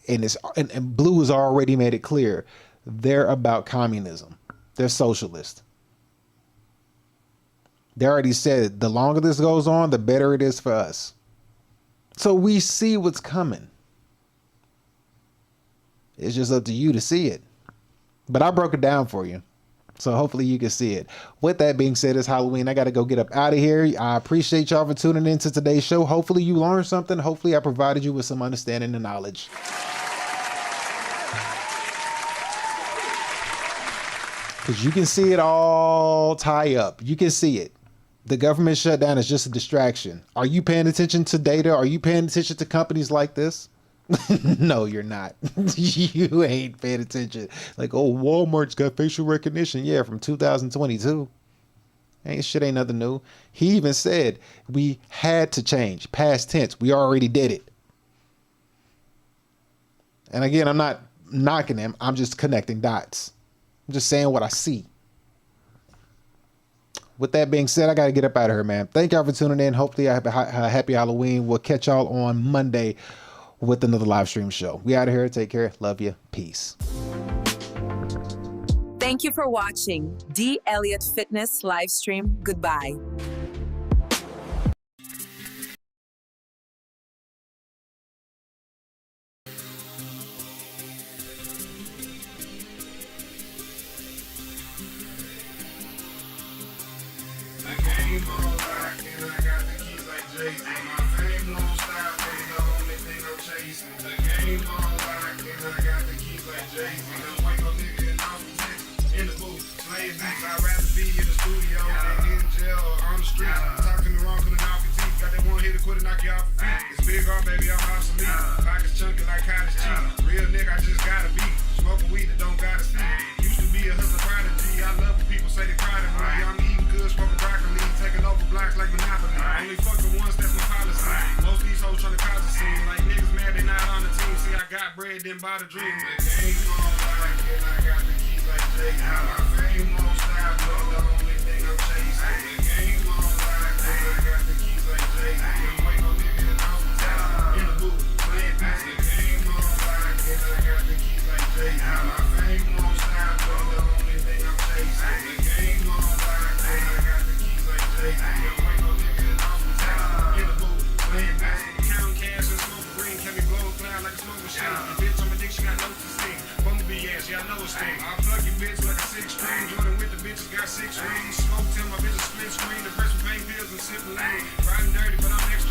And blue has already made it clear. They're about communism. They're socialist. They already said the longer this goes on, the better it is for us. So we see what's coming. It's just up to you to see it. But I broke it down for you. So hopefully you can see it. With that being said, it's Halloween. I got to go get up out of here. I appreciate y'all for tuning into today's show. Hopefully you learned something. Hopefully I provided you with some understanding and knowledge. Because you can see it all tie up. You can see it. The government shutdown is just a distraction. Are you paying attention to data? Are you paying attention to companies like this? No, you're not. You ain't paying attention. Walmart's got facial recognition. Yeah, from 2022. Shit ain't nothing new. He even said we had to change. Past tense. We already did it. And again, I'm not knocking him. I'm just connecting dots. I'm just saying what I see. With that being said, I got to get up out of here, man. Thank y'all for tuning in. Hopefully I have a happy Halloween. We'll catch y'all on Monday with another live stream show. We out of here. Take care. Love you. Peace. Thank you for watching D. Elliott Fitness live stream. Goodbye. Baby, I'm obsolete. Pockets chunky like cottage cheese. Real nigga, I just gotta be. Smoking weed that don't gotta see. Used to be a hustler prodigy. I love when people say they proud of me. I'm eating good, smoking broccoli. Taking over blocks like Monopoly. Only fuck the ones that's my policy. Most of these hoes trying to cause a scene. Like niggas mad they not on the team. See, I got bread, then buy the dream. The game on like and I got the keys like Jay. My fame won't stop, but the only thing I'm chasing. The game on like and I got the keys like Jay. Can't wait no nigga in the booth, playing beats. The game on like and I got the keys like Jay. My fame won't stop, but the only thing I'm chasing. The game on like and I got the keys like Jay. Can't wait no nigga in the booth, playing beats. Counting cash and smoking green, can be blowing cloud like a smoke machine. Your bitch on my dick, she got no to sing. Bumblebee ass, yeah, I know it's thing. I plug your bitch like a 6-string. Joining with the bitches, got 6 rings. Smoke till my bitch split screen. The press for pain pills and sipping lane. Riding dirty, but I'm extra.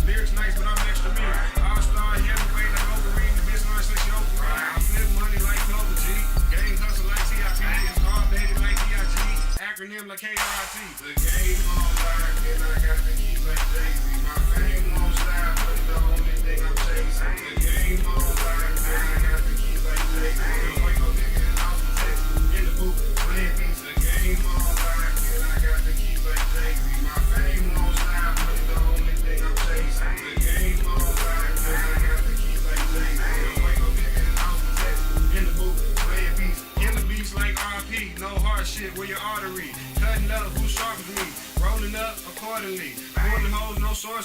lyrics nice, but I'm extra mean. All-star heavyweight like Wolverine. The bitch learns like she Oprah. I flip money like Clover G. Gang hustle like TIP. It's all baby like D.I.G. Acronym like KRT. The game on lock, and I got the keys like Jay-Z. My fame won't stop, but the only thing I'm chasing. The game on lock, and I got the keys like Jay-Z. Wake up nigga in Austin, Texas. In the booth, playing beats. The game on lock, and I got the keys like Jay-Z. My fame won't stop, but the only thing I'm chasing. The game on lock, and I got the keys like Jay-Z. Wake up nigga in Austin, Texas. In the booth, playing beats. In the beats like RP. No hard shit with your artery. Cutting up, who sharp as me? Rolling up accordingly. Pulling hoes, no sorcery.